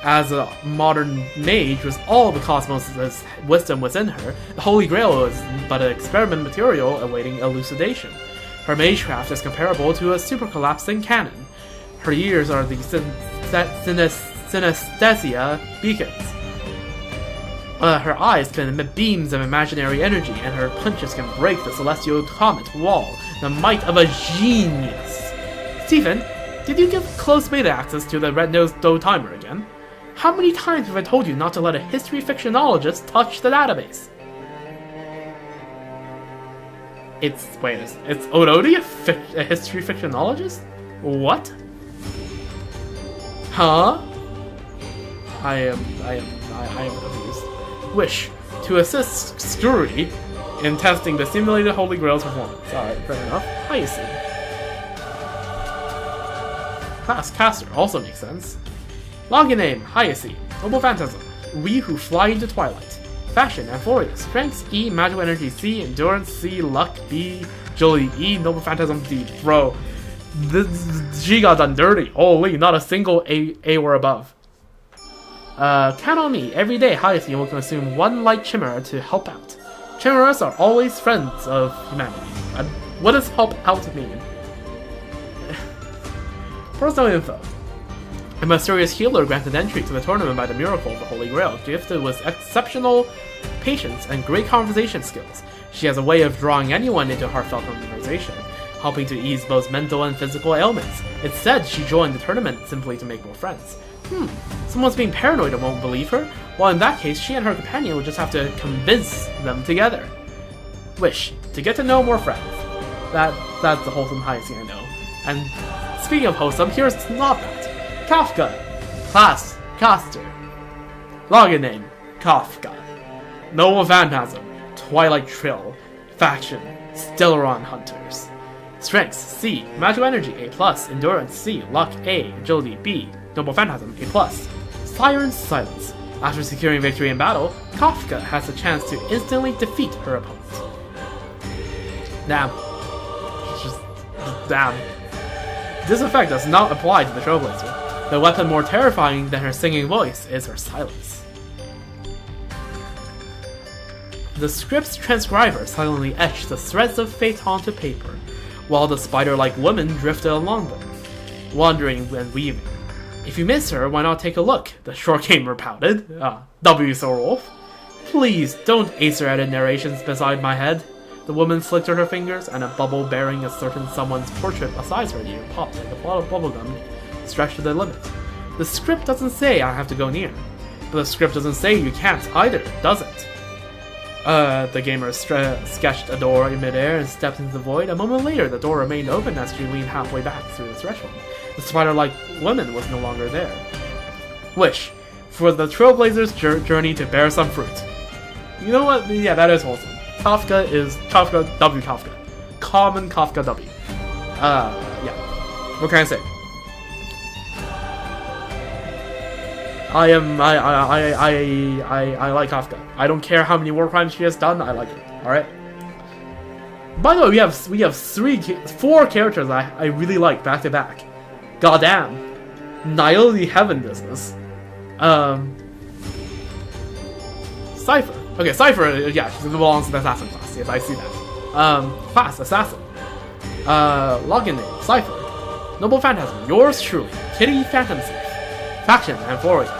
As a modern mage with all the cosmos' wisdom within her, the Holy Grail is but an experiment material awaiting elucidation. Her magecraft is comparable to a super-collapsing cannon. Her ears are the synesthesia beacons. Her eyes can emit beams of imaginary energy, and her punches can break the celestial comet wall. The might of a genius. Stephen, did you give close beta access to the red-nosed doe timer again? How many times have I told you not to let a history fictionologist touch the database? It's Ododi, a history fictionologist? What? Huh? I am confused. Wish to assist Scurry in testing the simulated Holy Grail's performance. Alright, fair enough. I see. Class caster also makes sense. Login name, Hyacine. Noble Phantasm. We who fly into twilight. Fashion, Amphoria. Strength, E. Magical energy, C. Endurance, C. Luck, B. Agility, E. Noble Phantasm, D. Bro, she got done dirty. Holy, not a single A or above. Count on me. Every day, Hyacine will consume 1 light chimera to help out. Chimeras are always friends of humanity. What does help out mean? Personal info. A mysterious healer granted entry to the tournament by the miracle of the Holy Grail, gifted with exceptional patience and great conversation skills. She has a way of drawing anyone into heartfelt conversation, helping to ease both mental and physical ailments. It's said she joined the tournament simply to make more friends. Someone's being paranoid and won't believe her? Well, in that case, she and her companion would just have to convince them together. Wish, to get to know more friends. That's the wholesome Hyacine I know. And speaking of wholesome, here's not that. Kafka. Class, caster. Login name, Kafka. Noble Phantasm, Twilight Trill. Faction, Stellaron Hunters. Strength, C. Magical energy, A+. Endurance, C. Luck, A. Agility, B. Noble Phantasm, A+. Siren's Silence. After securing victory in battle, Kafka has a chance to instantly defeat her opponent. Damn. Damn. This effect does not apply to the Trailblazer. The weapon more terrifying than her singing voice is her silence. The script's transcriber silently etched the threads of fate onto paper, while the spider-like woman drifted along them, wandering and weaving. If you miss her, why not take a look? The short gamer pouted. W. Thorolf. Please, don't Acer-edit narrations beside my head. The woman flicked her fingers, and a bubble bearing a certain someone's portrait beside her ear popped like a pot of bubblegum, stretched to the limit. The script doesn't say I have to go near, but the script doesn't say you can't either, does it? The gamer sketched a door in midair and stepped into the void. A moment later, the door remained open as she leaned halfway back through the threshold. The spider-like woman was no longer there. Wish, for the Trailblazer's journey to bear some fruit. You know what? Yeah, that is wholesome. Kafka is Kafka W Kafka. Common Kafka W. Yeah. What can I say? I like Kafka. I don't care how many war crimes she has done. I like it. All right. By the way, we have 4 characters I really like back to back. Goddamn, Niobe Heaven business. Cypher. Okay, Cypher, yeah, she belongs to the assassin class. Yes, I see that. Class, assassin. Login name, Cypher. Noble Phantasm, yours truly, Kitty Phantom Thief. Faction and Forest.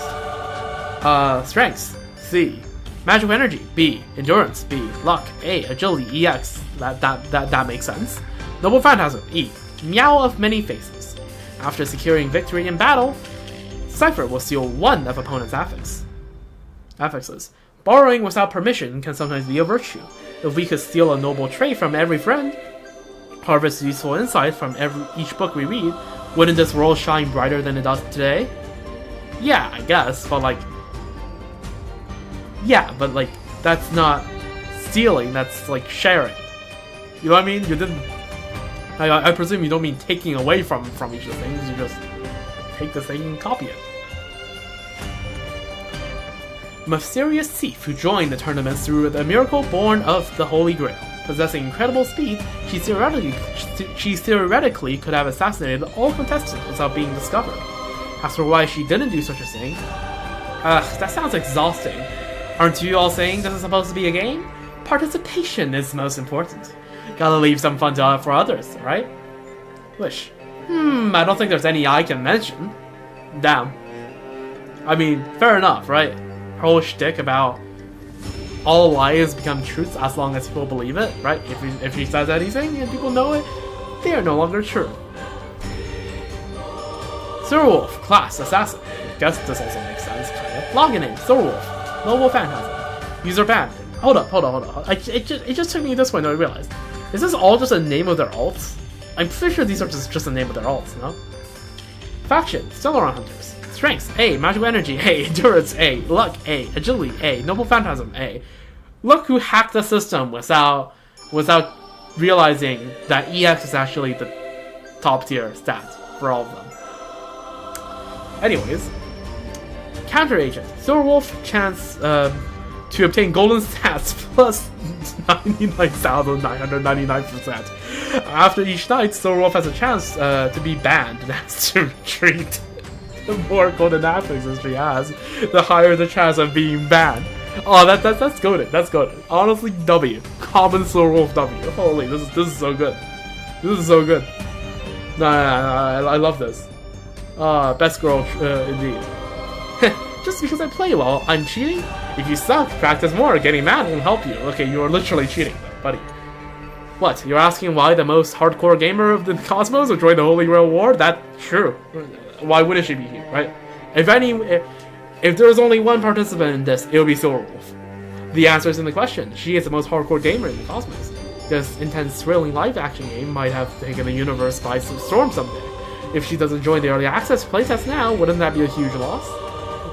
Strengths, C. Magical Energy, B. Endurance, B. Luck, A. Agility, EX. That makes sense. Noble Phantasm, E. Meow of Many Faces. After securing victory in battle, Cypher will steal one of opponent's affixes. Borrowing without permission can sometimes be a virtue. If we could steal a noble trait from every friend, harvest useful insights from each book we read, wouldn't this world shine brighter than it does today? Yeah, I guess, but like... Yeah, but like, that's not stealing, that's like sharing. You know what I mean? You didn't... I presume you don't mean taking away from each of the things, you just take the thing and copy it. Mysterious thief who joined the tournaments through a miracle born of the Holy Grail. Possessing incredible speed, she theoretically could have assassinated all contestants without being discovered. As for why she didn't do such a thing, that sounds exhausting. Aren't you all saying this is supposed to be a game? Participation is most important. Gotta leave some fun for others, right? Wish. I don't think there's any I can mention. Damn. I mean, fair enough, right? Her whole shtick about all lies become truths as long as people believe it, right? If she says anything and people know it, they are no longer true. Silverwolf, class, assassin. Guess this also makes sense, kinda. Login name, Silverwolf. Noble Phantasm. User banned. Hold up. It just took me this point to realize. Is this all just a name of their alts? I'm pretty sure these are just the name of their alts, no? Faction, Stellaron Hunters. Strengths, A. Magical Energy, A. Endurance, A. Luck, A. Agility, A. Noble Phantasm, A. Look who hacked the system without realizing that EX is actually the top tier stat for all of them. Anyways, Counter Agent, Silverwolf chance to obtain golden stats plus 99,999%. After each night, Silverwolf has a chance to be banned and has to retreat. The more golden affixes she has, the higher the chance of being banned. Oh, that's goated. That's goated. Honestly, W. Common Silverwolf W. Holy, this is so good. This is so good. No, I love this. Best girl, indeed. Just because I play well, I'm cheating? If you suck, practice more. Getting mad won't help you. Okay, you are literally cheating, though, buddy. What, you're asking why the most hardcore gamer of the cosmos would join the Holy Grail War? That's true. Why wouldn't she be here, right? If there's only one participant in this, it would be Silverwolf. The answer is in the question. She is the most hardcore gamer in the cosmos. This intense, thrilling live-action game might have taken the universe by storm someday. If she doesn't join the early access playtest now, wouldn't that be a huge loss?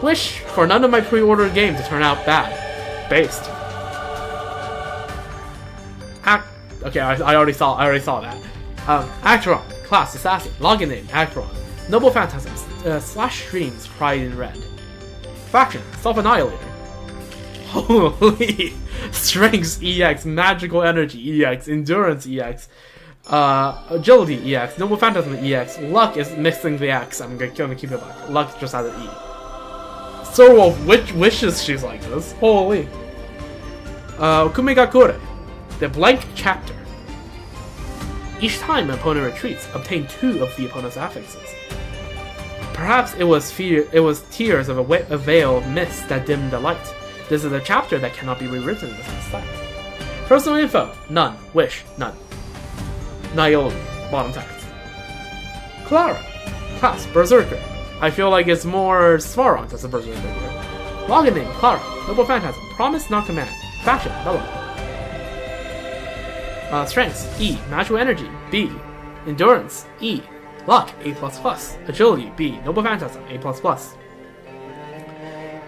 Wish for none of my pre-ordered games to turn out bad. Based. Okay, I already saw that. Acteron, class, assassin, login name, Acteron. Noble Phantasms, slash streams, pride in red. Faction, self-annihilator. Holy! Strengths EX, magical energy EX, endurance EX, agility EX, noble phantasm EX, luck is missing the X. I'm gonna keep it back. Luck just has an E. Silverwolf wishes she's like this. Holy. Kumegakure, the blank chapter. Each time an opponent retreats, obtain 2 of the opponent's affixes. Perhaps it was tears of a veil of mist that dimmed the light. This is a chapter that cannot be rewritten without sight. Personal info, none. Wish, none. Niobe, bottom text. Clara, class, Berserker. I feel like it's more Svarog as a Berserker here. Login name, Clara, Noble Phantasm, Promise Not Command, Faction, Bella. Strengths, E, Magical Energy, B, Endurance, E, Luck, A++, Agility, B, Noble Phantasm, A++.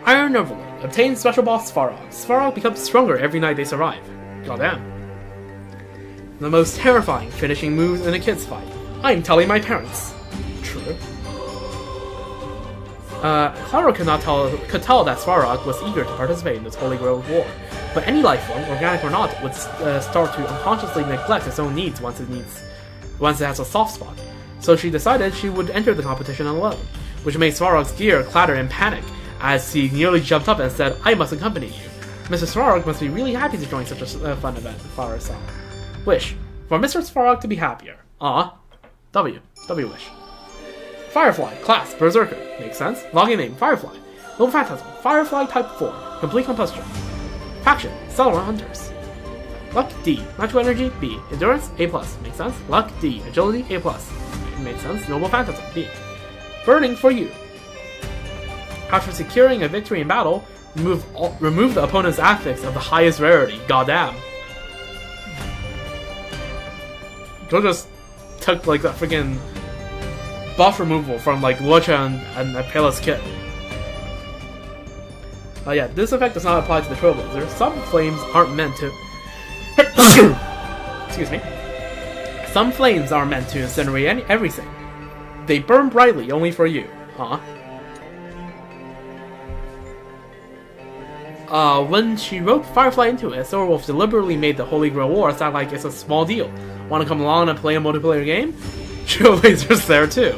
Iron Overlord, obtain special boss Svarog. Svarog becomes stronger every night they survive. Goddamn. The most terrifying finishing moves in a kid's fight. I'm telling my parents. True. Clara could tell that Svarog was eager to participate in this Holy Grail war, but any life form, organic or not, would start to unconsciously neglect its own needs once it has a soft spot. So she decided she would enter the competition alone, which made Svarog's gear clatter in panic as he nearly jumped up and said, "I must accompany you." Mr. Svarog must be really happy to join such a fun event, Flower saw. Wish. For Mr. Svarog to be happier. W wish. Firefly, class, Berserker. Makes sense. Login name, Firefly. Noble Phantasm, Firefly type 4. Complete combustion. Faction, Stellar Hunters. Luck, D. Magical Energy, B. Endurance, A+. Makes sense. Luck, D. Agility, A+. Makes sense. Noble Phantasm, B. Burning for you. After securing a victory in battle, remove the opponent's affix of the highest rarity. Goddamn. Joe just took like that freaking buff removal from like Lucha and Palace Kid. Yeah, this effect does not apply to the Trailblazer. Some flames aren't meant to. Excuse me. Some flames are meant to incinerate everything. They burn brightly only for you. When she wrote Firefly into it, Silverwolf deliberately made the Holy Grail War sound like it's a small deal. Want to come along and play a multiplayer game? Trailblazer's there too.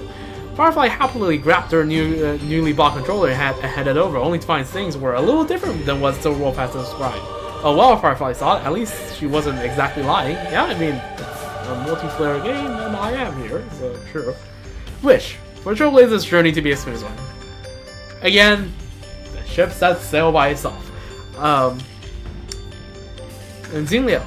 Firefly happily grabbed her newly bought controller and headed over, only to find things were a little different than what Silverwolf has described. Oh well, Firefly thought, at least she wasn't exactly lying. Yeah, I mean, it's a multiplayer game and I am here, so true. Wish. For Trailblazer's journey to be a smooth one. Again, the ship sets sail by itself. And Xingliao.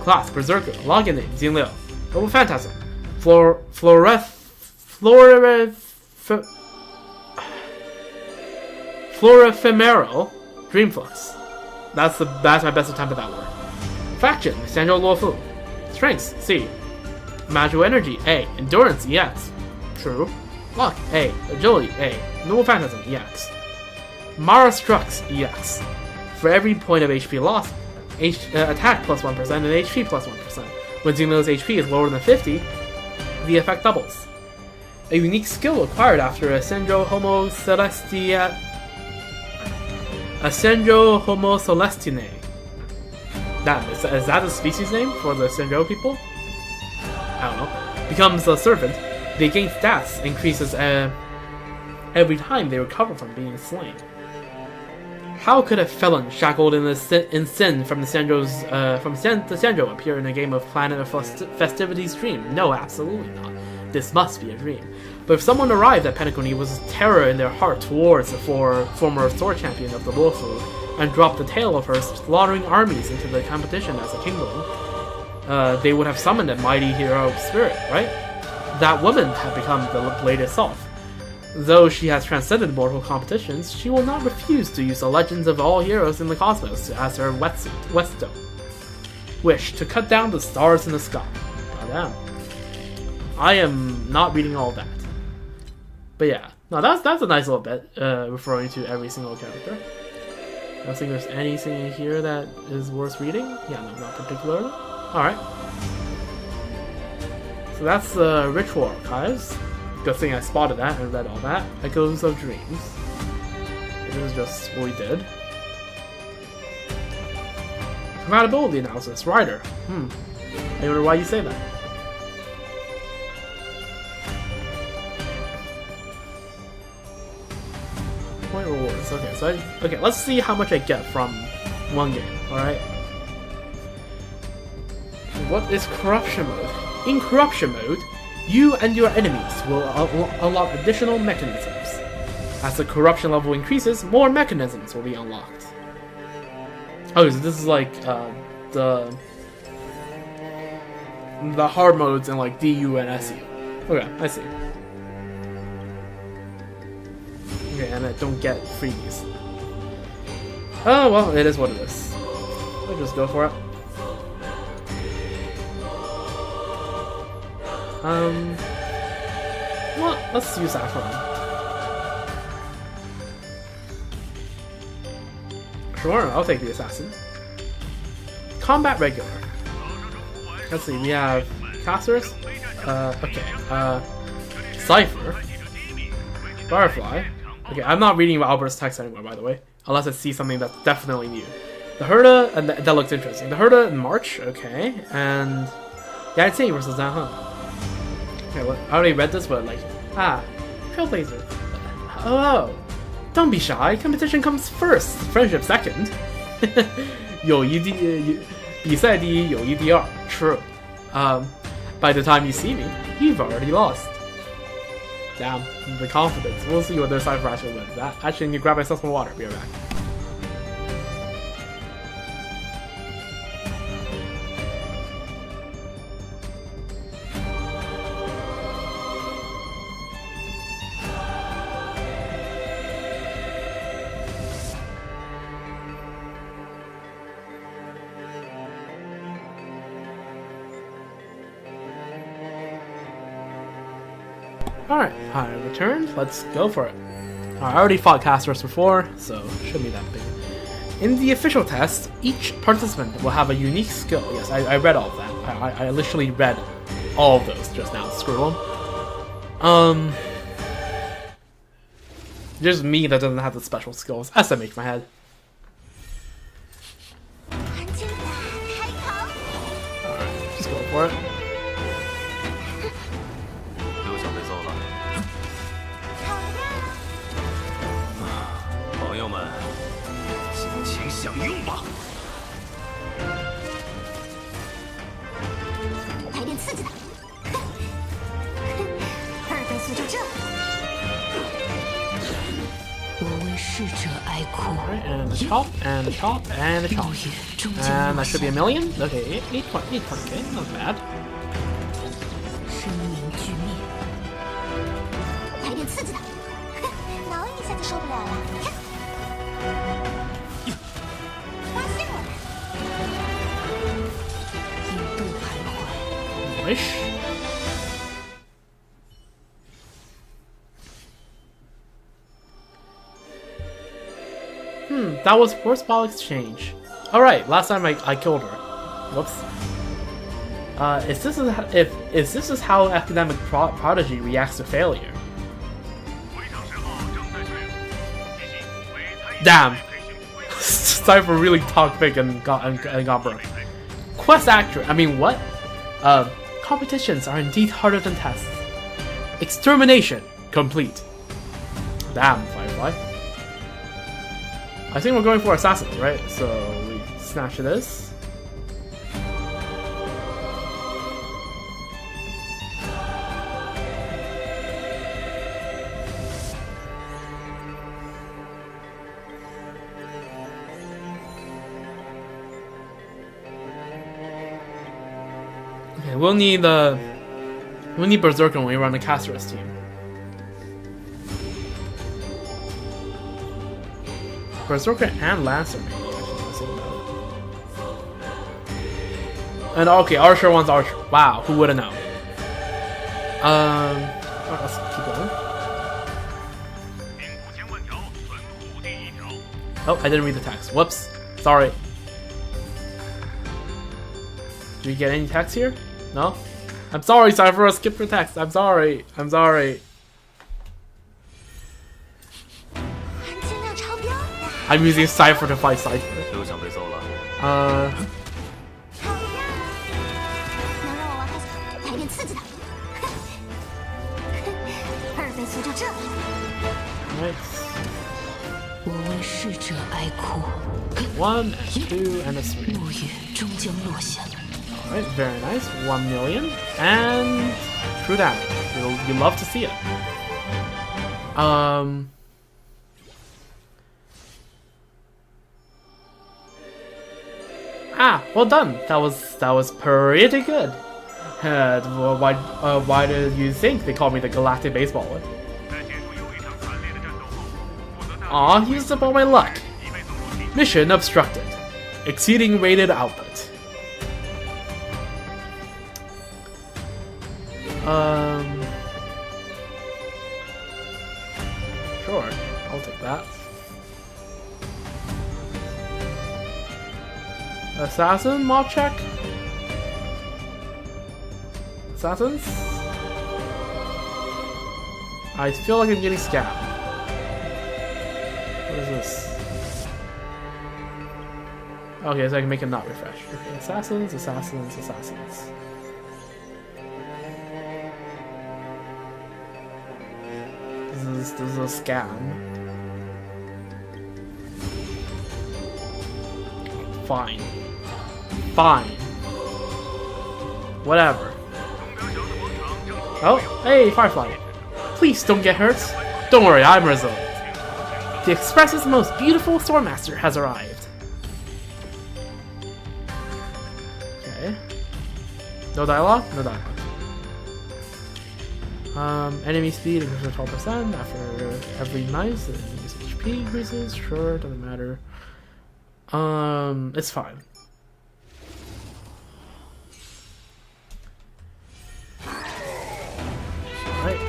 Class, Berserker. Login name, Xingliao. Noble Phantasm. Florephemeral Dreamflux. That's my best attempt at that word. Faction, Sanjo Luofu. Strengths, C. Magical Energy, A. Endurance, EX. True. Luck, A. Agility, A. Noble Phantasm, EX. Mara Strux, EX. For every point of HP lost, attack plus 1% and HP plus 1%. When Xingleo's HP is lower than 50, the effect doubles. A unique skill acquired after Ascenjo Homo Celestia. Ascenjo Homo Celestine. Is that a species name for the Ascenjo people? I don't know. Becomes a servant. They gain stats increases every time they recover from being slain. How could a felon shackled in sin from the Sanjo appear in a game of Planet of Festivities dream? No, absolutely not. This must be a dream. But if someone arrived at Penacony with terror in their heart towards the former sword champion of the Luofu and dropped the tale of her slaughtering armies into the competition as a kingling, they would have summoned a mighty heroic spirit, right? That woman had become the blade itself. Though she has transcended mortal competitions, she will not refuse to use the legends of all heroes in the cosmos as her whetstone. Wish to cut down the stars in the sky. Goddamn. I am not reading all that. But yeah, no, that's a nice little bit, referring to every single character. I don't think there's anything in here that is worth reading. Yeah, no, not particularly. Alright. So that's the Ritual Archives. Good thing I spotted that and read all that. Echoes of Dreams. This is just what we did. Compatibility analysis. Rider. I wonder why you say that. Point rewards. Okay, so let's see how much I get from one game. Alright. What is Corruption Mode? In Corruption Mode, you and your enemies will unlock additional mechanisms. As the corruption level increases, more mechanisms will be unlocked. Oh, so this is like the hard modes in like DU and SU. Okay, I see. Okay, and I don't get freebies. Oh well, it is what it is. I'll just go for it. Well, let's use that one. Sure, I'll take the assassin. Combat regular. Let's see, we have Casterus. Cypher. Firefly. Okay, I'm not reading Albert's text anymore, by the way. Unless I see something that's definitely new. The Herda, and that looks interesting. The Herda in March, okay. And Yangtze versus Zhanhe. Okay, well, I already read this, but like, Trailblazer. Oh, don't be shy. Competition comes first, friendship second. 友谊比赛第一，友谊第二。True. By the time you see me, you've already lost. Damn, the confidence. We'll see whether Cypher actually wins. Actually, I need to grab myself some water. Be right back. Alright, I returned. Let's go for it. I already fought casters before, so shouldn't be that big. In the official test, each participant will have a unique skill. Yes, I read all of that. I literally read all of those just now. Screw them. Just me that doesn't have the special skills. SMH my head. Alright, just go for it. 刘小被揍了。朋友们，尽情享用吧。来点刺激的。二倍速就这。我为逝者哀哭。 Alright, and the chop, and the chop, and the chop. And that should be a million? Okay, 820k, not bad. 生命俱灭。来点刺激的。挠一下就受不了了。发现我了。引渡徘徊。 Wish. That was force ball exchange. Alright, last time I killed her. Whoops. If this is how academic prodigy reacts to failure. Damn. Cypher really talked big and got broke. Quest actor. I mean, what? Competitions are indeed harder than tests. Extermination complete. Damn, Firefly. I think we're going for assassins, right? So we snatch this. Okay, we'll need Berserker when we run the Casterus team. Berserker and Lancer, maybe. And okay, Archer wants Archer. Wow, who would have known? Alright, let's keep going. Oh, I didn't read the text. Whoops. Sorry. Do you get any text here? No? I'm sorry, Cypher. Skip your text. I'm sorry. I'm sorry. I'm using Cypher to fight Cypher. 刘想被揍了。好呀，能让我玩开心，来点刺激的。二倍速就这。Nice. 我为逝者哀哭。 1 and 2 and a 3. 落叶终将落下。 Alright, very nice. 1 million. And true damage. You love to see it. Ah, well done. That was pretty good. Why did you think they called me the Galactic Baseballer? Aw, used up all my luck. Mission obstructed. Exceeding rated output. Sure, I'll take that. Assassin mob check? Assassins? I feel like I'm getting scammed. What is this? Okay, so I can make it not refresh. Okay, assassins, assassins, assassins. This is a scam. Fine. Fine. Whatever. Oh, hey, Firefly. Please don't get hurt. Don't worry, I'm resilient. The Express's most beautiful Stormmaster has arrived. Okay. No dialogue? No dialogue. Enemy speed increases 12% after every knife. So enemy's HP increases. Sure, doesn't matter. It's fine. Right.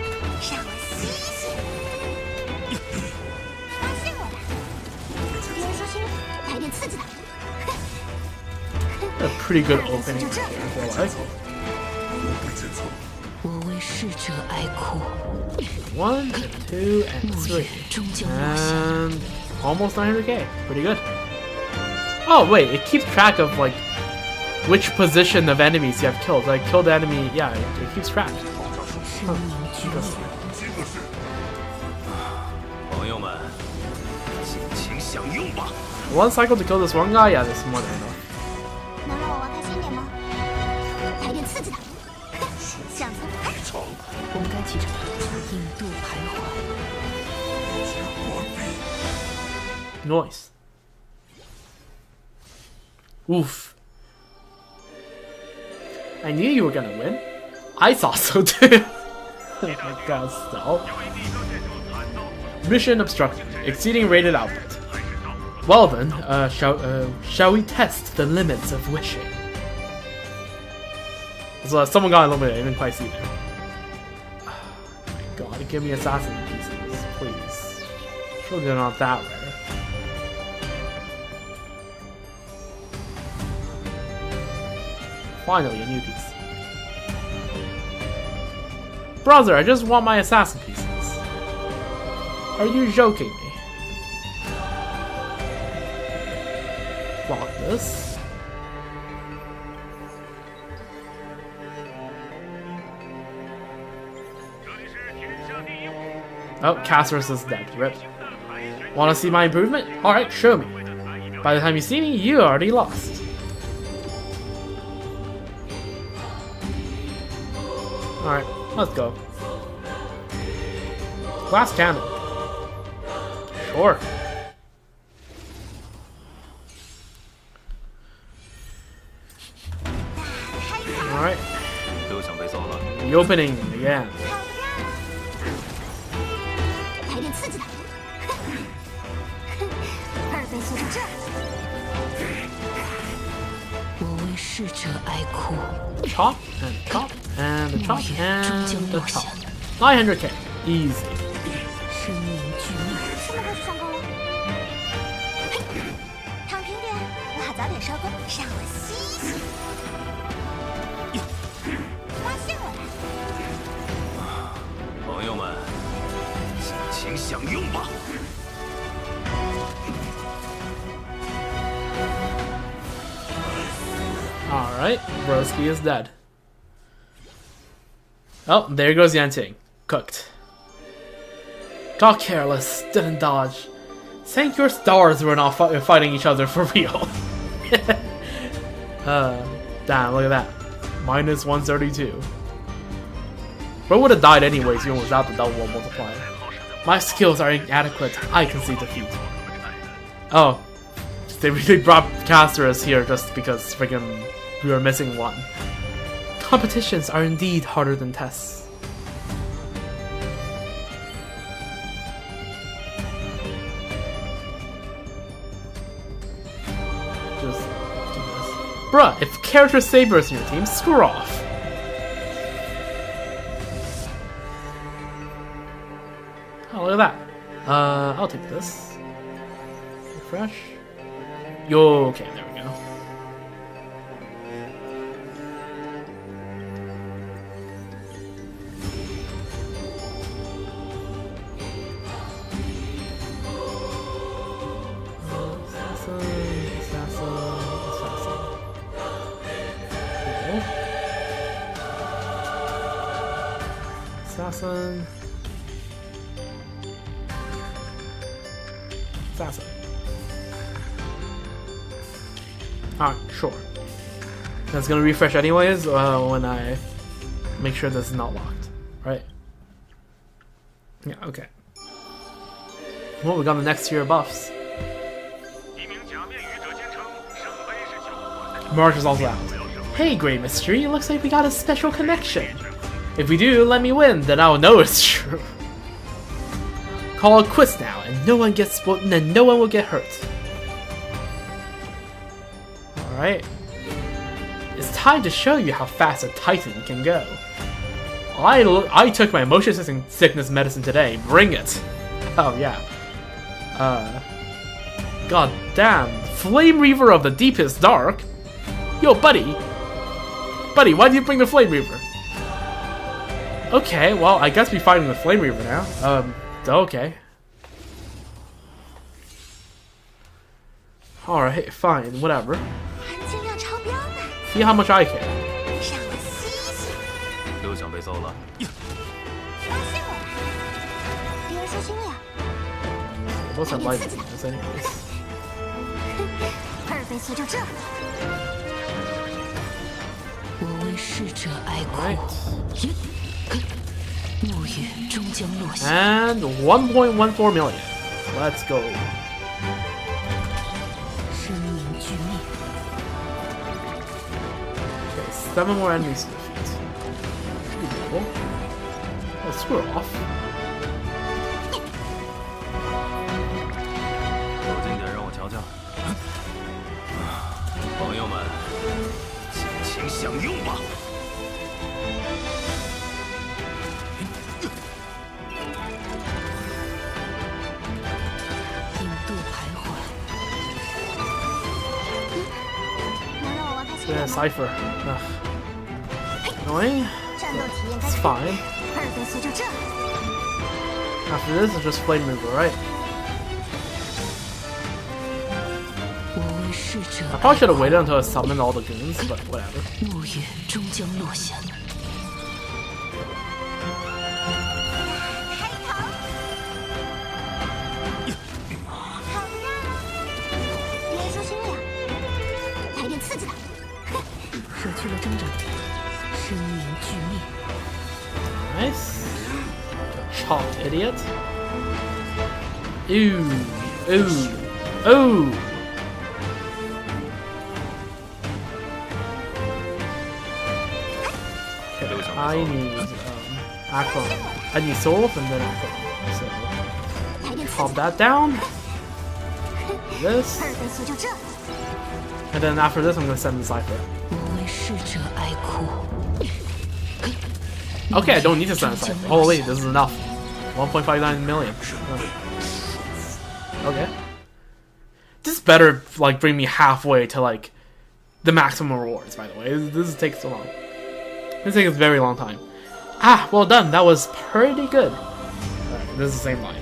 A pretty good opening, I feel like. 1, 2, and 3. And almost 900k. Pretty good. Oh, wait, it keeps track of, like, which position of enemies you have killed. Like, killed the enemy, yeah, it keeps track. Huh. Interesting. 朋友们，尽情享用吧。 One cycle to kill this one guy? Yeah, that's more than enough. 能让我玩开心点吗？来点刺激的，想怎么？我们该启程，引渡徘徊。 Nice. Oof. I knew you were gonna win. I thought so too. Oh my god, so. Mission obstructed, exceeding rated output. Well then, shall we test the limits of wishing? So someone got eliminated, I didn't quite see that. Oh my god, give me assassin pieces, please. Surely they're not that rare. Finally, a new piece. Brother, I just want my assassin pieces. Are you joking me? Block this. Oh, Castorus is dead. Rip. Wanna see my improvement? Alright, show me. By the time you see me, you already lost. Alright, let's go. Glass cannon. Sure. Alright. 又想被揍了。 The opening again. 来点刺激的，二倍速度这。我为逝者哀哭。 Chop and chop and the chop and the chop. 900k. Easy. 生命巨慢。什么开始上钩了？嘿，躺平点，我还早点收工，让我吸吸。发现我了。朋友们，尽情享用吧。 Alright, Broski is dead. Oh, there goes Yanting. Cooked. Got careless, didn't dodge. Thank your stars we're not fighting each other for real. Damn, look at that. Minus 132. Bro would have died anyways even without the double multiplier. My skills are inadequate. I can see defeat. Oh. They really brought Castorus here just because friggin' we were missing one. Competitions are indeed harder than tests. Just do this. Bruh, if character Saber's in your team, screw off. Oh, look at that. I'll take this. Refresh. Yo, okay, there we go. Assassin. Cool. Assassin. Alright, sure. That's gonna refresh anyways when I make sure this is not locked, right? Yeah, okay. Well, we got the next tier of buffs. March is also out. Hey, Great Mystery, it looks like we got a special connection. If we do, let me win, then I'll know it's true. Call it quits now, and no one will get hurt. Alright. It's time to show you how fast a Titan can go. I took my motion sickness medicine today. Bring it. Oh, yeah. God damn. Flame Reaver of the Deepest Dark? Yo, buddy. Buddy, why did you bring the Flame Reaver? Okay, well, I guess we're fighting the Flame Reaver now. Okay. Alright, fine, whatever. See how much I care. 又想被揍了？Those have light weakness anyways. 二倍速就这。我为逝者哀 Right. 哭，暮雨终将落下。 And 1.14 million. Let's go. 生命俱灭。 Okay, 7 more enemies to defeat. Cool. Oh, screw off. 有经典让我瞧瞧。朋友们，尽情享用吧。引渡徘徊。能让我玩开心 Yeah, 点吗？ Cypher. Ugh. Annoying. 战斗体验该 It's 是 fine. 二倍速就这。 After this, it's just Flame Reaver, right? 我为逝者 I probably should have waited until I summoned all the goons, but whatever. 暮雨终将落下。好的呀，别说心了，来点刺激的。舍去了挣扎，生命俱灭。 Nice. Chopped idiot. Ooh. Ooh. Ooh. Okay, I need Akron. I need Soul and then Akron. So 来点刺 pop 激 that down. This. 二倍速就这。 And then after this I'm gonna send the Cypher. 我为逝者哀哭。 Okay, I don't need to send a Cypher. Oh wait, this is enough. 1.59 million. Okay. This better like bring me halfway to like the maximum rewards, by the way. This takes so long. This takes a very long time. Ah, well done. That was pretty good. Alright, this is the same line.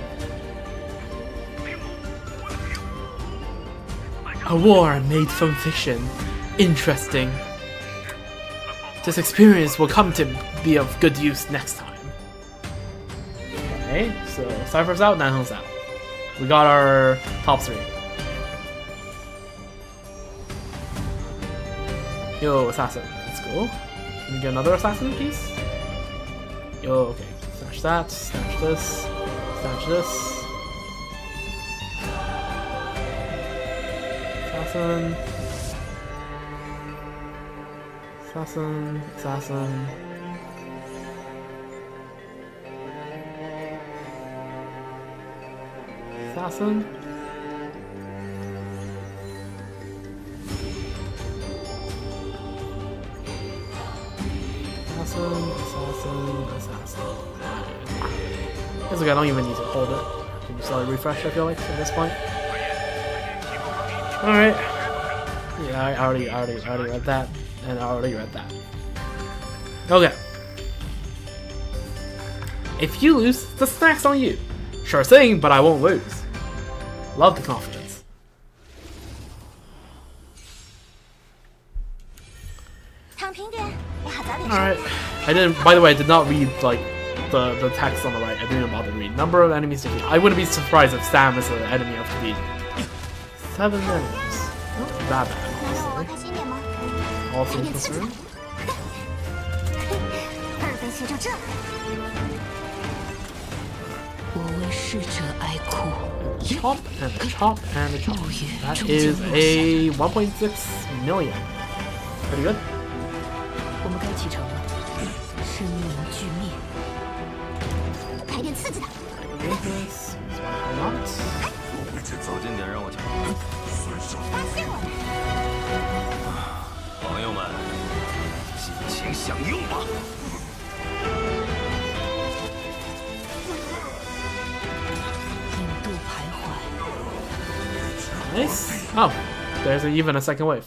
A war made from fiction. Interesting. This experience will come to be of good use next time. Okay, so Cypher's out, Nanho's out. We got our top 3. Yo, assassin. Let's go. Can we get another assassin piece? Yo, okay. Snatch that, snatch this, snatch this. Assassin. Assassin, assassin. Assassin. Assassin. Feels like I don't even need to hold it. Can just let it refresh, I feel like, at this point. Alright. Yeah, I already read that. And I already read that. Okay. If you lose, the snack's on you. Sure thing, but I won't lose. Love the confidence. Alright. I didn't, by the way, I did not read, like, the text on the right. I didn't bother to read. Number of enemies defeated. I wouldn't be surprised if Sam is an enemy of defeat. 7 enemies. Oh. that 能让我 bad. 开心点吗？ All 来 things 点刺激的 concerned. 二分随就这。我为逝者哀哭。 Chop and a chop and a chop. That is a 1.6 million. Pretty good. 我们该启程了。生命俱灭。来点刺激的。 Weakness. Why not? 走近点，让我瞧。发现我了。朋友们，尽情享用吧。引渡徘徊。 Nice. Oh, there's even a second wave.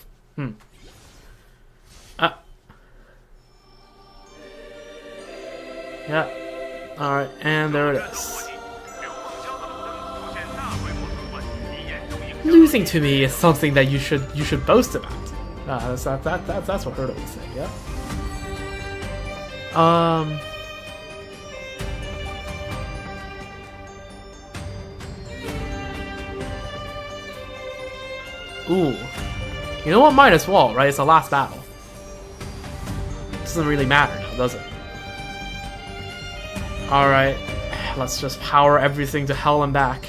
Yeah. Alright, and there it is. Losing to me is something that you should boast about. That's what Hurtle would say, yeah? Ooh. You know what? Might as well, right? It's the last battle. Doesn't really matter now, does it? Alright. Let's just power everything to hell and back.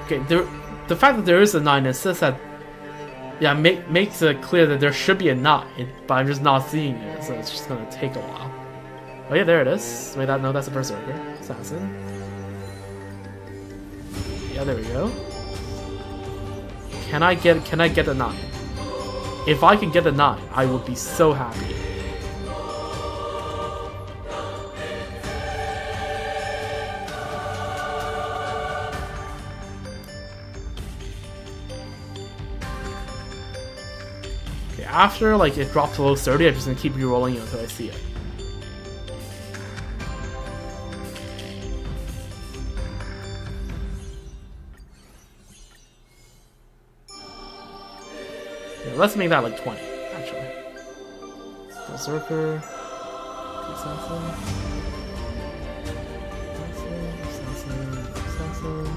Okay, the fact that there is a 9 insists that, yeah, makes it clear that there should be a 9, but I'm just not seeing it, so it's just gonna take a while. Oh yeah, there it is. Wait, no, that's a Berserker. Assassin. Yeah, there we go. Can I get a 9? If I can get a 9, I would be so happy. Okay, after like it drops below 30, I'm just gonna keep re-rolling it until I see it. Let's make that like 20, actually. Berserker. Assassin. Assassin.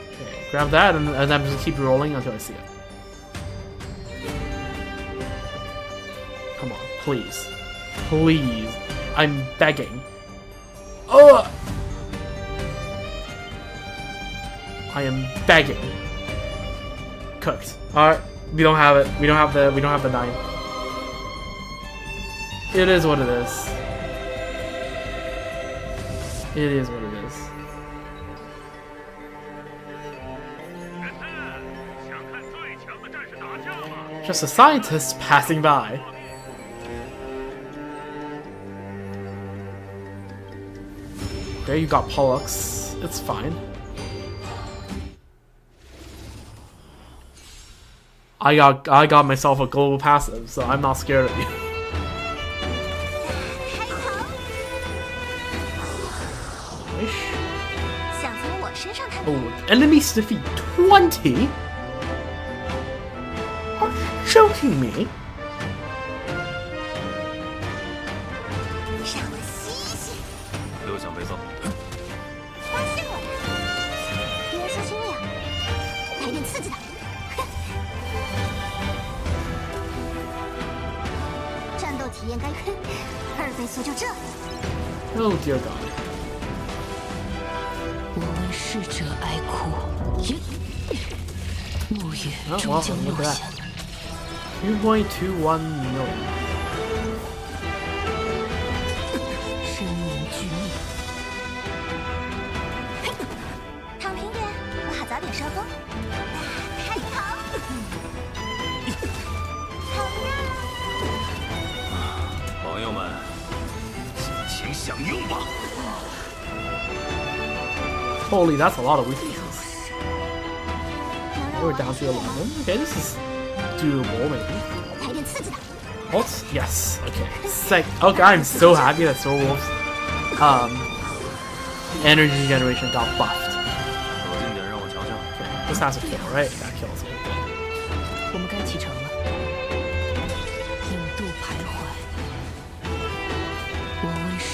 Okay, grab that, and I'm just gonna keep rolling until I see it. Come on, please. Please. I'm begging. Ugh! I am begging. Cooked. Alright, we don't have it. We don't have the 9. It is what it is. It is what it is. Just a scientist passing by. Okay, you got Pollux. It's fine. I got myself a global passive, so I'm not scared of you. Oh, enemies defeat 20? Are you joking me? Oh dear God. 我为逝者哀哭，暮月终将落下。 2.21 million. 生命俱灭。躺平点，我好早点收工。太好！好呀！朋友们，尽情享用吧。 Holy, that's a lot of weaknesses. We're down to 11. Okay, this is doable, maybe. Alt? Yes. Okay. Okay, I'm so happy that Soul Wolf's energy generation got buffed. Okay, this has to kill, right? That kills me. 我们该启程了。引渡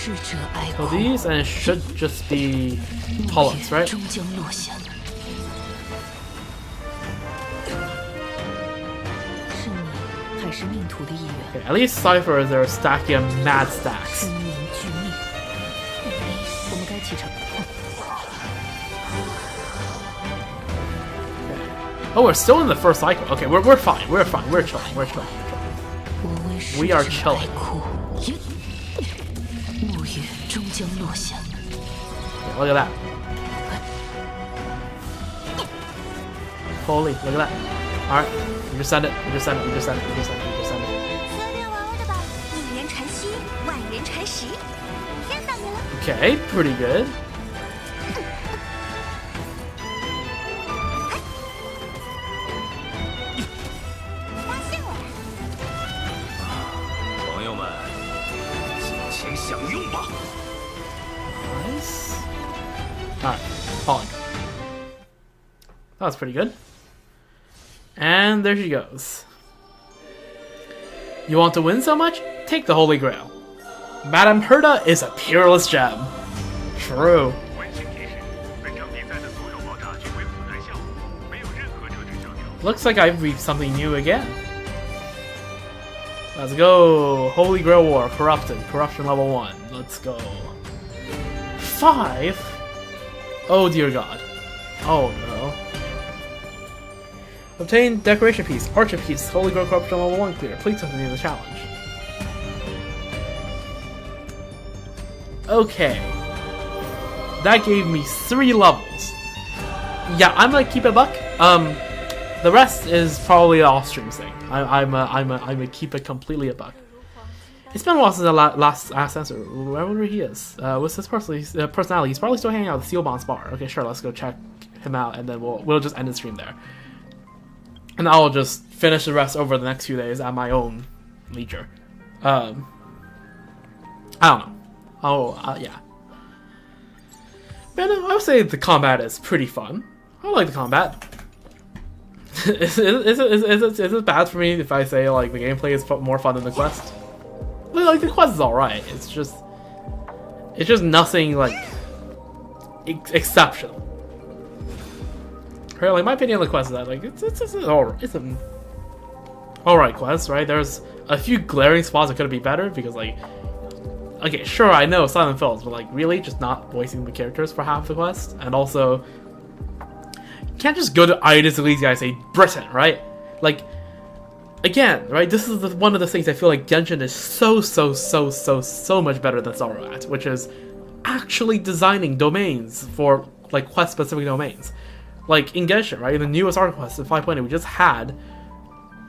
Kill these, and it should just be Pollux, right? Okay, at least Cyphers are stacking mad stacks. Oh, we're still in the first cycle. Okay, we're fine. We're fine. We're chilling. We're chilling. We are chilling. Yeah, look at that. Holy, look at that. Alright, we just send it. We just send it. We just send it. We just send it. We just send it. Okay, pretty good. Nice. Alright, falling. That was pretty good. And there she goes. You want to win so much? Take the Holy Grail. Madame Herda is a peerless gem. True. Looks like I've reached something new again. Let's go. Holy Grail War, Corrupted. Corruption level 1. Let's go. 5? Oh dear god. Oh no. Obtain Decoration Piece, Archer Piece, Holy Grail Corruption level 1 clear. Please continue the challenge. Okay. That gave me 3 levels. Yeah, I'm gonna keep it a buck. The rest is probably an off-stream thing. I'm gonna keep it completely a buck. It's been a while since I last asked answer. Wherever he is, what's his personality? He's probably still hanging out at the Sealbond's bar. Okay, sure, let's go check him out, and then we'll just end the stream there. And I'll just finish the rest over the next few days at my own leisure. I don't know. Oh, yeah. Man, I would say the combat is pretty fun. I like the combat. Is it bad for me if I say like the gameplay is more fun than the quest? Like the quest is alright. It's just nothing like exceptional. Right, like my opinion on the quest is that like it's an alright quest, right? There's a few glaring spots that could be better because like, okay, sure, I know Silent Films, but like really just not voicing the characters for half the quest, and also you can't just go to Iris Elysia and say Britain, right? Like, again, right? This is one of the things I feel like Genshin is so much better than Sorrow at, which is actually designing domains for like quest-specific domains. Like in Genshin, right? In the newest Arc Quest in 5.8, we just had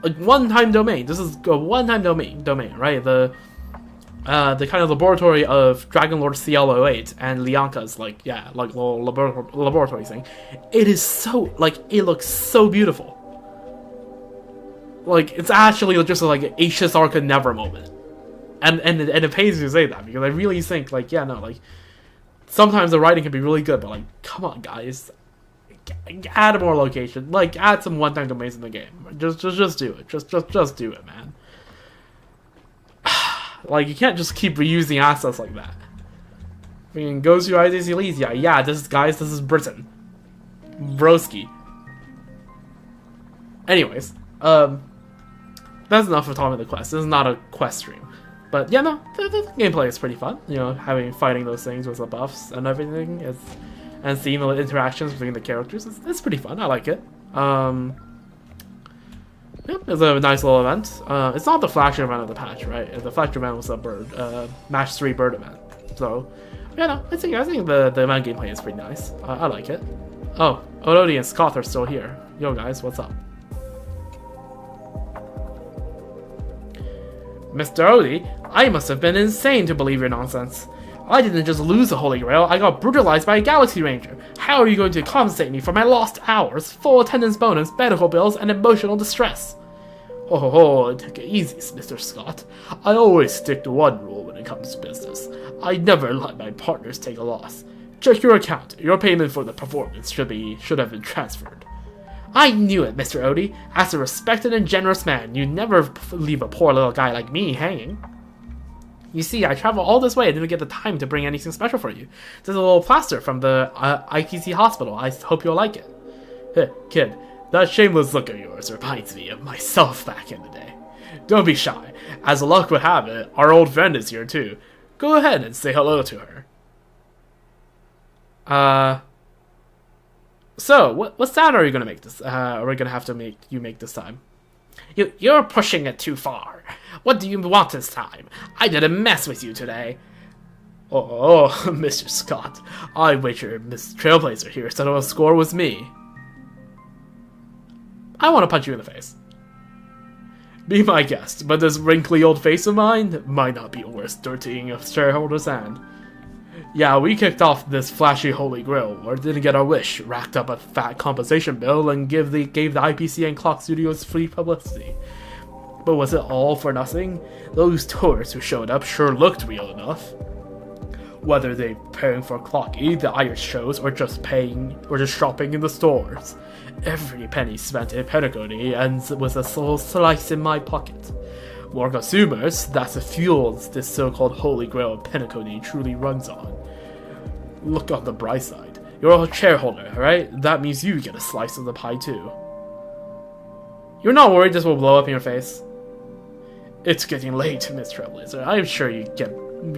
a one-time domain. This is a one-time domain, right? The kind of laboratory of Dragon Lord CL08 and Lianka's like little laboratory thing. It is so it looks so beautiful. Like it's actually just like an HSR could never moment, and it pays me to say that because I really think sometimes the writing can be really good, but like come on guys, add more location, add some one-time domains in the game. Just do it. Just do it, man. Like, you can't just keep reusing assets like that. I mean, goes to Isis Elysia. Yeah, this is Britain. Broski. Anyways, that's enough for talking about the quest. This is not a quest stream. But yeah, no, the gameplay is pretty fun. You know, fighting those things with the buffs and everything. And seeing the interactions between the characters. It's pretty fun. I like it. Yep, it's a nice little event. It's not the flagship event of the patch, right? The flagship event was a match 3 bird event. So, yeah, no, I think the event gameplay is pretty nice. I like it. Oh, Ododi and Scott are still here. Yo, guys, what's up? Mr. Odie, I must have been insane to believe your nonsense. I didn't just lose the Holy Grail, I got brutalized by a Galaxy Ranger. How are you going to compensate me for my lost hours, full attendance bonus, medical bills, and emotional distress? Oh, take it easy, Mr. Scott. I always stick to one rule when it comes to business. I never let my partners take a loss. Check your account. Your payment for the performance should have been transferred. I knew it, Mr. Odie. As a respected and generous man, you never leave a poor little guy like me hanging. You see, I traveled all this way and didn't get the time to bring anything special for you. This is a little plaster from the ITC hospital. I hope you'll like it. Hey, kid, that shameless look of yours reminds me of myself back in the day. Don't be shy. As luck would have it, our old friend is here too. Go ahead and say hello to her. So, what sound are you gonna make this? Are we gonna have to make this time? You're pushing it too far. What do you want this time? I didn't mess with you today. Oh, Mr. Scott. I wager Miss Trailblazer here settled a score with me. I want to punch you in the face. Be my guest, but this wrinkly old face of mine might not be worth dirtying a shareholder's hand. Yeah, we kicked off this flashy Holy Grail war, didn't get our wish, racked up a fat compensation bill, and gave the IPC and Clock Studios free publicity. But was it all for nothing? Those tourists who showed up sure looked real enough. Whether they're paying for Clocky, the Irish shows, or just shopping in the stores. Every penny spent in Pentagon ends with a little slice in my pocket. More consumers, that's the fuel this so-called Holy Grail of Pentagon truly runs on. Look on the bright side. You're a shareholder, right? That means you get a slice of the pie too. You're not worried this will blow up in your face? It's getting late, Miss Trailblazer. I'm sure you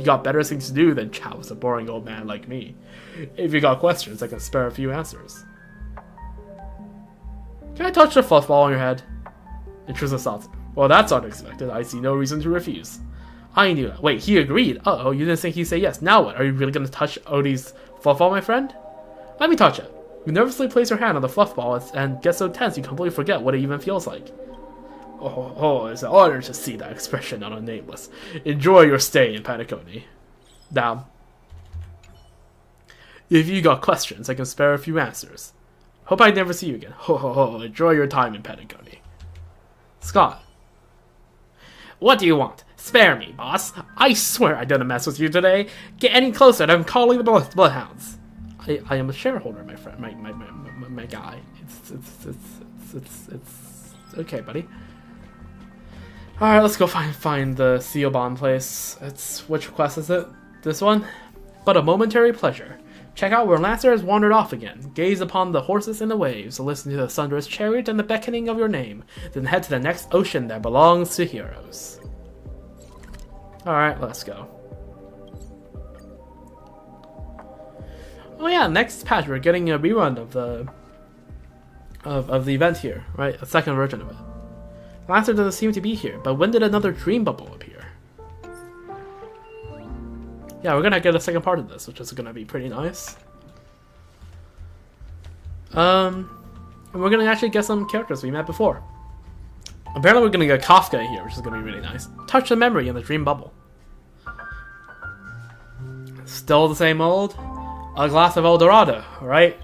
got better things to do than chat with a boring old man like me. If you got questions, I can spare a few answers. Can I touch the fluff ball on your head? Intrusive thoughts. Well, that's unexpected. I see no reason to refuse. I knew that. Wait, he agreed. Uh-oh, you didn't think he'd say yes. Now what? Are you really going to touch Odie's fluff ball, my friend? Let me touch it. You nervously place your hand on the fluff ball and get so tense you completely forget what it even feels like. Oh, it's an honor to see that expression on a nameless. Enjoy your stay in Panacone. Now, if you got questions, I can spare a few answers. Hope I never see you again. Enjoy your time in Panacone. Scott. What do you want? Spare me, boss. I swear I didn't mess with you today. Get any closer and I'm calling the bloodhounds. I am a shareholder, my friend, my guy. It's okay, buddy. Alright, let's go find the seal bond place. Which quest is it? This one? But a momentary pleasure. Check out where Lancer has wandered off again. Gaze upon the horses in the waves, listen to the thunderous chariot and the beckoning of your name, then head to the next ocean that belongs to heroes. Alright, let's go. Oh yeah, next patch we're getting a rerun of the event here, right? A second version of it. Lancer doesn't seem to be here, but when did another dream bubble appear? Yeah, we're gonna get a second part of this, which is gonna be pretty nice. And we're gonna actually get some characters we met before. Apparently we're gonna get Kafka here, which is gonna be really nice. Touch the memory in the dream bubble. Still the same old? A glass of El Dorado, right?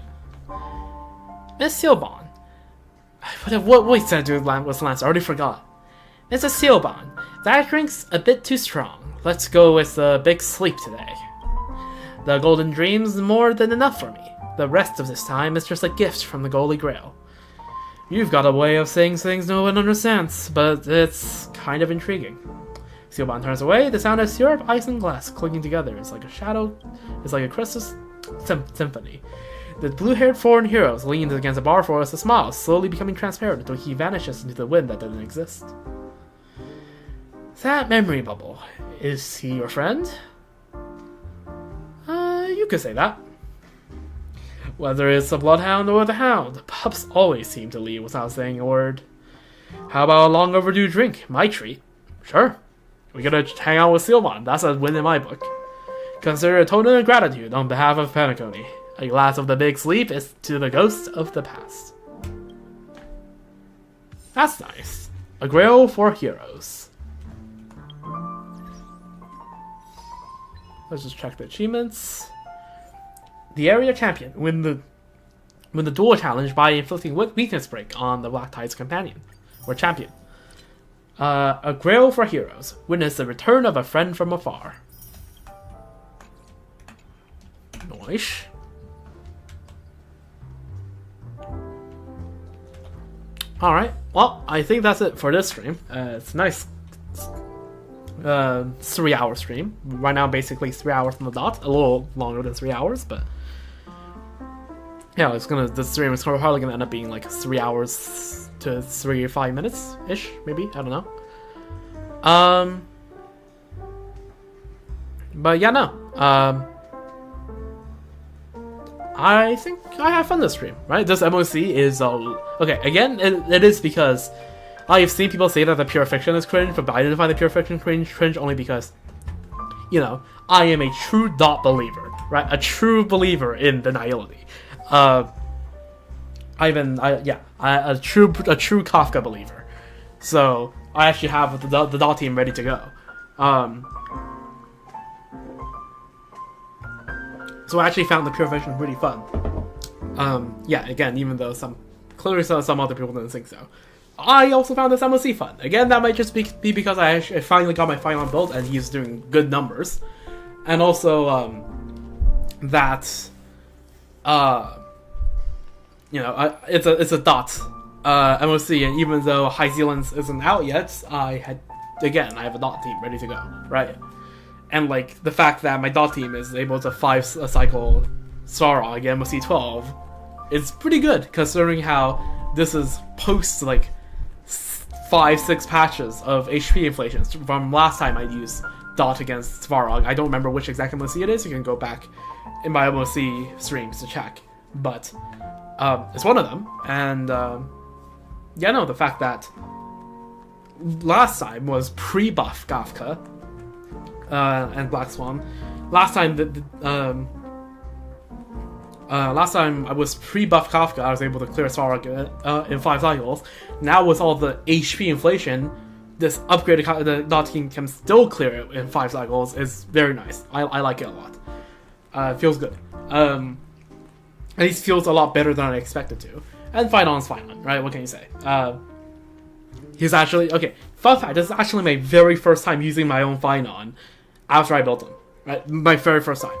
Miss Sealbon. What said to with Lance? I already forgot. It's a Sealbon. That drink's a bit too strong. Let's go with a big sleep today. The golden dream's more than enough for me. The rest of this time is just a gift from the Holy Grail. You've got a way of saying things no one understands, but it's kind of intriguing. Sealbon turns away. The sound of syrup, ice, and glass clicking together is like a shadow. It's like a Christmas symphony. The blue-haired foreign heroes leans against a bar for us a smile, slowly becoming transparent until he vanishes into the wind that doesn't exist. That memory bubble. Is he your friend? You could say that. Whether it's the bloodhound or the hound, the pups always seem to leave without saying a word. How about a long overdue drink? My treat. Sure. We gotta hang out with Sealbon. That's a win in my book. Consider a token of gratitude on behalf of Panacone. A glass of the big sleep is to the ghosts of the past. That's nice. A grail for heroes. Let's just check the achievements. The area champion win the duel challenge by inflicting weakness break on the Black Tide's companion or champion. A grail for heroes. Witness the return of a friend from afar. Nice. Alright, well, I think that's it for this stream. It's nice 3-hour stream. Right now, basically 3 hours on the dot. A little longer than 3 hours, but yeah, the stream is probably gonna end up being like 3 hours to 3 or 5 minutes ish, maybe. I don't know. But yeah, no. I think I have fun this stream, right? This MOC is okay. Again, it is because I've seen people say that the pure fiction is cringe, but I didn't find the pure fiction cringe only because, you know, I am a true dot believer, right? A true believer in the nihility. A true Kafka believer. So I actually have the dot team ready to go. So I actually found the pure fiction pretty fun. Yeah, again, even though some other people didn't think so. I also found this MOC fun. Again, that might just be because I finally got my final build and he's doing good numbers. And also, you know, it's a dot MOC, and even though High Zealand's isn't out yet, I have a dot team ready to go, right? And like the fact that my dot team is able to 5-cycle Svarog MOC 12 is pretty good, considering how this is post like 5-6 patches of HP inflations from last time I used dot against Svarog. I don't remember which exact MOC it is. You can go back in my MOC streams to check, but it's one of them. And yeah, no, the fact that last time was pre-buff Kafka and Black Swan. Last time last time I was pre-buff Kafka, I was able to clear Svarog in 5 cycles. Now with all the HP inflation, this upgraded the dot team can still clear it in 5 cycles. Is very nice. I like it a lot. It feels good. At least feels a lot better than I expected to. And Finon's Finon, right? What can you say? He's actually okay. Fun fact: this is actually my very first time using my own Finon after I built him. Right, my very first time.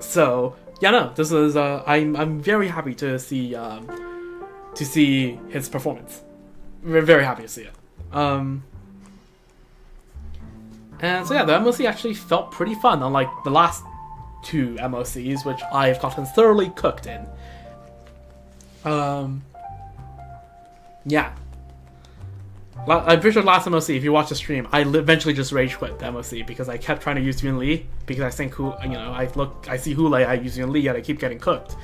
So yeah, no, this is I'm very happy to see his performance. We're very happy to see it. And so yeah, the MOC actually felt pretty fun, unlike the last 2 MOCs, which I've gotten thoroughly cooked in. Yeah. I'm pretty sure last MOC, if you watch the stream, I eventually just rage quit the MOC because I kept trying to use Yun Li because I think I see Hule, I use Yun Li, and I keep getting cooked.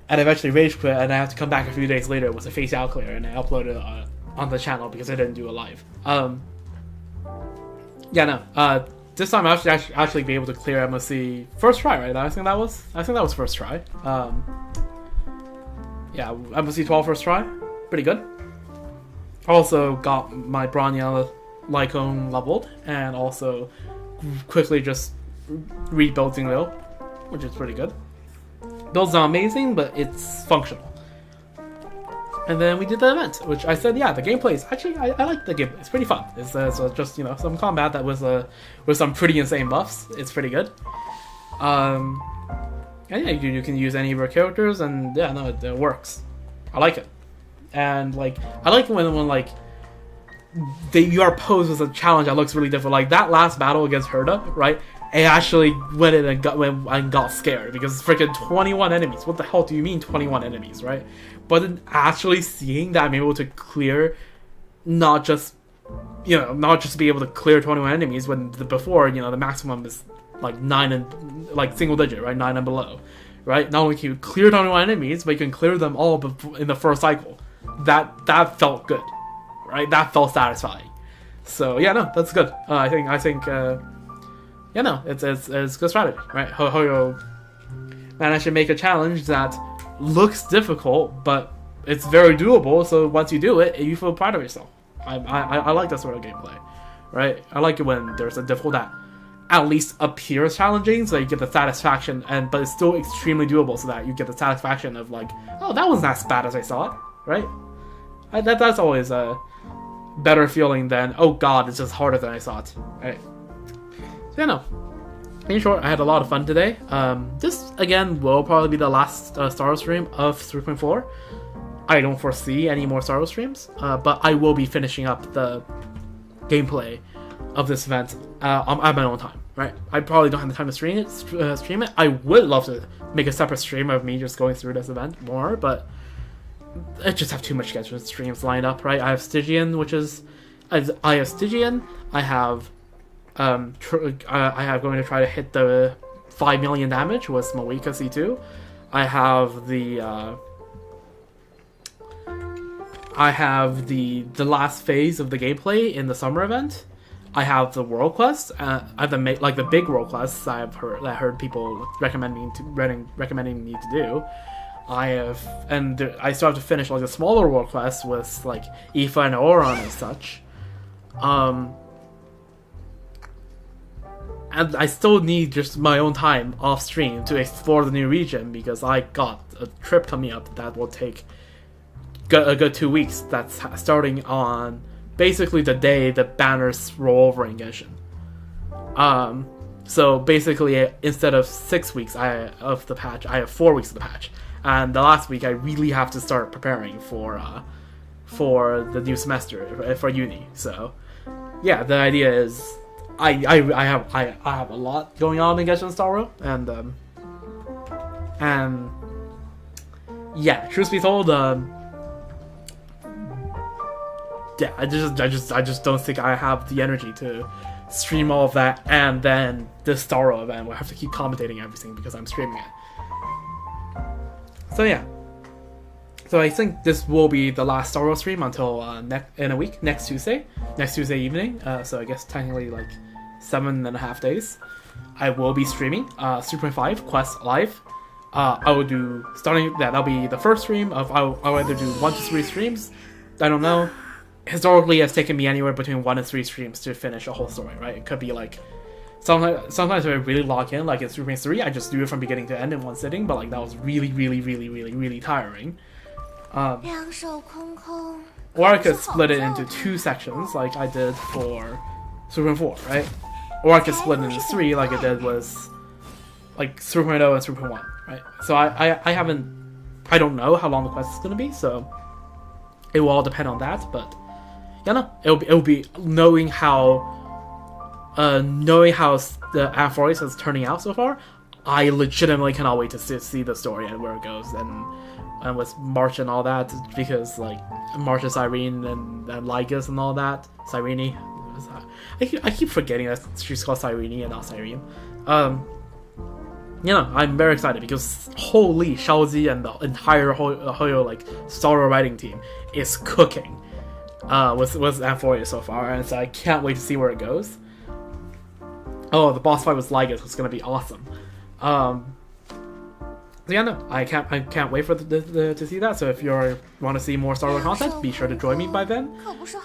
And I eventually rage quit, and I have to come back a few days later with a face out clear, and I uploaded it on the channel because I didn't do a live. Yeah, no. This time I should actually be able to clear MOC first try, right? I think that was first try. Yeah, MOC 12 first try, pretty good. Also got my Bronya Lycone leveled, and also quickly just rebuilding Lil, which is pretty good. Build's not amazing, but it's functional. And then we did the event, which I said, yeah, the gameplay is actually, I like the gameplay. It's pretty fun. It's just, you know, some combat that was with some pretty insane buffs. It's pretty good. And yeah, you can use any of your characters, and yeah, no, it works. I like it. And like, I like when like you are posed with a challenge that looks really different. Like that last battle against Herda, right? I actually went in and got scared because it's freaking 21 enemies. What the hell do you mean 21 enemies, right? But then actually seeing that I'm able to clear, not just be able to clear 21 enemies when before, you know, the maximum is like 9 and like single digit, right? 9 and below, right? Not only can you clear 21 enemies, but you can clear them all in the first cycle. That felt good, right? That felt satisfying. So yeah, no, that's good. I think yeah, no, it's good strategy, right? Hoyo managed to make a challenge that looks difficult, but it's very doable. So once you do it, you feel proud of yourself. I like that sort of gameplay, right? I like it when there's a difficult that at least appears challenging, so you get the satisfaction, but it's still extremely doable, so that you get the satisfaction of like, oh, that wasn't as bad as I saw it, right? That's always a better feeling than, oh god, it's just harder than I saw it, right? So, no. In short, I had a lot of fun today. This, again, will probably be the last Star Wars stream of 3.4. I don't foresee any more Star Wars streams, but I will be finishing up the gameplay of this event at my own time, right? I probably don't have the time to stream it. I would love to make a separate stream of me just going through this event more, but I just have too much scheduled streams lined up, right? I have Stygian, I have going to try to hit the 5 million damage with Moika C2. I have the last phase of the gameplay in the summer event. I have the world quest. I have the big world quests I heard people recommending me to do. I still have to finish like the smaller world quests with like Aoife and Oron and such. And I still need just my own time off stream to explore the new region, because I got a trip coming up that will take a good 2 weeks. That's starting on basically the day the banners roll over in Genshin. So basically, instead of 6 weeks of the patch, I have 4 weeks of the patch. And the last week, I really have to start preparing for the new semester for uni. So yeah, the idea is I have a lot going on in Genshin Star Rail, and yeah, truth be told, yeah, I just don't think I have the energy to stream all of that, and then this Star Rail event where I have to keep commentating everything because I'm streaming it. So yeah. So I think this will be the last Star Rail stream until in a week, next Tuesday evening. So I guess technically like 7.5 days. I will be streaming 3.5 Quest Live. I will do that'll be the first stream of I'll either do 1 to 3 streams. I don't know. Historically, it's taken me anywhere between 1 and 3 streams to finish a whole story, right? It could be like sometimes if I really lock in, like in 3.3, I just do it from beginning to end in one sitting, but like that was really tiring. Or I could split it into 2 sections, like I did for 3.4, right? Or I could split it into 3, like I did with like 3.0 and 3.1, right? So I don't know how long the quest is gonna be, so it will all depend on that. But yeah, no, it'll be knowing how the Amphoreus is turning out so far. I legitimately cannot wait to see the story and where it goes, and with March and all that, because like March is Cyrene and Lygus and all that. Cyrene, I keep forgetting that she's called Cyrene and not Cyrene. You know, I'm very excited because holy, Shaozi and the entire Hoyo like Star Rail writing team is cooking with Amphoreus so far, and so I can't wait to see where it goes. Oh, the boss fight with Lygus was gonna be awesome. So yeah, no, I can't wait for to see that. So if you want to see more Star Wars content, be sure to join me by then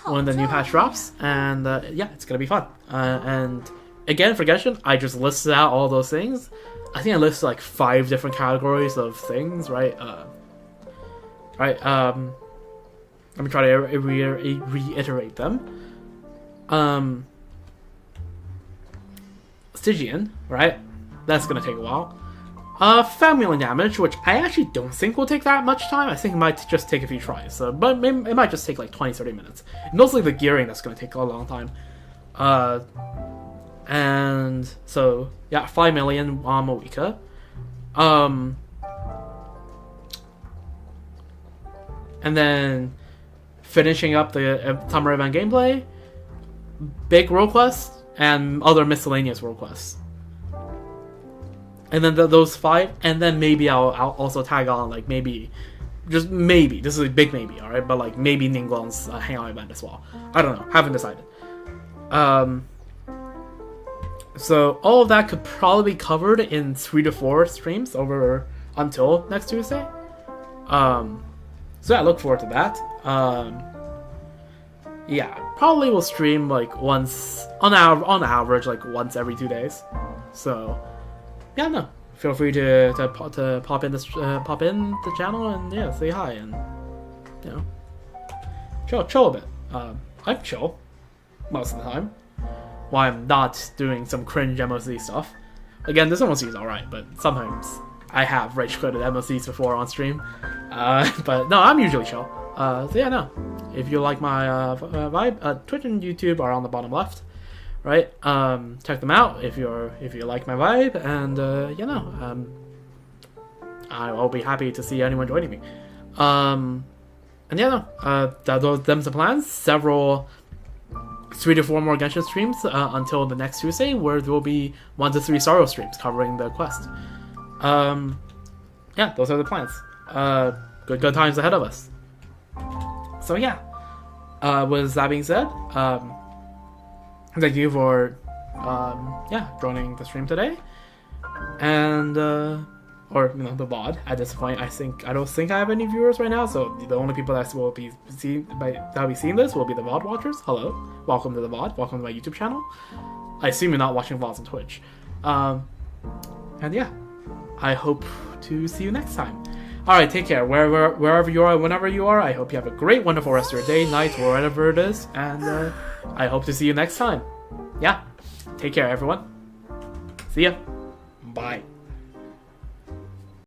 when the new patch drops. And yeah, it's gonna be fun. And again, for Genshin, I just listed out all those things. I think I listed like 5 different categories of things, right? Let me try to reiterate them. Stygian, right? That's gonna take a while. 5 million damage, which I actually don't think will take that much time. I think it might just take a few tries. But it might just take like 20-30 minutes. Mostly the gearing that's gonna take a long time. And so yeah, 5 million on Moika. And then finishing up the summer event gameplay, big world quests, and other miscellaneous world quests. And then those 5, and then maybe I'll also tag on like maybe, just maybe, this is a big maybe, alright, but like maybe Ningguang's hangout event as well. I don't know, haven't decided. So all of that could probably be covered in 3 to 4 streams over until next Tuesday. So yeah, I look forward to that. Yeah, probably will stream like once on average, like once every 2 days. So yeah, no, feel free to pop in the channel and yeah, say hi and you know chill a bit. I'm chill most of the time while I'm not doing some cringe MOC stuff. Again, this MOC is alright, but sometimes I have rage quitted MOCs before on stream. But no, I'm usually chill. So yeah, no. if you like my vibe, Twitch and YouTube are on the bottom left, right? Check them out if you like my vibe, and I'll be happy to see anyone joining me. And yeah, them's the plans. Several 3 to 4 more Genshin streams until the next Tuesday, where there will be 1 to 3 Sorrow streams covering the quest. Yeah, those are the plans. Good times ahead of us. So yeah, with that being said, thank you for joining the stream today, and or the VOD. At this point, I don't think I have any viewers right now, so the only people that will be seeing this will be the VOD watchers. Hello, welcome to the VOD, welcome to my YouTube channel. I assume you're not watching VODs on Twitch. And yeah, I hope to see you next time. Alright, take care, wherever you are, whenever you are. I hope you have a great, wonderful rest of your day, night, or whatever it is, and I hope to see you next time. Yeah, take care, everyone. See ya. Bye.